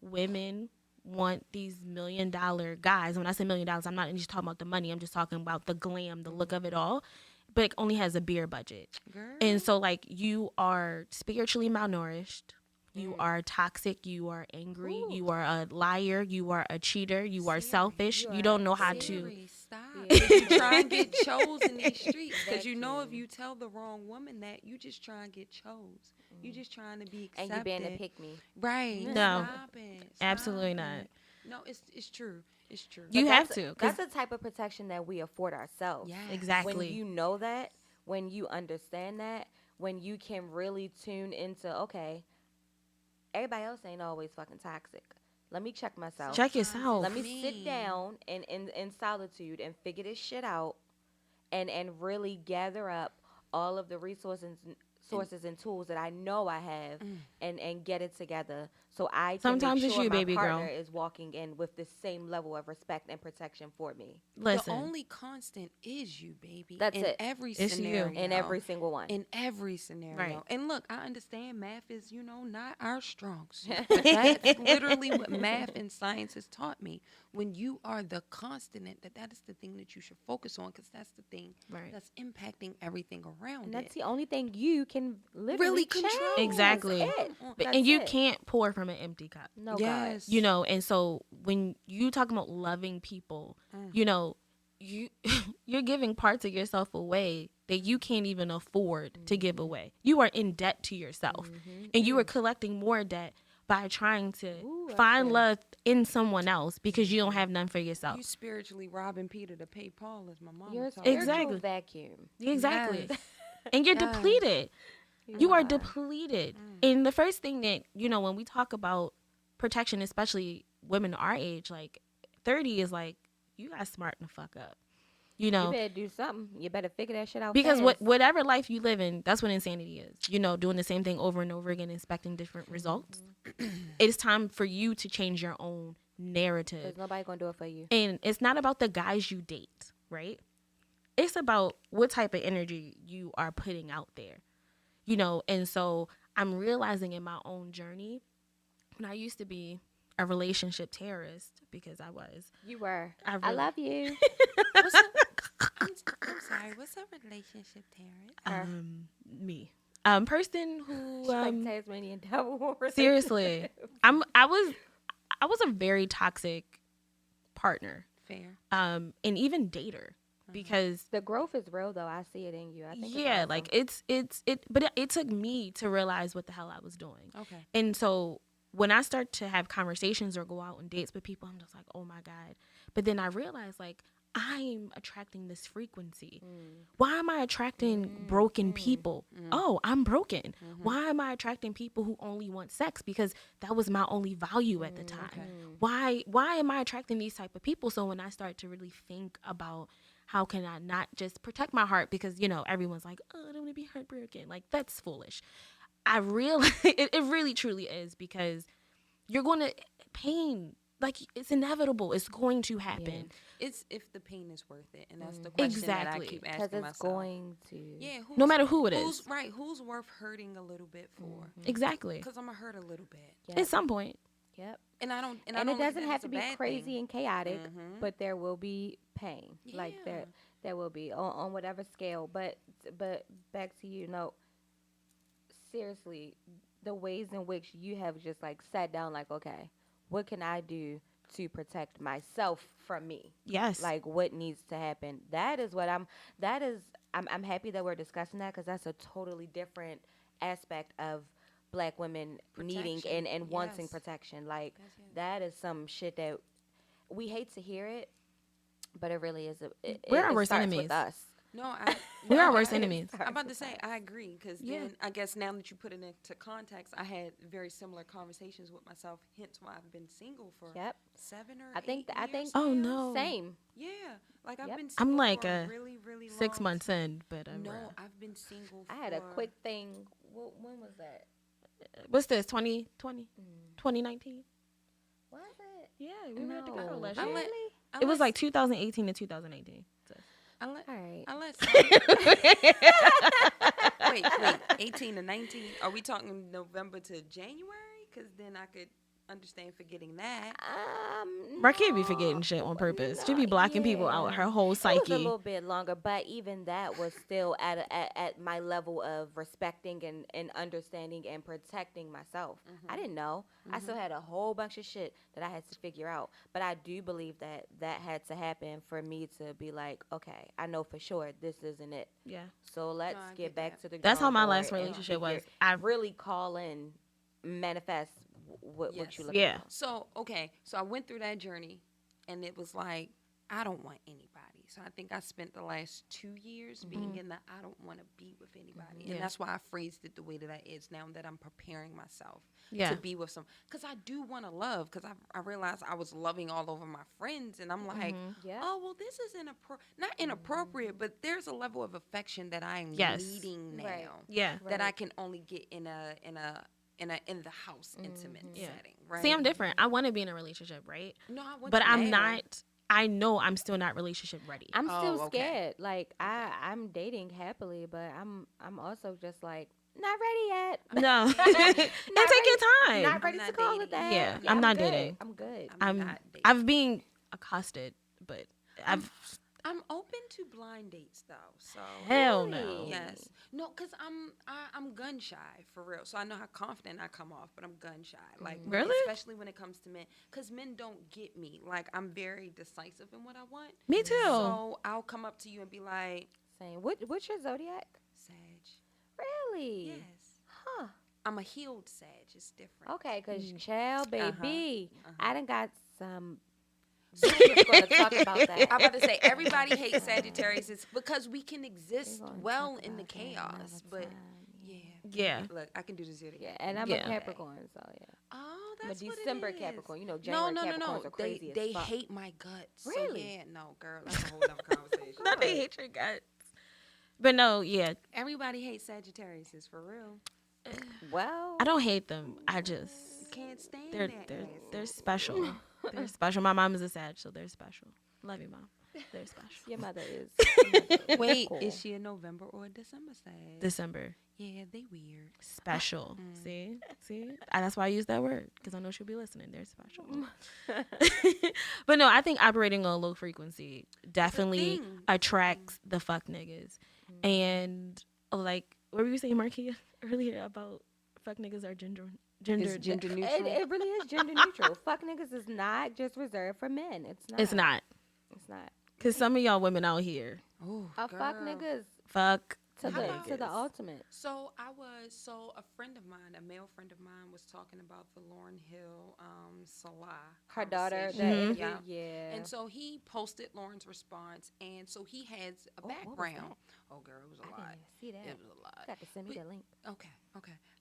[SPEAKER 1] women want these $1 million guys. When I say $1 million, I'm not just talking about the money, I'm just talking about the glam, the look of it all, but it only has a beer budget.
[SPEAKER 3] Girl.
[SPEAKER 1] And so like, you are spiritually malnourished, you are toxic, you are angry, you are a liar, you are a cheater, you are selfish, you don't know how to
[SPEAKER 3] Stop. You try and get chose in these streets, because you know if you tell the wrong woman that, you just try and get chose. You just trying to be accepted.
[SPEAKER 2] And you being a pick me.
[SPEAKER 3] Right.
[SPEAKER 1] No.
[SPEAKER 3] Stop it. Stop
[SPEAKER 1] Absolutely
[SPEAKER 3] it.
[SPEAKER 1] not.
[SPEAKER 3] No, it's true. It's true.
[SPEAKER 1] You
[SPEAKER 2] But
[SPEAKER 1] have to.
[SPEAKER 2] That's the type of protection that we afford ourselves.
[SPEAKER 3] Yes.
[SPEAKER 1] Exactly.
[SPEAKER 2] When you know that, when you understand that, when you can really tune into, okay, everybody else ain't always fucking toxic. Let me check myself.
[SPEAKER 1] Check yourself.
[SPEAKER 2] Let me sit down in solitude and figure this shit out and really gather up all of the resources and tools that I know I have and get it together so I can
[SPEAKER 1] Sometimes
[SPEAKER 2] make
[SPEAKER 1] it's
[SPEAKER 2] sure
[SPEAKER 1] you,
[SPEAKER 2] my
[SPEAKER 1] baby
[SPEAKER 2] partner
[SPEAKER 1] girl.
[SPEAKER 2] is walking in with the same level of respect and protection for me.
[SPEAKER 1] Listen.
[SPEAKER 3] The only constant is you, baby.
[SPEAKER 2] That's
[SPEAKER 3] in
[SPEAKER 2] it.
[SPEAKER 3] Every
[SPEAKER 1] It's you.
[SPEAKER 3] scenario.
[SPEAKER 2] In every single one.
[SPEAKER 3] In every scenario.
[SPEAKER 1] Right.
[SPEAKER 3] And look, I understand math is, not our strong suit. But that's literally what math and science has taught me. When you are the constant, that is the thing that you should focus on, because that's the thing that's impacting everything around
[SPEAKER 2] And that's
[SPEAKER 3] it.
[SPEAKER 2] the only thing you can literally
[SPEAKER 3] Really
[SPEAKER 2] change.
[SPEAKER 3] control.
[SPEAKER 1] Exactly.
[SPEAKER 2] That's it.
[SPEAKER 1] And you
[SPEAKER 2] That's it.
[SPEAKER 1] can't pour from an empty cup.
[SPEAKER 2] No,
[SPEAKER 3] Yes.
[SPEAKER 1] And so when you talk about loving people, you're giving parts of yourself away that you can't even afford to give away. You are in debt to yourself, and you are collecting more debt by trying to find love in someone else because you don't have none for yourself.
[SPEAKER 3] You spiritually robbing Peter to pay Paul, as my mom
[SPEAKER 2] You're a
[SPEAKER 3] taught
[SPEAKER 2] spiritual
[SPEAKER 3] me.
[SPEAKER 1] Exactly.
[SPEAKER 2] vacuum.
[SPEAKER 1] Exactly.
[SPEAKER 3] Yes.
[SPEAKER 1] And you're
[SPEAKER 3] Yes.
[SPEAKER 1] depleted. You are depleted. And the first thing that, when we talk about protection, especially women our age, like 30 is like, you got smart the fuck up. You
[SPEAKER 2] You
[SPEAKER 1] know,
[SPEAKER 2] better do something. You better figure that shit out
[SPEAKER 1] because
[SPEAKER 2] fast.
[SPEAKER 1] whatever life you live in, that's what insanity is. You know, doing the same thing over and over again, expecting different results. It's time for you to change your own narrative.
[SPEAKER 2] Because nobody going to do it for you.
[SPEAKER 1] And it's not about the guys you date, right? It's about what type of energy you are putting out there. You know, and so I'm realizing in my own journey, when I used to be a relationship terrorist, because I was.
[SPEAKER 2] You were.
[SPEAKER 1] I
[SPEAKER 2] I
[SPEAKER 1] really-
[SPEAKER 2] love you.
[SPEAKER 3] What's a, I'm sorry. What's a relationship terrorist?
[SPEAKER 1] Me. Person who
[SPEAKER 2] She's like Tasmanian devil.
[SPEAKER 1] seriously, I was a very toxic partner.
[SPEAKER 3] Fair.
[SPEAKER 1] And even dater, because
[SPEAKER 2] The growth is real, though. I see it in you. I think
[SPEAKER 1] yeah,
[SPEAKER 2] it's
[SPEAKER 1] like
[SPEAKER 2] awesome.
[SPEAKER 1] but it took me to realize what the hell I was doing.
[SPEAKER 3] Okay.
[SPEAKER 1] And so when I start to have conversations or go out on dates with people, I'm just like, oh my God. But then I realize, like, I'm attracting this frequency. Why am I attracting broken people? Oh, I'm broken. Why am I attracting people who only want sex? Because that was my only value at the time.
[SPEAKER 3] Okay.
[SPEAKER 1] Why am I attracting these type of people? So when I start to really think about how can I not just protect my heart, because, you know, everyone's like, oh, I don't want to be heartbroken. Like, that's foolish. I realize it really truly is, because you're going to pain. Like, it's inevitable. It's going to happen.
[SPEAKER 3] It's if the pain is worth it, and that's the question that I
[SPEAKER 1] Exactly.
[SPEAKER 3] keep
[SPEAKER 2] Because
[SPEAKER 3] asking
[SPEAKER 2] it's
[SPEAKER 3] myself.
[SPEAKER 2] going to.
[SPEAKER 3] Yeah,
[SPEAKER 1] No matter who it
[SPEAKER 3] who's
[SPEAKER 1] is.
[SPEAKER 3] right. Who's worth hurting a little bit for?
[SPEAKER 1] Exactly.
[SPEAKER 3] Because I'm gonna hurt a little bit,
[SPEAKER 2] Yep.
[SPEAKER 1] At some point.
[SPEAKER 2] Yep.
[SPEAKER 3] and I don't. And, I
[SPEAKER 2] And
[SPEAKER 3] don't
[SPEAKER 2] it
[SPEAKER 3] look at
[SPEAKER 2] doesn't
[SPEAKER 3] that
[SPEAKER 2] have
[SPEAKER 3] as a
[SPEAKER 2] to be
[SPEAKER 3] bad
[SPEAKER 2] crazy
[SPEAKER 3] thing.
[SPEAKER 2] and chaotic,
[SPEAKER 3] Mhm.
[SPEAKER 2] but there will be pain. Like
[SPEAKER 3] Yeah.
[SPEAKER 2] there will be on whatever scale. But back to you, know, seriously, the ways in which you have just like sat down, like, okay, what can I do to protect myself from me?
[SPEAKER 1] Yes.
[SPEAKER 2] Like, what needs to happen? That is what I'm happy that we're discussing that, because that's a totally different aspect of Black women needing
[SPEAKER 3] Protection.
[SPEAKER 2] and wanting
[SPEAKER 3] Yes.
[SPEAKER 2] protection. Like,
[SPEAKER 3] Yes.
[SPEAKER 2] that is some shit that we hate to hear it, but it really is.
[SPEAKER 1] We're our
[SPEAKER 2] it
[SPEAKER 1] worst
[SPEAKER 2] starts
[SPEAKER 1] enemies.
[SPEAKER 2] with us.
[SPEAKER 3] No, I.
[SPEAKER 1] We're our
[SPEAKER 3] no,
[SPEAKER 1] worst
[SPEAKER 3] I-
[SPEAKER 1] enemies.
[SPEAKER 3] I'm about to say I agree, because
[SPEAKER 1] Yeah.
[SPEAKER 3] then I guess now that you put it into context, I had very similar conversations with myself. Hence why I've been single for
[SPEAKER 2] Yep.
[SPEAKER 3] 7 or
[SPEAKER 2] I think
[SPEAKER 3] 8
[SPEAKER 2] I
[SPEAKER 3] years
[SPEAKER 2] think
[SPEAKER 1] Oh,
[SPEAKER 3] now.
[SPEAKER 1] no.
[SPEAKER 2] same.
[SPEAKER 3] Yeah, like I've
[SPEAKER 2] Yep.
[SPEAKER 3] been.
[SPEAKER 1] I'm
[SPEAKER 3] Single
[SPEAKER 1] like
[SPEAKER 3] for a
[SPEAKER 1] a
[SPEAKER 3] really, really
[SPEAKER 1] 6
[SPEAKER 3] long
[SPEAKER 1] months
[SPEAKER 3] time.
[SPEAKER 1] in, but
[SPEAKER 3] No, I've been single.
[SPEAKER 2] I had a
[SPEAKER 3] for-
[SPEAKER 2] quick thing. When was that?
[SPEAKER 1] what's this, 2020? 2019?
[SPEAKER 2] Was it?
[SPEAKER 1] Yeah, we were together
[SPEAKER 2] No.
[SPEAKER 1] last
[SPEAKER 3] I
[SPEAKER 1] year.
[SPEAKER 3] let-
[SPEAKER 2] Really?
[SPEAKER 3] I
[SPEAKER 1] It was
[SPEAKER 3] let-
[SPEAKER 1] like 2018 to 2018. So.
[SPEAKER 3] I let.
[SPEAKER 2] All right.
[SPEAKER 3] I let. wait, 18 to 19. Are we talking November to January? Because then I could understand forgetting that.
[SPEAKER 1] Markia be forgetting shit on purpose. She be blocking people out her whole
[SPEAKER 2] It was a
[SPEAKER 1] psyche.
[SPEAKER 2] little bit longer, but even that was still at my level of respecting and understanding and protecting myself. I didn't know. I still had a whole bunch of shit that I had to figure out. But I do believe that had to happen for me to be like, okay, I know for sure this isn't it.
[SPEAKER 1] Yeah.
[SPEAKER 2] So let's
[SPEAKER 3] I
[SPEAKER 2] get
[SPEAKER 3] get
[SPEAKER 2] back
[SPEAKER 3] that.
[SPEAKER 2] to the
[SPEAKER 1] That's how
[SPEAKER 2] drawing
[SPEAKER 1] my
[SPEAKER 2] board
[SPEAKER 1] last
[SPEAKER 2] and
[SPEAKER 1] relationship
[SPEAKER 2] figure-
[SPEAKER 1] was. I
[SPEAKER 2] really call in, manifest what
[SPEAKER 3] Yes.
[SPEAKER 2] you looking
[SPEAKER 1] Yeah.
[SPEAKER 2] for.
[SPEAKER 3] So, okay. So I went through that journey, and it was like, I don't want anybody. So I think I spent the last 2 years being in the I don't want to be with anybody.
[SPEAKER 1] Yeah.
[SPEAKER 3] And that's why I phrased it the way that I is now, that I'm preparing myself
[SPEAKER 1] Yeah.
[SPEAKER 3] to be with some. Because I do want to love, because I realized I was loving all over my friends. And I'm like,
[SPEAKER 2] Yeah.
[SPEAKER 3] oh, well, this is not inappropriate, but there's a level of affection that I'm
[SPEAKER 1] Yes.
[SPEAKER 3] needing now.
[SPEAKER 2] Right.
[SPEAKER 1] Yeah.
[SPEAKER 3] That I
[SPEAKER 2] Right.
[SPEAKER 3] can only get in the house intimate
[SPEAKER 1] Yeah.
[SPEAKER 3] setting, right?
[SPEAKER 1] See, I'm different. I want to be in a relationship, right?
[SPEAKER 3] No, I want
[SPEAKER 1] But
[SPEAKER 3] to
[SPEAKER 1] I'm
[SPEAKER 3] now.
[SPEAKER 1] not. I know I'm still not relationship ready.
[SPEAKER 2] I'm still
[SPEAKER 3] Oh, okay.
[SPEAKER 2] scared. Like I'm dating happily, but I'm also just like not ready yet.
[SPEAKER 1] No. And
[SPEAKER 2] Not
[SPEAKER 1] take your time.
[SPEAKER 2] Not ready
[SPEAKER 3] I'm
[SPEAKER 2] to
[SPEAKER 3] not
[SPEAKER 2] call
[SPEAKER 3] dating.
[SPEAKER 2] it that.
[SPEAKER 1] Yeah, I'm not
[SPEAKER 2] good.
[SPEAKER 1] dating.
[SPEAKER 2] I'm good.
[SPEAKER 3] I'm
[SPEAKER 1] I'm
[SPEAKER 3] not dating.
[SPEAKER 1] I've been accosted, but
[SPEAKER 3] I'm open to blind dates though. So
[SPEAKER 1] hell no.
[SPEAKER 2] Really?
[SPEAKER 3] yes, no, cause I'm gun shy for real. So I know how confident I come off, but I'm gun shy. Like
[SPEAKER 1] Really?
[SPEAKER 3] especially when it comes to men, cause men don't get me. Like I'm very decisive in what I want.
[SPEAKER 1] Me too.
[SPEAKER 3] So I'll come up to you and be like,
[SPEAKER 2] Saying what's your zodiac?
[SPEAKER 3] Sag.
[SPEAKER 2] Really?
[SPEAKER 3] Yes.
[SPEAKER 2] Huh.
[SPEAKER 3] I'm a healed Sag. It's different.
[SPEAKER 2] Okay, cause child baby,
[SPEAKER 3] Uh-huh.
[SPEAKER 2] I done got some. We're just gonna talk about that.
[SPEAKER 3] I'm about to say everybody hates Sagittarius. It's because we can exist
[SPEAKER 2] We're gonna
[SPEAKER 3] well
[SPEAKER 2] talk
[SPEAKER 3] in the
[SPEAKER 2] about that
[SPEAKER 3] chaos,
[SPEAKER 2] another
[SPEAKER 3] but
[SPEAKER 2] time.
[SPEAKER 1] Yeah.
[SPEAKER 3] Look, I can do the zodiac.
[SPEAKER 2] Yeah, and I'm a Capricorn, so yeah.
[SPEAKER 3] Oh,
[SPEAKER 2] I'm a
[SPEAKER 3] that's what
[SPEAKER 2] December
[SPEAKER 3] it is.
[SPEAKER 2] Capricorn. You know,
[SPEAKER 3] No,
[SPEAKER 2] January
[SPEAKER 3] no, no,
[SPEAKER 2] Capricorns
[SPEAKER 3] no.
[SPEAKER 2] are crazy
[SPEAKER 3] They
[SPEAKER 2] as fuck.
[SPEAKER 3] hate my guts.
[SPEAKER 2] Really?
[SPEAKER 3] So yeah, no, girl, that's a whole other conversation.
[SPEAKER 1] Not they hate your guts. But no, yeah.
[SPEAKER 3] Everybody hates Sagittarius, is for real.
[SPEAKER 2] Well,
[SPEAKER 1] I don't hate them. I just
[SPEAKER 3] Can't stand
[SPEAKER 1] they're special. They're special. My mom is a Sag, so they're special. Love you, mom. They're special.
[SPEAKER 2] your mother is.
[SPEAKER 3] Wait,
[SPEAKER 2] cool.
[SPEAKER 3] is she a November or a December Sag?
[SPEAKER 1] December.
[SPEAKER 3] Yeah, they weird.
[SPEAKER 1] Special. See? And that's why I use that word, because I know she'll be listening. They're special. But no, I think operating on low frequency definitely attracts the fuck niggas. And like, what were you saying, Markia, earlier about fuck niggas are gender
[SPEAKER 3] It's gender neutral.
[SPEAKER 2] It really is gender neutral. Fuck niggas is not just reserved for men. It's not.
[SPEAKER 1] It's not.
[SPEAKER 2] It's not.
[SPEAKER 1] Because some of y'all women out here,
[SPEAKER 2] Fuck niggas
[SPEAKER 1] fuck
[SPEAKER 2] to
[SPEAKER 1] niggas.
[SPEAKER 2] the ultimate.
[SPEAKER 3] So a friend of mine, a male friend of mine, was talking about the Lauryn Hill, Salah.
[SPEAKER 2] Her daughter,
[SPEAKER 3] conversation.
[SPEAKER 2] yeah.
[SPEAKER 3] And so he posted Lauren's response, and so he has a background. Oh, girl, it was a lot.
[SPEAKER 2] I didn't see that.
[SPEAKER 3] It was a lot.
[SPEAKER 2] You got to send me the link.
[SPEAKER 3] Okay,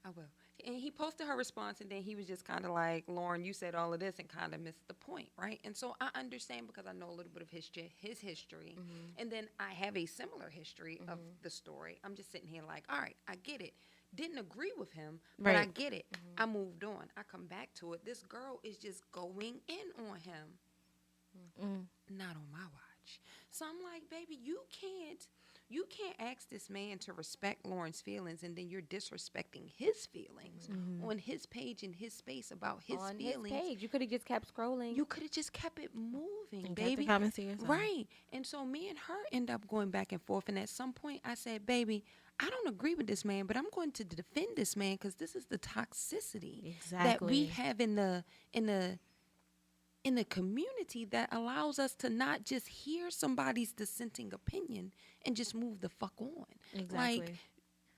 [SPEAKER 3] I will. And he posted her response, and then he was just kind of like, Lauren, you said all of this and kind of missed the point, right? And so I understand because I know a little bit of his history, and then I have a similar history of the story. I'm just sitting here like, all right, I get it. Didn't agree with him, but I get it. I moved on. I come back to it. This girl is just going in on him. Not on my watch. So I'm like, baby, you can't ask this man to respect Lauren's feelings, and then you're disrespecting his feelings on his page and his space about his feelings.
[SPEAKER 2] His page. You could have just kept scrolling.
[SPEAKER 3] You could have just kept it moving,
[SPEAKER 1] And
[SPEAKER 3] baby.
[SPEAKER 1] Right.
[SPEAKER 3] And so me and her end up going back and forth, and at some point I said, baby, I don't agree with this man, but I'm going to defend this man because this is the toxicity that we have in the community that allows us to not just hear somebody's dissenting opinion and just move the fuck on.
[SPEAKER 1] Exactly.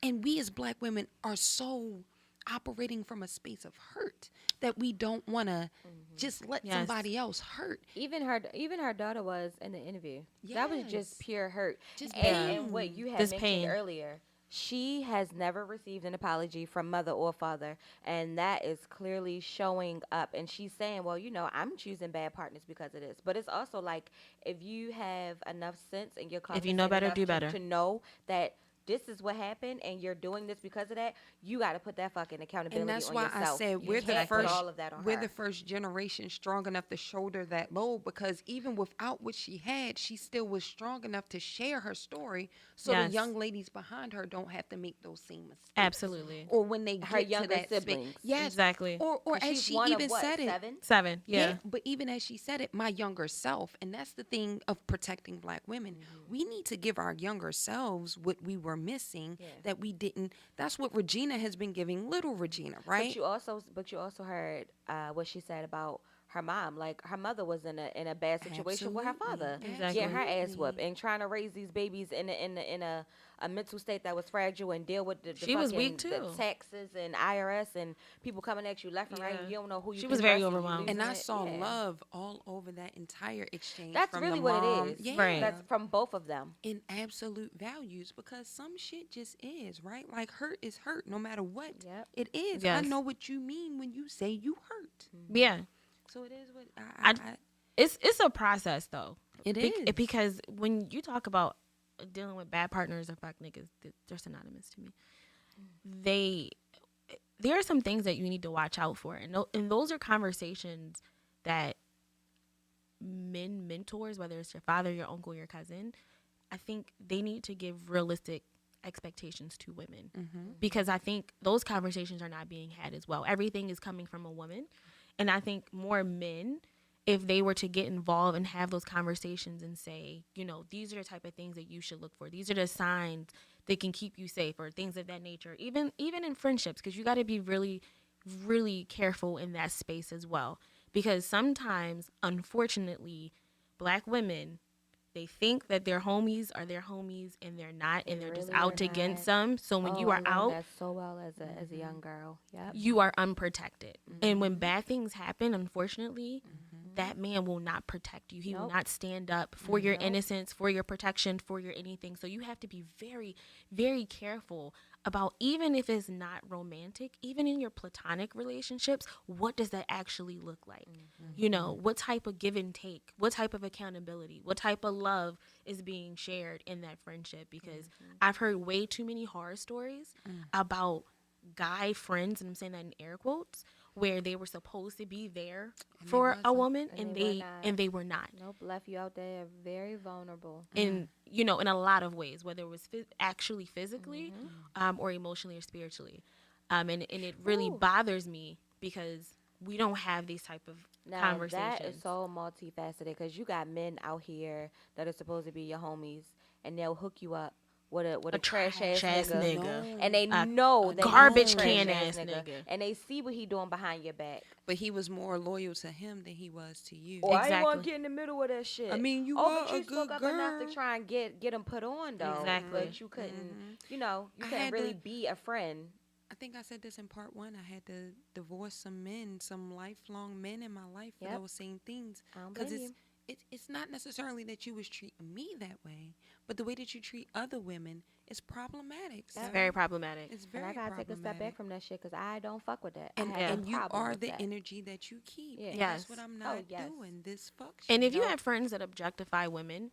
[SPEAKER 3] And we as Black women are so operating from a space of hurt that we don't want to just let somebody else hurt.
[SPEAKER 2] Even her daughter was in the interview. That was just pure hurt.
[SPEAKER 3] Just
[SPEAKER 2] and what you had mentioned
[SPEAKER 1] pain.
[SPEAKER 2] earlier, she has never received an apology from mother or father, and that is clearly showing up. And she's saying, well, I'm choosing bad partners because of this. But it's also like, if you have enough sense and you're
[SPEAKER 1] if you know better, do better.
[SPEAKER 2] To know that this is what happened and you're doing this because of that, you got to put that fucking accountability on yourself.
[SPEAKER 3] And that's why I said we're
[SPEAKER 2] the
[SPEAKER 3] first generation strong enough to shoulder that load, because even without what she had, she still was strong enough to share her story, so the young ladies behind her don't have to make those same mistakes.
[SPEAKER 1] Absolutely.
[SPEAKER 3] Or when they
[SPEAKER 2] her
[SPEAKER 3] get
[SPEAKER 2] younger
[SPEAKER 3] to that
[SPEAKER 2] siblings.
[SPEAKER 3] space. Yes.
[SPEAKER 1] Exactly.
[SPEAKER 3] Or as she even said it.
[SPEAKER 1] 7. Yeah.
[SPEAKER 3] But even as she said it, my younger self, and that's the thing of protecting Black women. We need to give our younger selves what we were missing that we didn't. That's what Regina has been giving little Regina, right?
[SPEAKER 2] But you also heard what she said about her mom. Like, her mother was in a bad situation with her father, getting her ass whooped and trying to raise these babies in a mental state that was fragile and deal with the
[SPEAKER 1] she was weak too.
[SPEAKER 2] The taxes and IRS and people coming at you left and right. And you don't know who you.
[SPEAKER 1] She was very overwhelmed,
[SPEAKER 3] and I saw love all over that entire exchange.
[SPEAKER 2] That's
[SPEAKER 3] from
[SPEAKER 2] really
[SPEAKER 3] the
[SPEAKER 2] what
[SPEAKER 3] mom.
[SPEAKER 2] it is.
[SPEAKER 3] Yeah.
[SPEAKER 2] Right. That's from both of them.
[SPEAKER 3] In absolute values, because some shit just is, right? Like, hurt is hurt no matter what it is.
[SPEAKER 1] Yes.
[SPEAKER 3] I know what you mean when you say you hurt.
[SPEAKER 1] Yeah.
[SPEAKER 3] So it is what
[SPEAKER 1] it's a process though.
[SPEAKER 3] It is.
[SPEAKER 1] Because when you talk about dealing with bad partners or fuck niggas, they're synonymous to me. There are some things that you need to watch out for, and those are conversations that mentors, whether it's your father, your uncle, your cousin, I think they need to give realistic expectations to women, because I think those conversations are not being had as well. Everything is coming from a woman, and I think more men, if they were to get involved and have those conversations and say, these are the type of things that you should look for. These are the signs that can keep you safe, or things of that nature. Even in friendships, because you got to be really, really careful in that space as well. Because sometimes, unfortunately, Black women, they think that their homies are their homies, and they're not, and they're just out against them. So when you are out,
[SPEAKER 2] that so well as a young girl,
[SPEAKER 1] you are unprotected. And when bad things happen, unfortunately, that man will not protect you. He will
[SPEAKER 2] Nope.
[SPEAKER 1] not stand up for your
[SPEAKER 2] Nope.
[SPEAKER 1] innocence, for your protection, for your anything. So you have to be very, very careful about, even if it's not romantic, even in your platonic relationships, what does that actually look like? You know, what type of give and take, what type of accountability, what type of love is being shared in that friendship? Because I've heard way too many horror stories about guy friends, and I'm saying that in air quotes, where they were supposed to be there for a woman and they were not.
[SPEAKER 2] Nope, left you out there very vulnerable.
[SPEAKER 1] In, you know, in a lot of ways, whether it was actually physically, or emotionally or spiritually, and it really bothers me because we don't have these type of conversations.
[SPEAKER 2] That is so multifaceted, because you got men out here that are supposed to be your homies, and they'll hook you up with a trash ass nigga.
[SPEAKER 3] No.
[SPEAKER 2] And they know that
[SPEAKER 1] garbage
[SPEAKER 2] he's a
[SPEAKER 1] can
[SPEAKER 2] trash
[SPEAKER 1] ass nigga.
[SPEAKER 2] and they see what he doing behind your back.
[SPEAKER 3] But he was more loyal to him than he was to you.
[SPEAKER 2] Or I
[SPEAKER 1] Exactly.
[SPEAKER 2] ain't want to get in the middle of that shit.
[SPEAKER 3] I mean, you
[SPEAKER 2] but
[SPEAKER 3] are
[SPEAKER 2] you
[SPEAKER 3] a good
[SPEAKER 2] spoke up enough
[SPEAKER 3] girl.
[SPEAKER 2] to try and get him put on, though.
[SPEAKER 1] Exactly.
[SPEAKER 2] But you couldn't, you know, you
[SPEAKER 3] I
[SPEAKER 2] couldn't
[SPEAKER 3] had
[SPEAKER 2] really
[SPEAKER 3] to-
[SPEAKER 2] be a friend.
[SPEAKER 3] I think I said this in part 1. I had to divorce some men, some lifelong men in my life for those same things.
[SPEAKER 2] I don't
[SPEAKER 3] Because
[SPEAKER 2] blame you.
[SPEAKER 3] it's not necessarily that you was treating me that way, but the way that you treat other women is problematic.
[SPEAKER 1] It's very problematic.
[SPEAKER 3] It's
[SPEAKER 2] And
[SPEAKER 3] very
[SPEAKER 2] I gotta take a step back
[SPEAKER 3] problematic.
[SPEAKER 2] from that shit, because I don't fuck with that.
[SPEAKER 3] And,
[SPEAKER 2] I have
[SPEAKER 3] and
[SPEAKER 2] a
[SPEAKER 3] you
[SPEAKER 2] problem
[SPEAKER 3] are
[SPEAKER 2] with
[SPEAKER 3] the
[SPEAKER 2] that.
[SPEAKER 3] energy that you keep.
[SPEAKER 2] Yeah.
[SPEAKER 3] And
[SPEAKER 1] Yes.
[SPEAKER 3] that's what I'm not
[SPEAKER 2] yes.
[SPEAKER 3] doing. This fucks
[SPEAKER 1] And
[SPEAKER 3] you.
[SPEAKER 1] if you have friends that objectify women,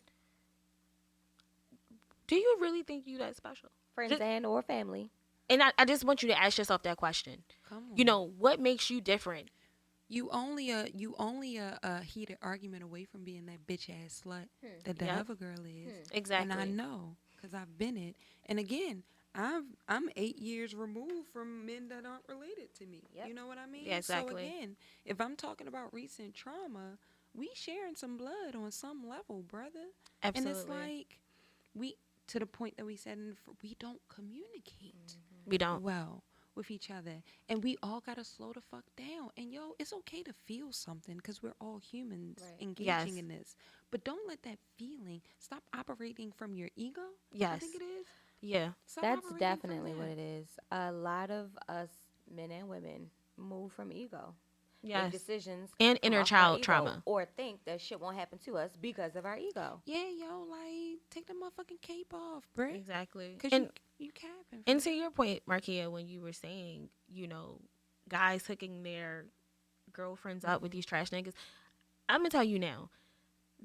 [SPEAKER 1] do you really think you that special?
[SPEAKER 2] Friends
[SPEAKER 1] Just-
[SPEAKER 2] and or family.
[SPEAKER 1] And I just want you to ask yourself that question.
[SPEAKER 3] Come on.
[SPEAKER 1] You know, what makes you different?
[SPEAKER 3] You only a heated argument away from being that bitch ass slut that the
[SPEAKER 1] Yep.
[SPEAKER 3] other girl is.
[SPEAKER 1] Exactly.
[SPEAKER 3] And I know, because I've been it. And again, I'm 8 years removed from men that aren't related to me.
[SPEAKER 2] Yep.
[SPEAKER 3] You know what I mean?
[SPEAKER 1] Yeah, exactly.
[SPEAKER 3] So again, if I'm talking about recent trauma, we sharing some blood on some level, brother.
[SPEAKER 1] Absolutely.
[SPEAKER 3] And it's like to the point that we said, we don't communicate
[SPEAKER 1] We don't.
[SPEAKER 3] well with each other, and we all gotta slow the fuck down. And it's okay to feel something, because we're all humans engaging
[SPEAKER 1] Yes.
[SPEAKER 3] in this, but don't let that feeling stop operating from your ego. I
[SPEAKER 1] Yes.
[SPEAKER 3] think it is.
[SPEAKER 1] Yeah.
[SPEAKER 3] Stop
[SPEAKER 2] That's
[SPEAKER 3] operating from
[SPEAKER 2] definitely
[SPEAKER 3] that.
[SPEAKER 2] what it is. A lot of us men and women move from ego. Make
[SPEAKER 1] Yes.
[SPEAKER 2] decisions
[SPEAKER 1] And
[SPEAKER 2] from
[SPEAKER 1] inner
[SPEAKER 2] off our
[SPEAKER 1] child
[SPEAKER 2] ego,
[SPEAKER 1] trauma.
[SPEAKER 2] or think that shit won't happen to us because of our ego.
[SPEAKER 3] Yeah, like take the motherfucking cape off, bruh.
[SPEAKER 1] Exactly.
[SPEAKER 3] Because
[SPEAKER 1] And
[SPEAKER 3] you capping.
[SPEAKER 1] and to your point, Markia, when you were saying, you know, guys hooking their girlfriends up with these trash niggas, I'm gonna tell you now,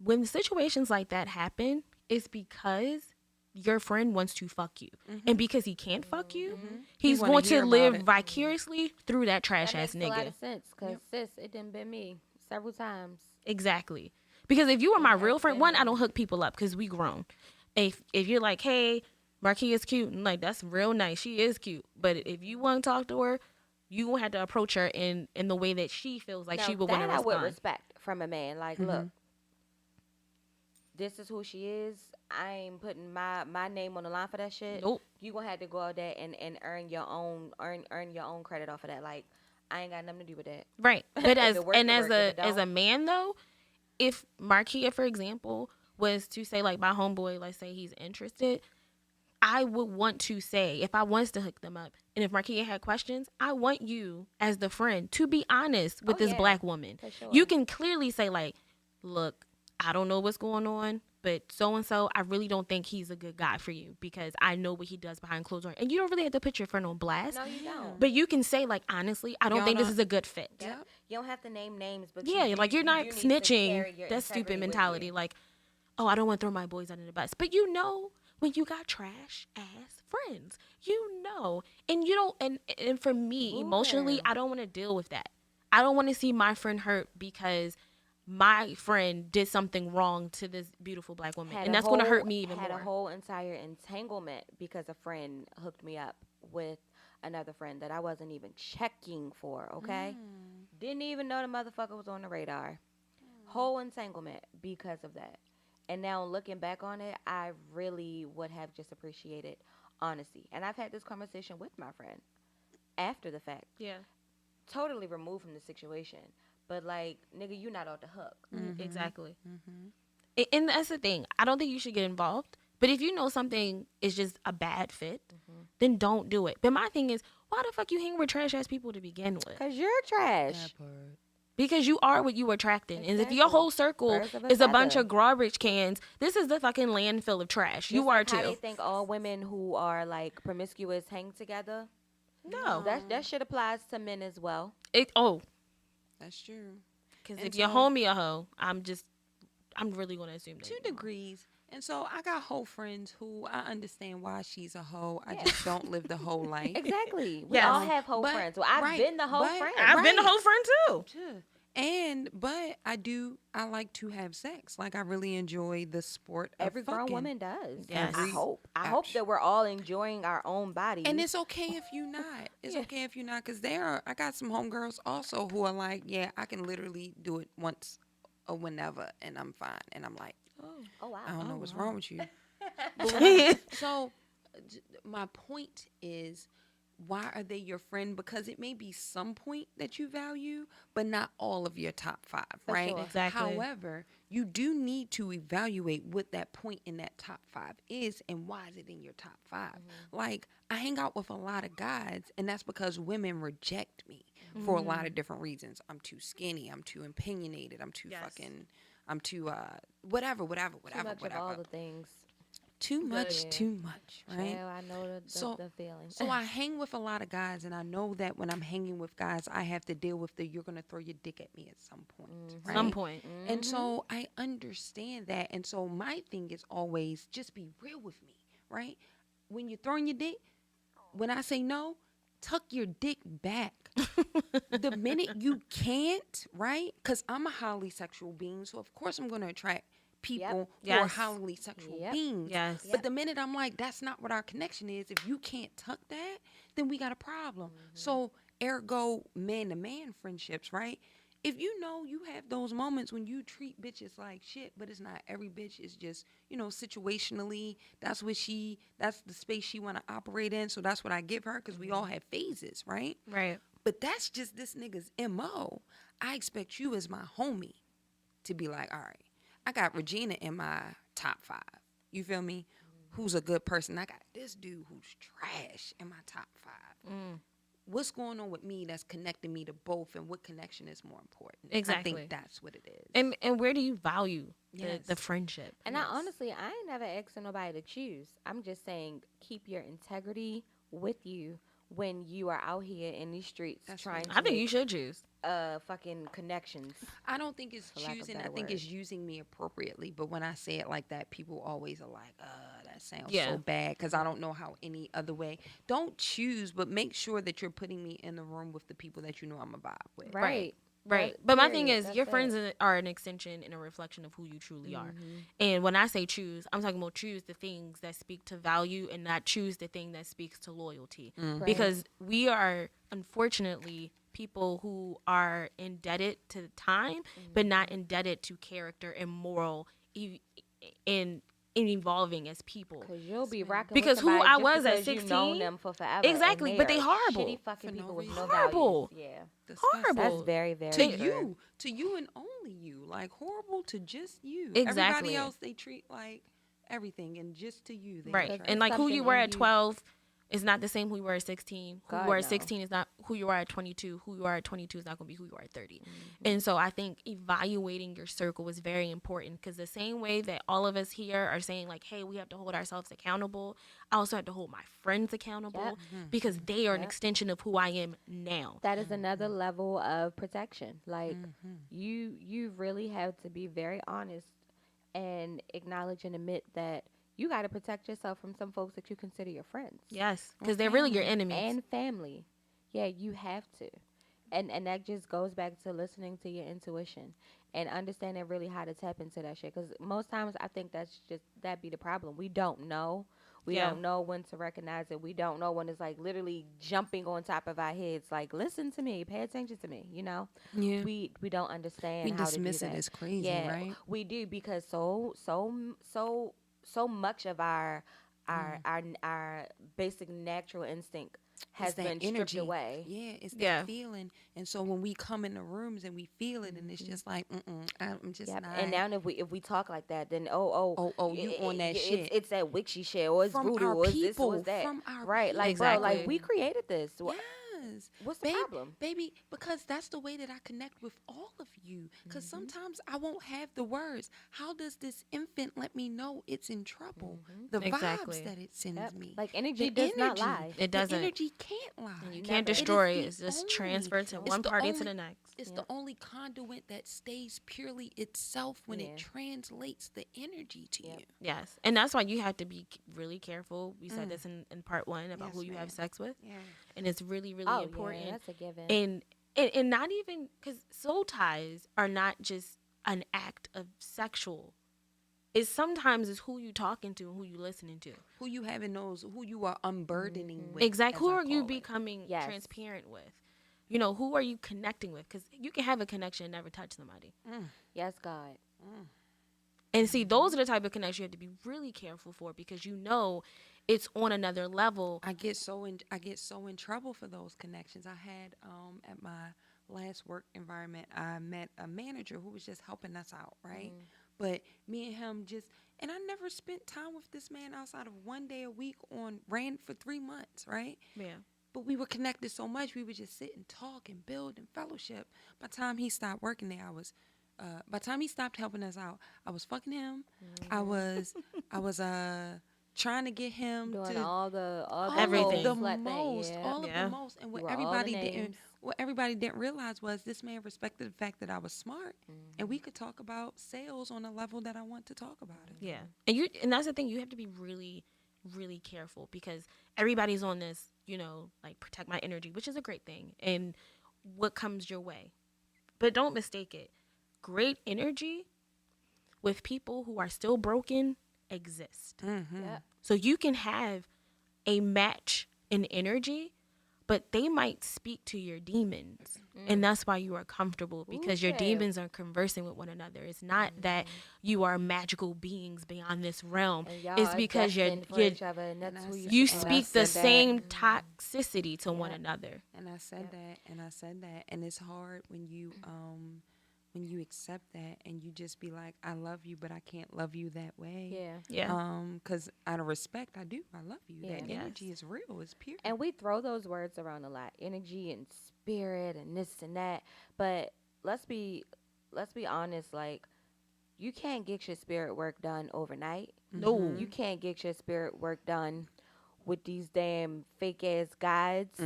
[SPEAKER 1] when situations like that happen, it's because your friend wants to fuck you, and because he can't fuck you, he's
[SPEAKER 3] wanna
[SPEAKER 1] going
[SPEAKER 3] hear
[SPEAKER 1] to
[SPEAKER 3] about
[SPEAKER 1] live
[SPEAKER 3] it.
[SPEAKER 1] vicariously through that trash
[SPEAKER 2] That
[SPEAKER 1] ass
[SPEAKER 2] makes a lot
[SPEAKER 1] nigga.
[SPEAKER 2] of sense, because sis, it done been me several times.
[SPEAKER 1] Exactly. Because if you were my
[SPEAKER 2] It
[SPEAKER 1] real
[SPEAKER 2] has
[SPEAKER 1] friend,
[SPEAKER 2] been
[SPEAKER 1] one, I
[SPEAKER 2] me.
[SPEAKER 1] don't hook people up because we grown. If you're like, hey, Markia's cute, and like, that's real nice, she is cute. But if you want to talk to her, you gonna have to approach her in the way that she feels like
[SPEAKER 2] Now,
[SPEAKER 1] she would want to
[SPEAKER 2] that I would
[SPEAKER 1] respond.
[SPEAKER 2] respect from a man. Like, look, this is who she is. I ain't putting my name on the line for that shit.
[SPEAKER 1] Nope.
[SPEAKER 2] You gonna have to go out there and earn your own credit off of that. Like, I ain't got nothing to do with that.
[SPEAKER 1] Right. But
[SPEAKER 2] If
[SPEAKER 1] as
[SPEAKER 2] it work,
[SPEAKER 1] and
[SPEAKER 2] it
[SPEAKER 1] as
[SPEAKER 2] work.
[SPEAKER 1] a
[SPEAKER 2] If it
[SPEAKER 1] as a
[SPEAKER 2] don't-
[SPEAKER 1] man though, if Markia, for example, was to say like my homeboy, let's say he's interested, I would want to say, if I wants to hook them up, and if Markia had questions, I want you as the friend to be honest with
[SPEAKER 2] Oh,
[SPEAKER 1] this
[SPEAKER 2] yeah,
[SPEAKER 1] black woman.
[SPEAKER 2] for sure.
[SPEAKER 1] You can clearly say like, look, I don't know what's going on, but so and so, I really don't think he's a good guy for you because I know what he does behind closed doors. And you don't really have to put your friend on blast.
[SPEAKER 2] No, you don't.
[SPEAKER 1] But you can say like, honestly, I don't
[SPEAKER 3] Y'all
[SPEAKER 1] think this
[SPEAKER 3] not-
[SPEAKER 1] is a good fit.
[SPEAKER 2] Yep. You don't have to name names, but
[SPEAKER 1] Yeah,
[SPEAKER 2] you,
[SPEAKER 1] like you're
[SPEAKER 2] you
[SPEAKER 1] not
[SPEAKER 2] do need to
[SPEAKER 1] snitching.
[SPEAKER 2] carry your
[SPEAKER 1] That's stupid
[SPEAKER 2] integrity with
[SPEAKER 1] mentality.
[SPEAKER 2] you.
[SPEAKER 1] Like, oh, I don't want to throw my boys under the bus. But you know when you got trash ass friends. You know. And you don't and for me,
[SPEAKER 2] Ooh,
[SPEAKER 1] emotionally,
[SPEAKER 2] girl.
[SPEAKER 1] I don't want to deal with that. I don't want to see my friend hurt because my friend did something wrong to this beautiful black woman.
[SPEAKER 2] Had
[SPEAKER 1] And
[SPEAKER 2] a
[SPEAKER 1] that's going to
[SPEAKER 2] whole-
[SPEAKER 1] hurt me even
[SPEAKER 2] had
[SPEAKER 1] more.
[SPEAKER 2] a whole entire entanglement because a friend hooked me up with another friend that I wasn't even checking for, okay? Didn't even know the motherfucker was on the radar. Whole entanglement because of that. And now looking back on it, I really would have just appreciated honesty. And I've had this conversation with my friend after the fact.
[SPEAKER 1] Yeah.
[SPEAKER 2] Totally removed from the situation. But like, nigga, you not off the hook.
[SPEAKER 1] Exactly. And that's the thing. I don't think you should get involved. But if you know something is just a bad fit, then don't do it. But my thing is, why the fuck you hang with trash ass people to begin with?
[SPEAKER 2] Cause you're trash.
[SPEAKER 3] That part.
[SPEAKER 1] Because you are what you attracting. And if your
[SPEAKER 2] Exactly.
[SPEAKER 1] whole circle
[SPEAKER 2] Birds of a
[SPEAKER 1] is a bunch
[SPEAKER 2] feather.
[SPEAKER 1] of garbage cans, this is the fucking landfill of trash.
[SPEAKER 2] Just
[SPEAKER 1] You are
[SPEAKER 2] like how they
[SPEAKER 1] too.
[SPEAKER 2] think all women who are like promiscuous hang together.
[SPEAKER 1] No.
[SPEAKER 2] That shit applies to men as well.
[SPEAKER 3] That's true.
[SPEAKER 1] Because
[SPEAKER 3] And
[SPEAKER 1] if your
[SPEAKER 3] so
[SPEAKER 1] homie a hoe, I'm really going to assume that.
[SPEAKER 3] 2 degrees. And so I got hoe friends who I understand why she's a hoe. I
[SPEAKER 2] Yeah.
[SPEAKER 3] just don't live the whole life.
[SPEAKER 2] Exactly. We
[SPEAKER 1] Yes.
[SPEAKER 2] all have hoe
[SPEAKER 3] But-
[SPEAKER 2] friends. Well, I've
[SPEAKER 3] right,
[SPEAKER 2] been the hoe
[SPEAKER 3] but-
[SPEAKER 2] friend.
[SPEAKER 1] I've been a
[SPEAKER 3] Right.
[SPEAKER 1] hoe friend too.
[SPEAKER 3] Sure. But I like to have sex. Like I really enjoy the sport of
[SPEAKER 2] Every grown
[SPEAKER 3] fucking.
[SPEAKER 2] woman does.
[SPEAKER 1] Yes.
[SPEAKER 2] I hope. I hope that we're all enjoying our own bodies.
[SPEAKER 3] And it's okay if you're not. It's okay if you're not, because I got some homegirls also who are like, yeah, I can literally do it once or whenever, and I'm fine. And I'm like,
[SPEAKER 2] oh wow.
[SPEAKER 3] I don't know what's wrong with you. So my point is, why are they your friend? Because it may be some point that you value, but not all of your top 5,
[SPEAKER 2] For
[SPEAKER 3] right?
[SPEAKER 2] sure.
[SPEAKER 1] Exactly.
[SPEAKER 3] However, you do need to evaluate what that point in that top 5 is and why is it in your top 5. Like, I hang out with a lot of guys, and that's because women reject me for a lot of different reasons. I'm too skinny. I'm too opinionated. I'm too fucking... I'm too whatever.
[SPEAKER 2] Too much of all the things.
[SPEAKER 3] Too much, right?
[SPEAKER 2] Child, I know the feeling.
[SPEAKER 3] So I hang with a lot of guys, and I know that when I'm hanging with guys, I have to deal with you're going to throw your dick at me at some point. Right?
[SPEAKER 1] Some point.
[SPEAKER 3] And so I understand that. And so my thing is always just be real with me, right? When you're throwing your dick, when I say no, tuck your dick back. The minute you can't, right? Because I'm a highly sexual being, so of course I'm going to attract people who are highly sexual beings.
[SPEAKER 1] Yes.
[SPEAKER 3] But the minute I'm like, that's not what our connection is. If you can't tuck that, then we got a problem. So ergo man-to-man friendships, right? If you know you have those moments when you treat bitches like shit, but it's not every bitch is just, situationally, that's the space she want to operate in. So that's what I give her, because we all have phases, right?
[SPEAKER 1] Right.
[SPEAKER 3] But that's just this nigga's MO. I expect you as my homie to be like, all right, I got Regina in my top 5. You feel me? Who's a good person. I got this dude who's trash in my top 5. What's going on with me that's connecting me to both, and what connection is more important?
[SPEAKER 1] Exactly.
[SPEAKER 3] I think that's what it is.
[SPEAKER 1] And where do you value the friendship?
[SPEAKER 2] And I honestly ain't never asking nobody to choose. I'm just saying keep your integrity with you when you are out here in these streets trying to
[SPEAKER 1] I think you should choose.
[SPEAKER 2] fucking connections.
[SPEAKER 3] I don't think it's
[SPEAKER 2] lack of
[SPEAKER 3] choosing. I
[SPEAKER 2] better
[SPEAKER 3] think
[SPEAKER 2] word.
[SPEAKER 3] it's using me appropriately. But when I say it like that, people always are like, that sounds
[SPEAKER 1] Yeah.
[SPEAKER 3] so bad, because I don't know how any other way. Don't choose, but make sure that you're putting me in the room with the people that you know I'm a vibe with.
[SPEAKER 2] Right.
[SPEAKER 1] Right. But my thing
[SPEAKER 2] period.
[SPEAKER 1] is,
[SPEAKER 2] That's
[SPEAKER 1] your
[SPEAKER 2] it.
[SPEAKER 1] friends are an extension and a reflection of who you truly are. And when I say choose, I'm talking about choose the things that speak to value and not choose the thing that speaks to loyalty.
[SPEAKER 2] Right.
[SPEAKER 1] Because we are, unfortunately, people who are indebted to time, but not indebted to character and moral in evolving as people.
[SPEAKER 2] Because you'll be rocking
[SPEAKER 1] Because
[SPEAKER 2] with
[SPEAKER 1] who
[SPEAKER 2] somebody
[SPEAKER 1] I
[SPEAKER 2] just
[SPEAKER 1] was at
[SPEAKER 2] because you've known
[SPEAKER 1] 16?
[SPEAKER 2] them for forever.
[SPEAKER 1] Exactly,
[SPEAKER 2] and
[SPEAKER 1] but they
[SPEAKER 2] are
[SPEAKER 1] horrible.
[SPEAKER 2] Shitty fucking
[SPEAKER 3] For no
[SPEAKER 2] people with
[SPEAKER 3] reason.
[SPEAKER 2] no
[SPEAKER 1] Horrible.
[SPEAKER 2] values. Yeah.
[SPEAKER 3] Disgusting.
[SPEAKER 1] Horrible.
[SPEAKER 2] That's very, very
[SPEAKER 3] To
[SPEAKER 2] true.
[SPEAKER 3] you and only you. Like, horrible to just you.
[SPEAKER 1] Exactly.
[SPEAKER 3] Everybody else they treat like everything, and just to you. They
[SPEAKER 1] Right.
[SPEAKER 3] are trash.
[SPEAKER 1] And like who
[SPEAKER 2] something
[SPEAKER 1] you were
[SPEAKER 2] in
[SPEAKER 1] at
[SPEAKER 2] you.
[SPEAKER 1] 12 is not the same who you were at 16. Who
[SPEAKER 2] God,
[SPEAKER 1] you were at
[SPEAKER 2] no.
[SPEAKER 1] 16 is not who you are at 22. Who you are at 22 is not going to be who you are at 30. And so I think evaluating your circle is very important, because the same way that all of us here are saying like, hey, we have to hold ourselves accountable, I also have to hold my friends accountable, because they are an extension of who I am now.
[SPEAKER 2] That is another level of protection. Like you really have to be very honest and acknowledge and admit that you got to protect yourself from some folks that you consider your friends.
[SPEAKER 1] Yes, because they're really your enemies.
[SPEAKER 2] And family. Yeah, you have to. And that just goes back to listening to your intuition and understanding really how to tap into that shit. Because most times I think that be the problem. We don't know. We don't know when to recognize it. We don't know when it's like literally jumping on top of our heads. Like, listen to me, pay attention to me.
[SPEAKER 3] Yeah.
[SPEAKER 2] We don't understand.
[SPEAKER 3] We
[SPEAKER 2] how to do
[SPEAKER 3] dismiss it
[SPEAKER 2] that.
[SPEAKER 3] as crazy,
[SPEAKER 2] yeah,
[SPEAKER 3] right?
[SPEAKER 2] We do, because so much of our basic natural instinct has
[SPEAKER 3] It's that
[SPEAKER 2] been stripped
[SPEAKER 3] energy.
[SPEAKER 2] away.
[SPEAKER 3] Yeah, it's that
[SPEAKER 1] Yeah.
[SPEAKER 3] feeling. And so when we come in the rooms and we feel it, and it's just like, I'm just
[SPEAKER 2] Yep.
[SPEAKER 3] not.
[SPEAKER 2] And now if we talk like that, then you
[SPEAKER 3] on that shit.
[SPEAKER 2] It's that witchy shit, or it's
[SPEAKER 3] From
[SPEAKER 2] voodoo,
[SPEAKER 3] our
[SPEAKER 2] or it's this, or
[SPEAKER 3] people,
[SPEAKER 2] it's that.
[SPEAKER 3] from our
[SPEAKER 2] Right? Like,
[SPEAKER 1] Exactly.
[SPEAKER 2] bro, like we created this.
[SPEAKER 3] Yes. Because,
[SPEAKER 2] What's the problem?
[SPEAKER 3] baby, because that's the way that I connect with all of you. Because sometimes I won't have the words. How does this infant let me know it's in trouble? The vibes that it sends me.
[SPEAKER 2] Like energy
[SPEAKER 3] The
[SPEAKER 2] does not
[SPEAKER 3] energy.
[SPEAKER 2] lie.
[SPEAKER 1] It
[SPEAKER 3] The
[SPEAKER 1] doesn't.
[SPEAKER 3] energy can't lie.
[SPEAKER 1] And you
[SPEAKER 2] Never.
[SPEAKER 1] can't
[SPEAKER 2] It is
[SPEAKER 1] destroy
[SPEAKER 3] the
[SPEAKER 1] it. It's just
[SPEAKER 3] only-
[SPEAKER 1] transferred to
[SPEAKER 3] it's
[SPEAKER 1] one
[SPEAKER 3] the
[SPEAKER 1] party to
[SPEAKER 3] only-
[SPEAKER 1] the next.
[SPEAKER 3] It's the only conduit that stays purely itself when
[SPEAKER 2] Yeah.
[SPEAKER 3] it translates the energy to you.
[SPEAKER 1] Yes. And that's why you have to be really careful. We said this in part 1 about
[SPEAKER 3] Yes,
[SPEAKER 1] who you
[SPEAKER 3] ma'am.
[SPEAKER 1] have sex with.
[SPEAKER 3] Yeah.
[SPEAKER 1] And it's really, really
[SPEAKER 2] Oh
[SPEAKER 1] important.
[SPEAKER 2] yeah, that's a given.
[SPEAKER 1] And not even because soul ties are not just an act of sexual. It's sometimes it's who you talking to and who you listening to.
[SPEAKER 3] Who you having those, who you are unburdening with.
[SPEAKER 1] Exactly. Who
[SPEAKER 3] as I
[SPEAKER 1] are you
[SPEAKER 3] call it.
[SPEAKER 1] becoming
[SPEAKER 2] Yes.
[SPEAKER 1] transparent with? You know, who are you connecting with? Because you can have a connection and never touch somebody.
[SPEAKER 2] Yes, God.
[SPEAKER 1] And see, those are the type of connections you have to be really careful for because you know it's on another level.
[SPEAKER 3] I get so in trouble for those connections. I had at my last work environment, I met a manager who was just helping us out, right? But me and him and I never spent time with this man outside of 1 day a week ran for 3 months, right?
[SPEAKER 1] Yeah.
[SPEAKER 3] But we were connected so much, we would just sit and talk and build and fellowship. By the time he stopped working there, by the time he stopped helping us out, I was fucking him. I was trying to get him
[SPEAKER 2] Doing
[SPEAKER 3] to
[SPEAKER 2] all the
[SPEAKER 1] Everything.
[SPEAKER 3] the
[SPEAKER 2] slut thing,
[SPEAKER 3] most,
[SPEAKER 2] yeah.
[SPEAKER 3] all of
[SPEAKER 1] Yeah.
[SPEAKER 3] the most. And
[SPEAKER 2] You were all the names.
[SPEAKER 3] what everybody didn't realize was this man respected the fact that I was smart, and we could talk about sales on a level that I want to talk about it.
[SPEAKER 1] Yeah. And that's the thing, you have to be really, really careful because everybody's on this, you know, like protect my energy, which is a great thing. And what comes your way. But don't mistake it. Great energy with people who are still broken exist.
[SPEAKER 2] Yep.
[SPEAKER 1] So you can have a match in energy, but they might speak to your demons. And that's why you are comfortable because your
[SPEAKER 2] Okay.
[SPEAKER 1] demons are conversing with one another. It's not that you are magical beings beyond this realm.
[SPEAKER 2] And y'all
[SPEAKER 1] It's
[SPEAKER 2] are
[SPEAKER 1] because
[SPEAKER 2] destined for each other, and that's who
[SPEAKER 1] you
[SPEAKER 3] and I
[SPEAKER 1] speak the
[SPEAKER 3] said that.
[SPEAKER 1] same toxicity to one another.
[SPEAKER 3] And I said that, and it's hard when you accept that and you just be like, I love you, but I can't love you that way.
[SPEAKER 2] Yeah.
[SPEAKER 1] Yeah.
[SPEAKER 3] Because out of respect, I do. I love you.
[SPEAKER 2] Yeah.
[SPEAKER 3] That
[SPEAKER 1] Yes.
[SPEAKER 3] energy is real. It's pure.
[SPEAKER 2] And we throw those words around a lot, energy and spirit and this and that. But let's be honest. Like, you can't get your spirit work done overnight.
[SPEAKER 1] No.
[SPEAKER 2] You can't get your spirit work done with these damn fake ass guides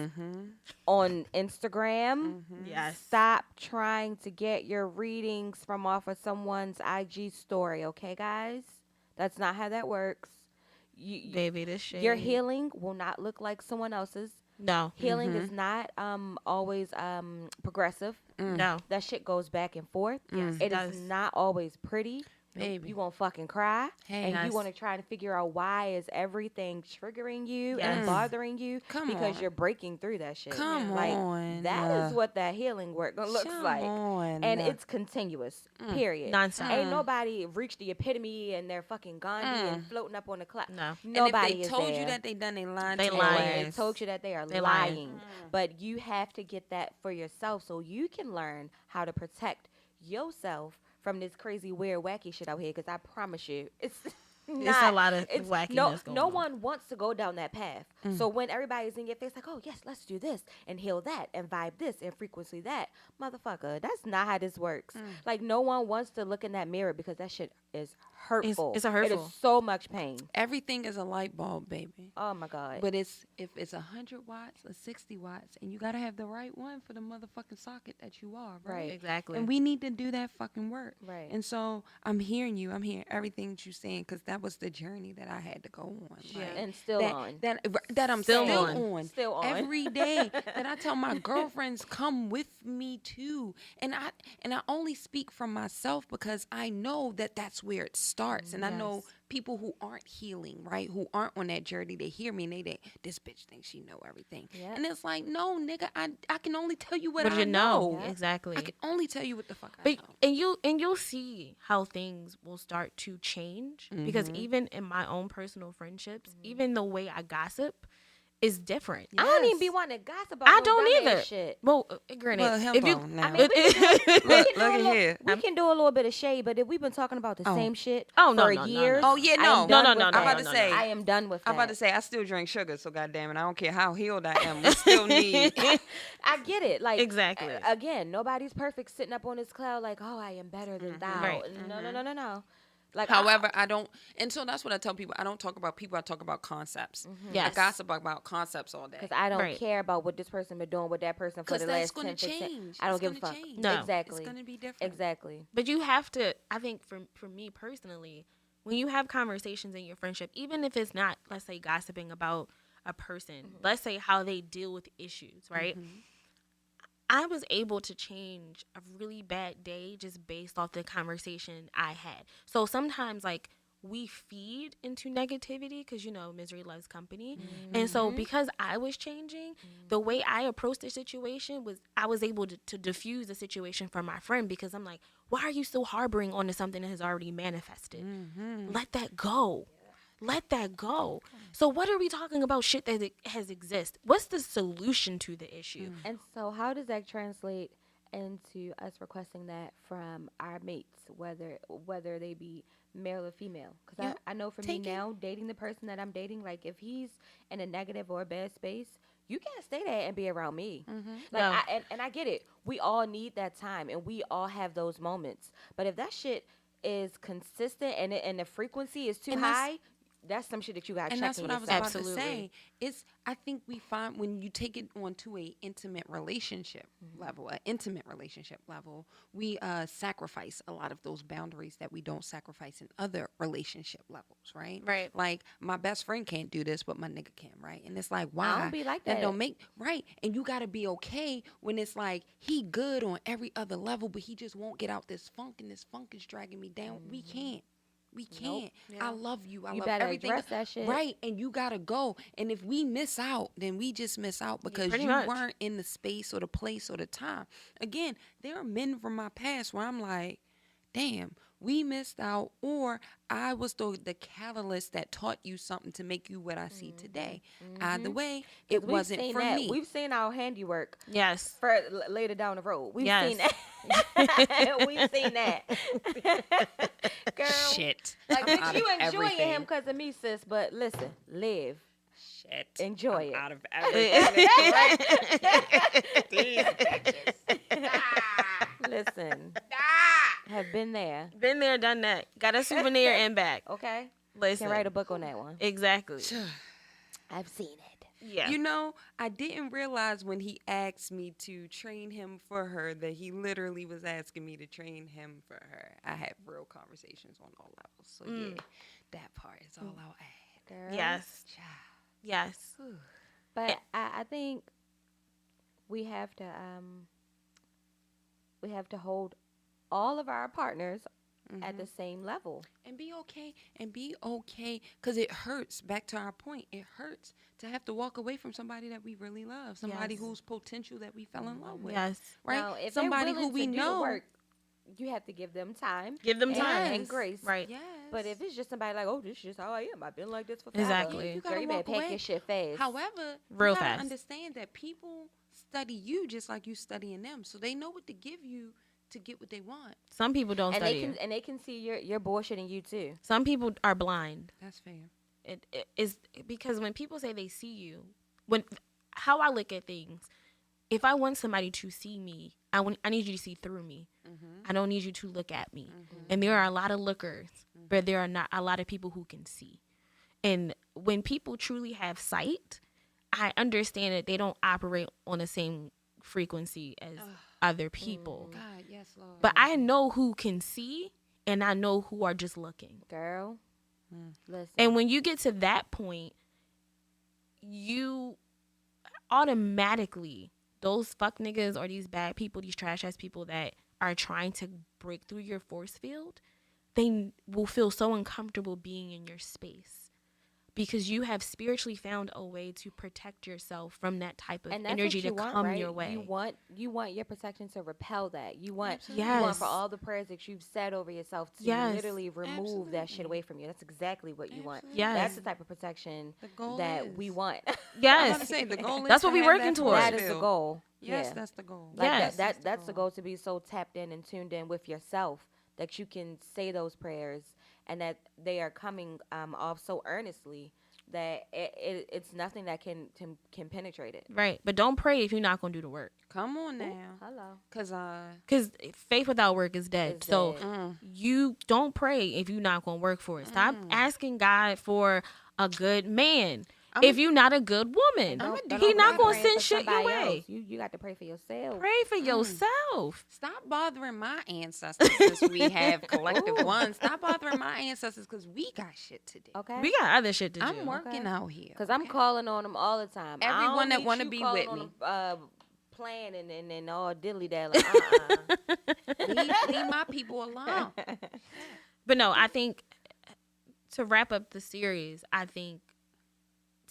[SPEAKER 2] on Instagram.
[SPEAKER 1] Yes.
[SPEAKER 2] Stop trying to get your readings from off of someone's IG story, okay, guys? That's not how that works.
[SPEAKER 1] Baby, this shit.
[SPEAKER 2] Your healing will not look like someone else's.
[SPEAKER 1] No.
[SPEAKER 2] Healing is not always progressive.
[SPEAKER 1] No.
[SPEAKER 2] That shit goes back and forth.
[SPEAKER 1] Yes,
[SPEAKER 2] It
[SPEAKER 1] does.
[SPEAKER 2] is not always pretty.
[SPEAKER 3] Baby.
[SPEAKER 2] You gonna fucking cry,
[SPEAKER 3] Hey,
[SPEAKER 2] and
[SPEAKER 1] yes.
[SPEAKER 2] you want to try to figure out why is everything triggering you
[SPEAKER 1] Yes.
[SPEAKER 2] and bothering you
[SPEAKER 3] Come
[SPEAKER 2] because
[SPEAKER 3] on.
[SPEAKER 2] you're breaking through that shit.
[SPEAKER 3] Come
[SPEAKER 2] like,
[SPEAKER 3] on.
[SPEAKER 2] that is what that healing work looks
[SPEAKER 3] Come
[SPEAKER 2] like,
[SPEAKER 3] on.
[SPEAKER 2] and it's continuous. Period.
[SPEAKER 1] Nonstop.
[SPEAKER 2] Ain't nobody reached the epitome and they're fucking Gandhi and floating up on the cloud.
[SPEAKER 1] No.
[SPEAKER 2] Nobody
[SPEAKER 3] and if
[SPEAKER 2] is
[SPEAKER 3] they told
[SPEAKER 2] there.
[SPEAKER 3] you that they done, they lying
[SPEAKER 1] They
[SPEAKER 3] to
[SPEAKER 1] lying.
[SPEAKER 3] your
[SPEAKER 2] They
[SPEAKER 3] ass.
[SPEAKER 2] told you that they are
[SPEAKER 1] They
[SPEAKER 2] lying.
[SPEAKER 1] lying.
[SPEAKER 2] But you have to get that for yourself so you can learn how to protect yourself from this crazy, weird, wacky shit out here. Because I promise you, it's not.
[SPEAKER 1] a lot of
[SPEAKER 2] it's
[SPEAKER 1] wackiness going
[SPEAKER 2] no
[SPEAKER 1] on.
[SPEAKER 2] one wants to go down that path. So when everybody's in your face, like, oh yes, let's do this and heal that and vibe this and frequency that, motherfucker, that's not how this works. Like, no one wants to look in that mirror because that shit is hurtful.
[SPEAKER 1] it's a
[SPEAKER 2] It
[SPEAKER 1] hurtful.
[SPEAKER 2] is so much pain.
[SPEAKER 3] Everything is a light bulb, baby.
[SPEAKER 2] Oh my god.
[SPEAKER 3] But if it's 100 watts or 60 watts, and you gotta have the right one for the motherfucking socket that you are, right?
[SPEAKER 2] Right.
[SPEAKER 1] Exactly.
[SPEAKER 3] And we need to do that fucking work.
[SPEAKER 2] Right.
[SPEAKER 3] And so I'm hearing you. I'm hearing everything that you're saying because that was the journey that I had to go on.
[SPEAKER 2] Yeah.
[SPEAKER 3] Like,
[SPEAKER 2] And still on.
[SPEAKER 3] That I'm
[SPEAKER 1] Still
[SPEAKER 3] still
[SPEAKER 1] on.
[SPEAKER 3] on.
[SPEAKER 2] Still on.
[SPEAKER 3] Every day that I tell my girlfriends, come with me too. And I only speak from myself because I know that that's where it starts. And I know people who aren't healing, right? Who aren't on that journey, they hear me and they this bitch thinks she know everything.
[SPEAKER 2] Yep.
[SPEAKER 3] And it's like, no, nigga, I can only tell you what
[SPEAKER 1] What
[SPEAKER 3] I
[SPEAKER 1] do you know?
[SPEAKER 2] Yeah.
[SPEAKER 1] Exactly.
[SPEAKER 3] I can only tell you what the fuck I
[SPEAKER 1] But
[SPEAKER 3] know.
[SPEAKER 1] you'll see how things will start to change because even in my own personal friendships, even the way I gossip is different.
[SPEAKER 2] I don't even be wanting to gossip about
[SPEAKER 1] I
[SPEAKER 2] no
[SPEAKER 1] don't
[SPEAKER 2] dumbass
[SPEAKER 1] either.
[SPEAKER 2] shit.
[SPEAKER 1] Well, granted,
[SPEAKER 3] Well, help
[SPEAKER 1] if you,
[SPEAKER 3] on now.
[SPEAKER 2] I mean, we
[SPEAKER 3] Here.
[SPEAKER 2] can do a little bit of shade, but if we've been talking about the same shit
[SPEAKER 1] Oh, no,
[SPEAKER 2] for
[SPEAKER 1] no, no,
[SPEAKER 2] years,
[SPEAKER 1] no,
[SPEAKER 3] Oh yeah,
[SPEAKER 2] I
[SPEAKER 3] no,
[SPEAKER 2] am done with
[SPEAKER 3] I'm
[SPEAKER 2] that.
[SPEAKER 3] about to say.
[SPEAKER 2] I am done with that.
[SPEAKER 3] I'm about to say I still drink sugar, so goddamn it, I don't care how healed I am. We still need.
[SPEAKER 2] I get it. Like
[SPEAKER 1] Exactly.
[SPEAKER 2] Again, nobody's perfect sitting up on this cloud like, oh, I am better than thou.
[SPEAKER 1] Right.
[SPEAKER 2] No. Like,
[SPEAKER 3] However, I don't, and so that's what I tell people. I don't talk about people. I talk about concepts. I
[SPEAKER 1] Yes.
[SPEAKER 3] gossip about concepts all day.
[SPEAKER 2] because I don't
[SPEAKER 1] Right.
[SPEAKER 2] care about what this person been doing with that person for the
[SPEAKER 3] that's
[SPEAKER 2] last
[SPEAKER 3] going
[SPEAKER 2] 10,
[SPEAKER 3] to
[SPEAKER 2] 15.
[SPEAKER 3] change.
[SPEAKER 2] I don't
[SPEAKER 3] It's
[SPEAKER 2] give a
[SPEAKER 3] gonna
[SPEAKER 2] fuck.
[SPEAKER 3] change.
[SPEAKER 1] No.
[SPEAKER 2] Exactly.
[SPEAKER 3] It's going to be different.
[SPEAKER 2] Exactly.
[SPEAKER 1] But you have to, I think for me personally, when you have conversations in your friendship, even if it's not, let's say, gossiping about a person, let's say how they deal with issues, right? I was able to change a really bad day just based off the conversation I had. So sometimes, like, we feed into negativity because, misery loves company. And so because I was changing, the way I approached the situation was I was able to diffuse the situation for my friend because I'm like, why are you still harboring onto something that has already manifested? Let that go. Let that go. So what are we talking about shit that has exist? What's the solution to the issue?
[SPEAKER 2] And so, how does that translate into us requesting that from our mates, whether they be male or female? Because
[SPEAKER 3] Yeah,
[SPEAKER 2] I know for me
[SPEAKER 3] take it.
[SPEAKER 2] now, dating the person that I'm dating, like if he's in a negative or a bad space, you can't stay there and be around me. Like,
[SPEAKER 1] No.
[SPEAKER 2] and I get it. We all need that time, and we all have those moments. But if that shit is consistent and the frequency is too
[SPEAKER 3] And that's-
[SPEAKER 2] high, that's some shit that you gotta
[SPEAKER 3] And
[SPEAKER 2] check
[SPEAKER 3] that's
[SPEAKER 2] in
[SPEAKER 3] what I was
[SPEAKER 2] yourself.
[SPEAKER 3] about
[SPEAKER 1] Absolutely.
[SPEAKER 3] to say. I think we find when you take it onto a intimate relationship level, an intimate relationship level, we sacrifice a lot of those boundaries that we don't sacrifice in other relationship levels, right?
[SPEAKER 1] Right.
[SPEAKER 3] Like my best friend can't do this, but my nigga can, right? And it's like, why?
[SPEAKER 2] I don't be like
[SPEAKER 3] That
[SPEAKER 2] that.
[SPEAKER 3] don't make right. And you got to be okay when it's like he good on every other level, but he just won't get out this funk, and this funk is dragging me down. We can't. We can't. I love you. I
[SPEAKER 2] You
[SPEAKER 3] love
[SPEAKER 2] better
[SPEAKER 3] everything.
[SPEAKER 2] address that shit.
[SPEAKER 3] Right. And you gotta go. And if we miss out, then we just miss out because
[SPEAKER 1] pretty
[SPEAKER 3] you
[SPEAKER 1] much.
[SPEAKER 3] weren't in the space or the place or the time. Again, there are men from my past where I'm like, damn, we missed out, or I was the catalyst that taught you something to make you what I see today. Either way, it
[SPEAKER 2] 'Cause we've
[SPEAKER 3] wasn't
[SPEAKER 2] seen
[SPEAKER 3] for
[SPEAKER 2] that.
[SPEAKER 3] me.
[SPEAKER 2] We've seen our handiwork
[SPEAKER 1] Yes.
[SPEAKER 2] for later down the road. We've seen
[SPEAKER 1] Yes.
[SPEAKER 2] that. We've seen that. Girl,
[SPEAKER 3] Shit.
[SPEAKER 2] like
[SPEAKER 3] I'm
[SPEAKER 2] bitch,
[SPEAKER 3] out
[SPEAKER 2] you
[SPEAKER 3] of
[SPEAKER 2] enjoying
[SPEAKER 3] everything.
[SPEAKER 2] him because of me, sis. But listen, live,
[SPEAKER 3] Shit.
[SPEAKER 2] enjoy
[SPEAKER 3] I'm
[SPEAKER 2] it.
[SPEAKER 3] out of everything. These bitches.
[SPEAKER 2] Listen, have been there.
[SPEAKER 1] Been there, done that. Got a souvenir and back.
[SPEAKER 2] Okay,
[SPEAKER 1] Listen.
[SPEAKER 2] can write a book on that one.
[SPEAKER 1] Exactly.
[SPEAKER 2] I've seen it.
[SPEAKER 1] Yeah.
[SPEAKER 3] You know, I didn't realize when he asked me to train him for her that he literally was asking me to train him for her. I had real conversations on all levels. So yeah, that part is all I'll add.
[SPEAKER 2] Girl.
[SPEAKER 1] Yes.
[SPEAKER 3] Child.
[SPEAKER 1] Yes.
[SPEAKER 2] But I think we have to hold all of our partners at the same level.
[SPEAKER 3] And be okay, because it hurts. Back to our point, it hurts to have to walk away from somebody that we really love, somebody
[SPEAKER 1] Yes.
[SPEAKER 3] whose potential that we fell in love with.
[SPEAKER 1] Yes.
[SPEAKER 3] Right?
[SPEAKER 2] Now, if
[SPEAKER 3] Somebody
[SPEAKER 2] they're
[SPEAKER 3] who
[SPEAKER 2] willing
[SPEAKER 3] we
[SPEAKER 2] to do the
[SPEAKER 3] know.
[SPEAKER 2] work, you have to give them time.
[SPEAKER 1] Give them
[SPEAKER 2] and-
[SPEAKER 1] time.
[SPEAKER 2] and grace.
[SPEAKER 1] Right.
[SPEAKER 3] Yes.
[SPEAKER 2] But if it's just somebody like, oh, this is just how I am. I've been like this for forever.
[SPEAKER 1] Exactly.
[SPEAKER 3] You
[SPEAKER 2] Girl,
[SPEAKER 3] gotta
[SPEAKER 2] you better
[SPEAKER 3] walk
[SPEAKER 2] pack
[SPEAKER 3] away.
[SPEAKER 2] your shit fast.
[SPEAKER 3] However,
[SPEAKER 1] Real
[SPEAKER 3] you gotta
[SPEAKER 1] fast.
[SPEAKER 3] understand that people study you just like you studying them, so they know what to give you to get what they want.
[SPEAKER 1] Some people don't
[SPEAKER 2] and
[SPEAKER 1] study
[SPEAKER 2] they can
[SPEAKER 1] you.
[SPEAKER 2] and they can see your bullshitting you too.
[SPEAKER 1] Some people are blind.
[SPEAKER 3] That's fair.
[SPEAKER 1] It is because when people say they see you, how I look at things, if I want somebody to see me, I need you to see through me. I don't need you to look at me. And there are a lot of lookers, but there are not a lot of people who can see. And when people truly have sight, I understand that they don't operate on the same frequency as other people.
[SPEAKER 3] God, yes, Lord.
[SPEAKER 1] But I know who can see, and I know who are just looking.
[SPEAKER 2] Girl, listen.
[SPEAKER 1] And when you get to that point, you automatically, those fuck niggas or these bad people, these trash ass people that are trying to break through your force field, they will feel so uncomfortable being in your space. because you have spiritually found a way to protect yourself from that type of
[SPEAKER 2] And that's
[SPEAKER 1] energy
[SPEAKER 2] what
[SPEAKER 1] to
[SPEAKER 2] you want,
[SPEAKER 1] come your
[SPEAKER 2] right?
[SPEAKER 1] way.
[SPEAKER 2] You want your protection to repel that. You
[SPEAKER 3] Absolutely.
[SPEAKER 2] want for
[SPEAKER 1] Yes.
[SPEAKER 2] all the prayers that you've said over yourself to
[SPEAKER 1] Yes.
[SPEAKER 2] literally remove that shit
[SPEAKER 3] Absolutely.
[SPEAKER 2] away from you. That's exactly what you want. That's
[SPEAKER 1] Yes.
[SPEAKER 2] the type of protection
[SPEAKER 3] The goal
[SPEAKER 2] that we
[SPEAKER 3] is.
[SPEAKER 2] want.
[SPEAKER 3] I'm about to
[SPEAKER 1] Yes.
[SPEAKER 3] say the goal is
[SPEAKER 1] That's
[SPEAKER 3] to
[SPEAKER 1] what we're
[SPEAKER 3] have
[SPEAKER 1] working
[SPEAKER 3] that force
[SPEAKER 2] That
[SPEAKER 1] towards.
[SPEAKER 2] is the
[SPEAKER 3] field.
[SPEAKER 2] goal.
[SPEAKER 3] Yes,
[SPEAKER 2] Yeah.
[SPEAKER 3] that's the goal.
[SPEAKER 2] Like
[SPEAKER 1] Yes.
[SPEAKER 2] that's the goal, to be so tapped in and tuned in with yourself that you can say those prayers and that they are coming off so earnestly that it's nothing that can penetrate it.
[SPEAKER 1] Right. But don't pray if you're not going to do the work.
[SPEAKER 3] Come on
[SPEAKER 2] Ooh,
[SPEAKER 3] now,
[SPEAKER 2] hello.
[SPEAKER 3] cause
[SPEAKER 1] Because faith without work is dead.
[SPEAKER 2] It's
[SPEAKER 1] So
[SPEAKER 2] dead.
[SPEAKER 1] you don't pray if you're not going to work for it. Stop
[SPEAKER 3] Mm.
[SPEAKER 1] asking God for a good man
[SPEAKER 3] I'm
[SPEAKER 1] if you're not a good woman.
[SPEAKER 2] And
[SPEAKER 3] I'ma
[SPEAKER 2] don't
[SPEAKER 3] do
[SPEAKER 1] He
[SPEAKER 2] don't
[SPEAKER 3] you
[SPEAKER 1] not
[SPEAKER 2] be
[SPEAKER 1] going to
[SPEAKER 3] better.
[SPEAKER 2] praying
[SPEAKER 1] send
[SPEAKER 2] for
[SPEAKER 1] shit your
[SPEAKER 2] somebody else.
[SPEAKER 1] way.
[SPEAKER 2] You got to pray for yourself.
[SPEAKER 1] Pray for yourself.
[SPEAKER 3] Stop bothering my ancestors since we have collective ones. Stop bothering my ancestors because we got shit to do.
[SPEAKER 2] Okay.
[SPEAKER 1] We got other shit to do.
[SPEAKER 3] I'm working out here.
[SPEAKER 2] Because I'm calling on them all the time.
[SPEAKER 3] Everyone that
[SPEAKER 2] want
[SPEAKER 3] wanna
[SPEAKER 2] to
[SPEAKER 3] be
[SPEAKER 2] calling
[SPEAKER 3] with
[SPEAKER 2] on
[SPEAKER 3] me.
[SPEAKER 2] them, playing and all dilly dally.
[SPEAKER 3] leave my people alone.
[SPEAKER 1] But no, I think to wrap up the series, I think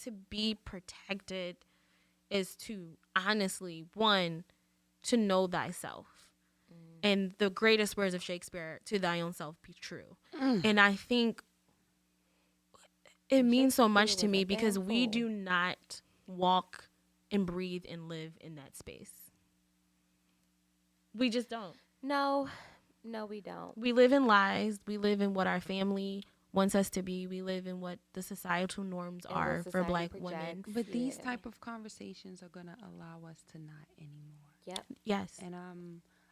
[SPEAKER 1] to be protected is to honestly, one, to know thyself. And the greatest words of Shakespeare, to thy own self be true. And I think it means so much to
[SPEAKER 2] Shakespeare was
[SPEAKER 1] me
[SPEAKER 2] a
[SPEAKER 1] because
[SPEAKER 2] damn
[SPEAKER 1] we
[SPEAKER 2] fool.
[SPEAKER 1] do not walk and breathe and live in that space. We just don't.
[SPEAKER 2] No, we don't.
[SPEAKER 1] We live in lies. We live in what our family wants us to be. We live in what the societal norms
[SPEAKER 2] And what
[SPEAKER 1] are for
[SPEAKER 2] society
[SPEAKER 1] Black women.
[SPEAKER 2] projects.
[SPEAKER 3] But these
[SPEAKER 2] Yeah.
[SPEAKER 3] type of conversations are gonna allow us to not anymore.
[SPEAKER 2] Yep.
[SPEAKER 1] Yes.
[SPEAKER 3] And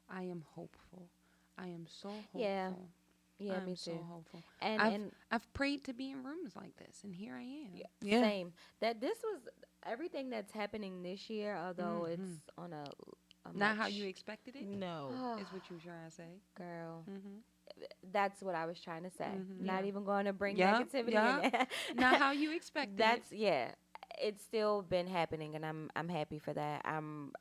[SPEAKER 3] I am hopeful. I am so hopeful.
[SPEAKER 2] Yeah. Yeah,
[SPEAKER 3] I'm
[SPEAKER 2] me
[SPEAKER 3] so
[SPEAKER 2] too.
[SPEAKER 3] hopeful.
[SPEAKER 2] And
[SPEAKER 3] I've prayed to be in rooms like this, and here I am.
[SPEAKER 1] Yeah.
[SPEAKER 2] same. That this was everything that's happening this year, although it's on a
[SPEAKER 3] Not how
[SPEAKER 2] much-
[SPEAKER 3] you expected it,
[SPEAKER 1] No.
[SPEAKER 3] is what you were trying to say.
[SPEAKER 2] girl.
[SPEAKER 3] Mm-hmm.
[SPEAKER 2] That's what I was trying to say.
[SPEAKER 3] Mhm.
[SPEAKER 2] Not
[SPEAKER 1] Yeah.
[SPEAKER 2] even going to bring
[SPEAKER 3] Yup,
[SPEAKER 2] negativity
[SPEAKER 3] yup.
[SPEAKER 2] in there.
[SPEAKER 3] Not how you expected
[SPEAKER 2] That's
[SPEAKER 3] it.
[SPEAKER 2] yeah. It's still been happening, and I'm happy for that. I'm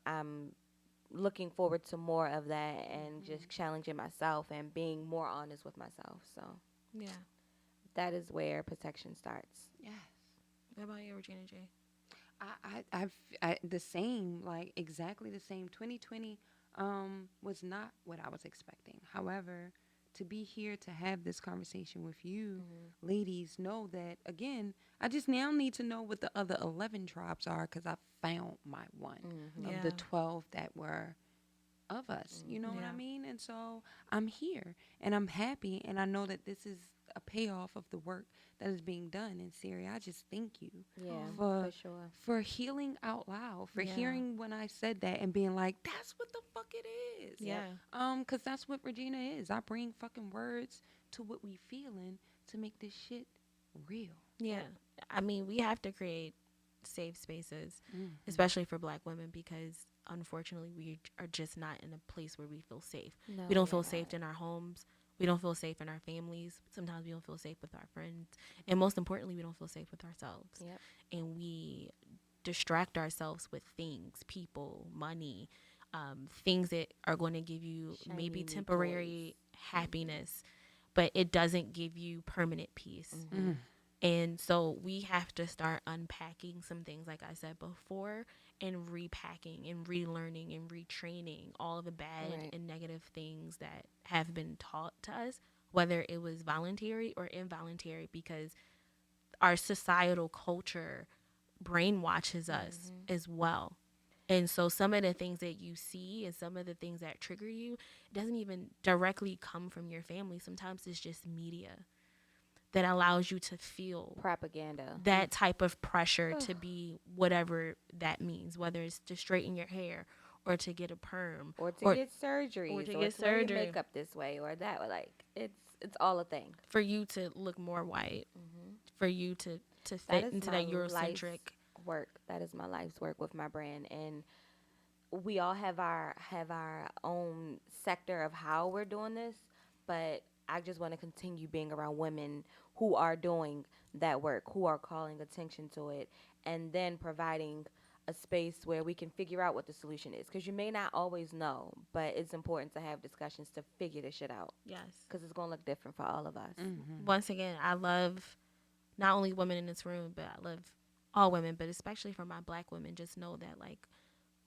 [SPEAKER 2] looking forward to more of that, and just challenging myself and being more honest with myself. So
[SPEAKER 1] Yeah.
[SPEAKER 2] that is where protection starts.
[SPEAKER 3] Yes.
[SPEAKER 1] What about you, Regina J?
[SPEAKER 3] I the same, like exactly the same. 2020 was not what I was expecting. However, to be here to have this conversation with you, ladies, know that again, I just now need to know what the other 11 tribes are because I found my one of the
[SPEAKER 1] Yeah.
[SPEAKER 3] 12 that were of us. You know what I
[SPEAKER 1] Yeah.
[SPEAKER 3] mean? And so I'm here and I'm happy and I know that this is a payoff of the work that is being done in Syria. I just thank you
[SPEAKER 2] Yeah,
[SPEAKER 3] for
[SPEAKER 2] for sure.
[SPEAKER 3] for healing out loud, for
[SPEAKER 1] Yeah.
[SPEAKER 3] hearing when I said that and being like, that's what the fuck it is.
[SPEAKER 1] Yeah.
[SPEAKER 3] Cause that's what Regina is. I bring fucking words to what we feeling to make this shit real.
[SPEAKER 1] Yeah. I mean, we have to create safe spaces,
[SPEAKER 3] Mm.
[SPEAKER 1] especially for Black women, because unfortunately we are just not in a place where we feel safe.
[SPEAKER 2] No,
[SPEAKER 1] We don't feel
[SPEAKER 2] we're
[SPEAKER 1] safe
[SPEAKER 2] not.
[SPEAKER 1] in our homes. We don't feel safe in our families. Sometimes we don't feel safe with our friends. And most importantly, we don't feel safe with ourselves.
[SPEAKER 2] Yep.
[SPEAKER 1] And we distract ourselves with things, people, money, things that are going to give you
[SPEAKER 2] Shiny
[SPEAKER 1] maybe
[SPEAKER 2] new
[SPEAKER 1] temporary happiness, but it doesn't give you permanent peace.
[SPEAKER 3] Mm.
[SPEAKER 1] And so we have to start unpacking some things, like I said before, and repacking and relearning and retraining all of the bad
[SPEAKER 2] Right.
[SPEAKER 1] and negative things that have been taught to us, whether it was voluntary or involuntary, because our societal culture brainwashes us as well. And so some of the things that you see and some of the things that trigger you doesn't even directly come from your family. Sometimes it's just media that allows you to feel
[SPEAKER 2] Propaganda.
[SPEAKER 1] that type of pressure to be whatever that means, whether it's to straighten your hair or to get a perm
[SPEAKER 2] Or to get surgeries,
[SPEAKER 1] or to get
[SPEAKER 2] wear your
[SPEAKER 1] surgery.
[SPEAKER 2] makeup this way or that way. Like it's all a thing.
[SPEAKER 1] for you to look more white, for you to
[SPEAKER 2] That
[SPEAKER 1] fit
[SPEAKER 2] is
[SPEAKER 1] into
[SPEAKER 2] my
[SPEAKER 1] that Eurocentric.
[SPEAKER 2] life's work. That is my life's work with my brand, and we all have our own sector of how we're doing this, but I just want to continue being around women who are doing that work, who are calling attention to it, and then providing a space where we can figure out what the solution is. Because you may not always know, but it's important to have discussions to figure this shit out.
[SPEAKER 1] Yes.
[SPEAKER 2] Because it's going to look different for all of us.
[SPEAKER 3] Mm-hmm.
[SPEAKER 1] Once again, I love not only women in this room, but I love all women, but especially for my black women, just know that like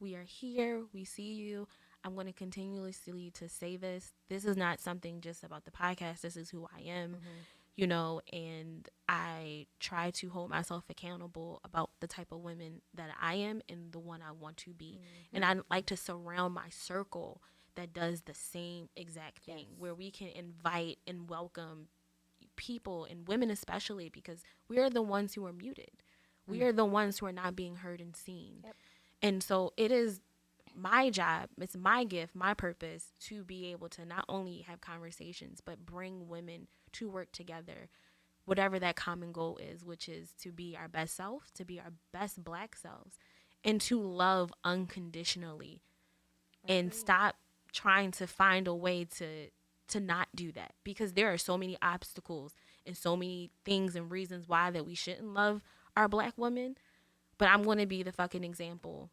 [SPEAKER 1] we are here, we see you. I'm going to continuously to say this. This is not something just about the podcast. This is who I am, you know, and I try to hold myself accountable about the type of women that I am and the one I want to be. And I like to surround my circle that does the same exact thing, where we can invite and welcome people and women especially, because we are the ones who are muted. We are the ones who are not being heard and seen. And so it is my job, it's my gift, my purpose to be able to not only have conversations, but bring women to work together, whatever that common goal is, which is to be our best self, to be our best black selves, and to love unconditionally and stop trying to find a way to not do that, because there are so many obstacles and so many things and reasons why that we shouldn't love our black women, but I'm going to be the fucking example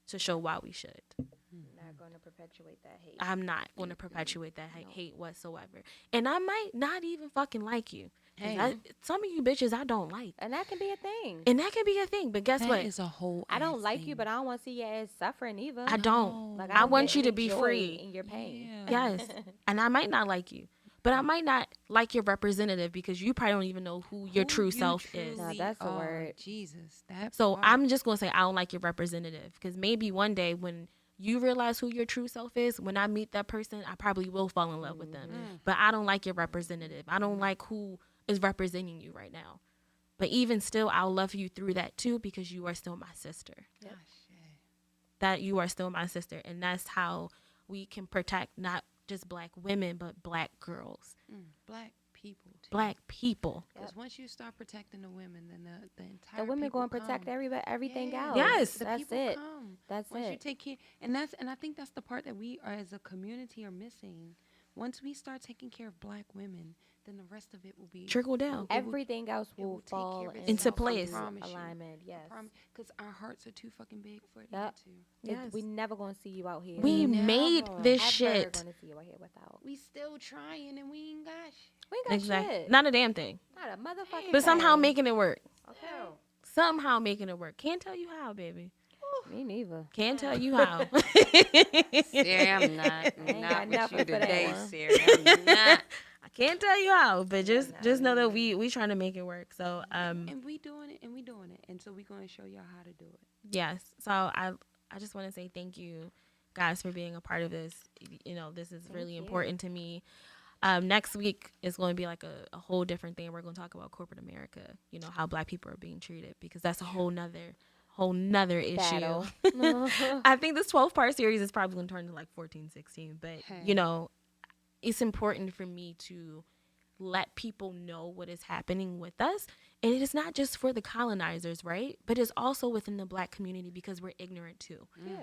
[SPEAKER 1] to show why we should.
[SPEAKER 2] Not going to perpetuate that hate.
[SPEAKER 1] I'm not going to perpetuate that hate whatsoever. And I might not even fucking like you.
[SPEAKER 3] Hey.
[SPEAKER 1] Some of you bitches I don't like.
[SPEAKER 2] And that can be a thing.
[SPEAKER 1] And that can be a thing. But guess what?
[SPEAKER 3] That is a whole
[SPEAKER 2] I don't like
[SPEAKER 3] thing.
[SPEAKER 2] you, but I don't want to see your ass suffering either.
[SPEAKER 1] I don't.
[SPEAKER 2] Like,
[SPEAKER 1] I want
[SPEAKER 2] get
[SPEAKER 1] you to
[SPEAKER 2] any
[SPEAKER 1] be
[SPEAKER 2] joy
[SPEAKER 1] free.
[SPEAKER 2] in your pain.
[SPEAKER 3] Yeah.
[SPEAKER 1] Yes. And I might not like you. But I might not like your representative, because you probably don't even know who your true self is.
[SPEAKER 2] No, that's the word.
[SPEAKER 3] Jesus. That
[SPEAKER 1] So
[SPEAKER 3] part.
[SPEAKER 1] I'm just going to say I don't like your representative, because maybe one day when you realize who your true self is, when I meet that person, I probably will fall in love with them. But I don't like your representative. I don't like who is representing you right now. But even still, I'll love you through that too, because you are still my sister.
[SPEAKER 3] Gosh,
[SPEAKER 1] That you are still my sister. And that's how we can protect not just black women, but black girls.
[SPEAKER 3] Black people too.
[SPEAKER 1] Black people.
[SPEAKER 3] Because once you start protecting the women, then the entire
[SPEAKER 2] The women
[SPEAKER 3] people
[SPEAKER 2] going to protect
[SPEAKER 3] come.
[SPEAKER 2] everything else.
[SPEAKER 1] Yes.
[SPEAKER 3] The
[SPEAKER 2] That's
[SPEAKER 3] people
[SPEAKER 2] it.
[SPEAKER 3] come.
[SPEAKER 2] That's
[SPEAKER 3] Once you
[SPEAKER 2] it.
[SPEAKER 3] take care, and I think that's the part that we are as a community are missing. Once we start taking care of black women, then the rest of it will be
[SPEAKER 1] Trickle down.
[SPEAKER 2] Everything else will
[SPEAKER 3] take
[SPEAKER 2] fall
[SPEAKER 3] care of
[SPEAKER 2] into
[SPEAKER 1] Into place.
[SPEAKER 2] alignment. Yes.
[SPEAKER 3] Because our hearts are too fucking big for it
[SPEAKER 2] Yep.
[SPEAKER 3] not to.
[SPEAKER 1] Yes.
[SPEAKER 2] We never going to see you out here.
[SPEAKER 1] We made this
[SPEAKER 2] Ever
[SPEAKER 1] shit.
[SPEAKER 2] going to see you out here without.
[SPEAKER 3] We still trying and we ain't got
[SPEAKER 2] We ain't got
[SPEAKER 1] Exactly.
[SPEAKER 2] shit.
[SPEAKER 1] Not a damn thing.
[SPEAKER 2] Not a motherfucking
[SPEAKER 1] But somehow
[SPEAKER 2] thing.
[SPEAKER 1] making it work.
[SPEAKER 2] Okay.
[SPEAKER 1] Somehow making it work. Can't tell you how, baby.
[SPEAKER 2] Me neither.
[SPEAKER 1] Can't tell you how.
[SPEAKER 3] Sarah, I'm not.
[SPEAKER 2] ain't got nothing for that one.
[SPEAKER 3] Sarah. I'm not.
[SPEAKER 1] I can't tell you how, but just know that we trying to make it work. So
[SPEAKER 3] And we doing it, and so we gonna show y'all how to do it.
[SPEAKER 1] yes. So I just want to say thank you guys for being a part of this. You know, this is really important to me. Next week is going to be like a whole different thing. We're going to talk about corporate America, you know, how black people are being treated, because that's a whole nother issue.
[SPEAKER 2] Battle.
[SPEAKER 1] I think this 12-part series is probably going to turn to like 14, 16, but you know, it's important for me to let people know what is happening with us. And it is not just for the colonizers, right? But it's also within the black community, because we're ignorant too.
[SPEAKER 2] Yeah.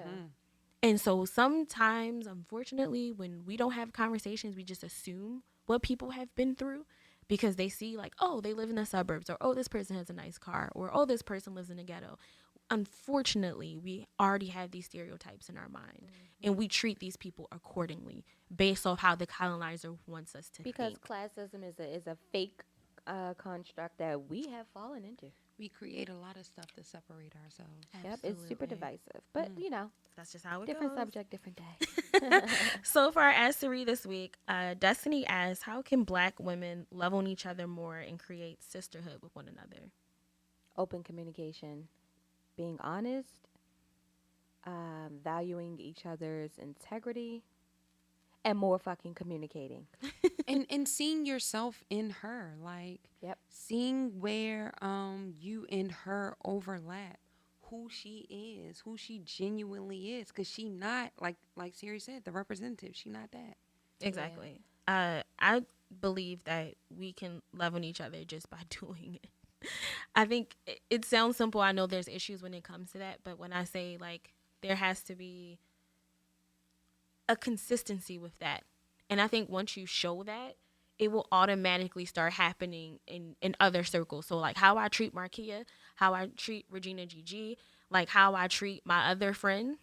[SPEAKER 1] And so sometimes, unfortunately, when we don't have conversations, we just assume what people have been through, because they see like, oh, they live in the suburbs, or oh, this person has a nice car, or oh, this person lives in a ghetto. Unfortunately, we already have these stereotypes in our mind, and we treat these people accordingly based off how the colonizer wants us to
[SPEAKER 2] Because
[SPEAKER 1] think.
[SPEAKER 2] classism is a fake construct that we have fallen into.
[SPEAKER 3] We create a lot of stuff to separate ourselves.
[SPEAKER 2] Yep, it's super divisive. But, you know,
[SPEAKER 1] That's just how it
[SPEAKER 2] different
[SPEAKER 1] goes.
[SPEAKER 2] subject, different day.
[SPEAKER 1] So for our Ask to Read this week, Destiny asks, how can black women love on each other more and create sisterhood with one another?
[SPEAKER 2] Open communication, being honest, valuing each other's integrity, and more fucking communicating.
[SPEAKER 3] and seeing yourself in her, like seeing where you and her overlap, who she is, who she genuinely is, because she not like Siri said, the representative, she not that.
[SPEAKER 1] Exactly. I believe that we can love on each other just by doing it. I think it sounds simple. I know there's issues when it comes to that, but when I say like there has to be a consistency with that. And I think once you show that, it will automatically start happening in other circles. So like how I treat Markia, how I treat ReginaGinaG, like how I treat my other friends,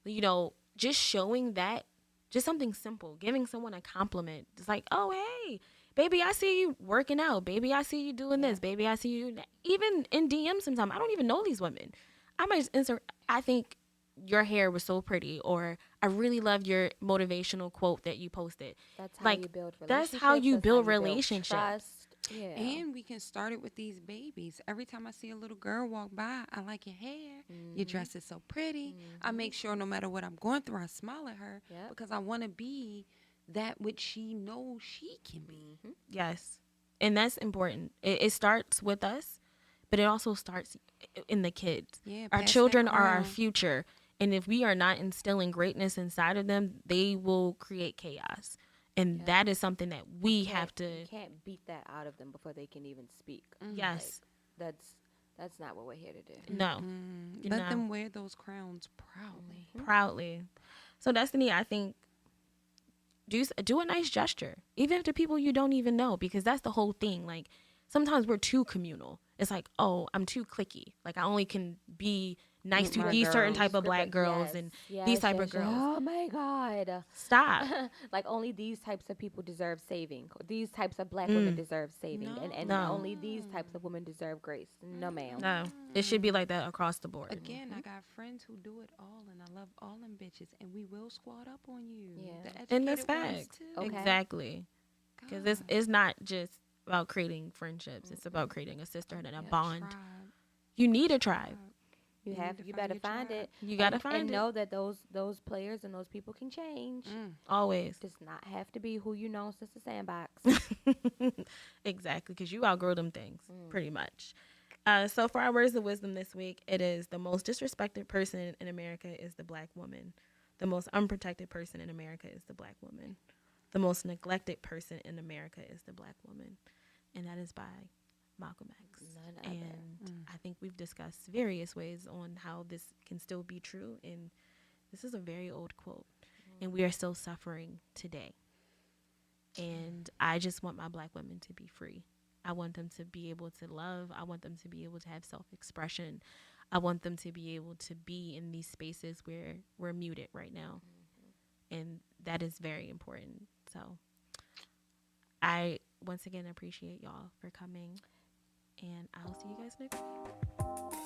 [SPEAKER 1] you know, just showing that, just something simple, giving someone a compliment. It's like, oh, hey, Baby, I see you working out. Baby, I see you doing this. Baby, I see you. Even in DM sometimes, I don't even know these women. I might just insert, I think your hair was so pretty, or I really loved your motivational quote that you posted.
[SPEAKER 2] That's how
[SPEAKER 1] Like,
[SPEAKER 2] you build
[SPEAKER 1] that's
[SPEAKER 2] relationships.
[SPEAKER 1] how you
[SPEAKER 2] That's how
[SPEAKER 1] build
[SPEAKER 2] you build
[SPEAKER 1] relationships.
[SPEAKER 2] trust. Yeah.
[SPEAKER 3] And we can start it with these babies. Every time I see a little girl walk by, I like your hair. Your dress is so pretty. I make sure no matter what I'm going through, I smile at her
[SPEAKER 2] Yep.
[SPEAKER 3] because I want to be that which she knows she can be.
[SPEAKER 1] Yes. And that's important. It starts with us, but it also starts in the kids.
[SPEAKER 3] Yeah,
[SPEAKER 1] Our
[SPEAKER 3] pass that
[SPEAKER 1] children are our
[SPEAKER 3] crown.
[SPEAKER 1] future. And if we are not instilling greatness inside of them, they will create chaos. And that is something that we have to.
[SPEAKER 2] You can't beat that out of them before they can even speak.
[SPEAKER 1] Yes.
[SPEAKER 2] Like, that's not what we're here to do.
[SPEAKER 1] No.
[SPEAKER 3] Let them wear those crowns proudly.
[SPEAKER 1] Proudly. So, Destiny, I think do a nice gesture, even to people you don't even know, because that's the whole thing. Like, sometimes we're too communal. It's like, oh, I'm too cliquey. Like, I only can be nice
[SPEAKER 3] With
[SPEAKER 1] to
[SPEAKER 3] my
[SPEAKER 1] these certain
[SPEAKER 3] girls.
[SPEAKER 1] type of black girls and these type of girls.
[SPEAKER 2] Oh my God.
[SPEAKER 1] Stop.
[SPEAKER 2] Like, only these types of people deserve saving. These types of black women deserve saving. And
[SPEAKER 1] No.
[SPEAKER 2] only these types of women deserve grace. No, ma'am.
[SPEAKER 1] No, it should be like that across the board.
[SPEAKER 3] Again, I got friends who do it all, and I love all them bitches, and we will squat up on you.
[SPEAKER 2] Yeah.
[SPEAKER 3] The
[SPEAKER 1] And that's
[SPEAKER 3] educated ones,
[SPEAKER 1] facts.
[SPEAKER 3] too.
[SPEAKER 2] Okay.
[SPEAKER 1] Exactly. Because it's not just about creating friendships. It's about creating a sisterhood and a bond.
[SPEAKER 3] Tribe.
[SPEAKER 1] You need a tribe.
[SPEAKER 2] You better find it.
[SPEAKER 1] You gotta
[SPEAKER 2] and
[SPEAKER 1] find it.
[SPEAKER 2] know that those players and those people can change.
[SPEAKER 1] Always.
[SPEAKER 2] Does not have to be who you know since the sandbox.
[SPEAKER 1] Exactly. Because you outgrow them things, pretty much. So for our words of wisdom this week, it is: the most disrespected person in America is the black woman. The most unprotected person in America is the black woman. The most neglected person in America is the black woman. And that is by Malcolm X.
[SPEAKER 2] None other.
[SPEAKER 1] And I think we've discussed various ways on how this can still be true. And this is a very old quote. And we are still suffering today. And I just want my black women to be free. I want them to be able to love. I want them to be able to have self-expression. I want them to be able to be in these spaces where we're muted right now. And that is very important. So I once again appreciate y'all for coming. And I'll see you guys next week.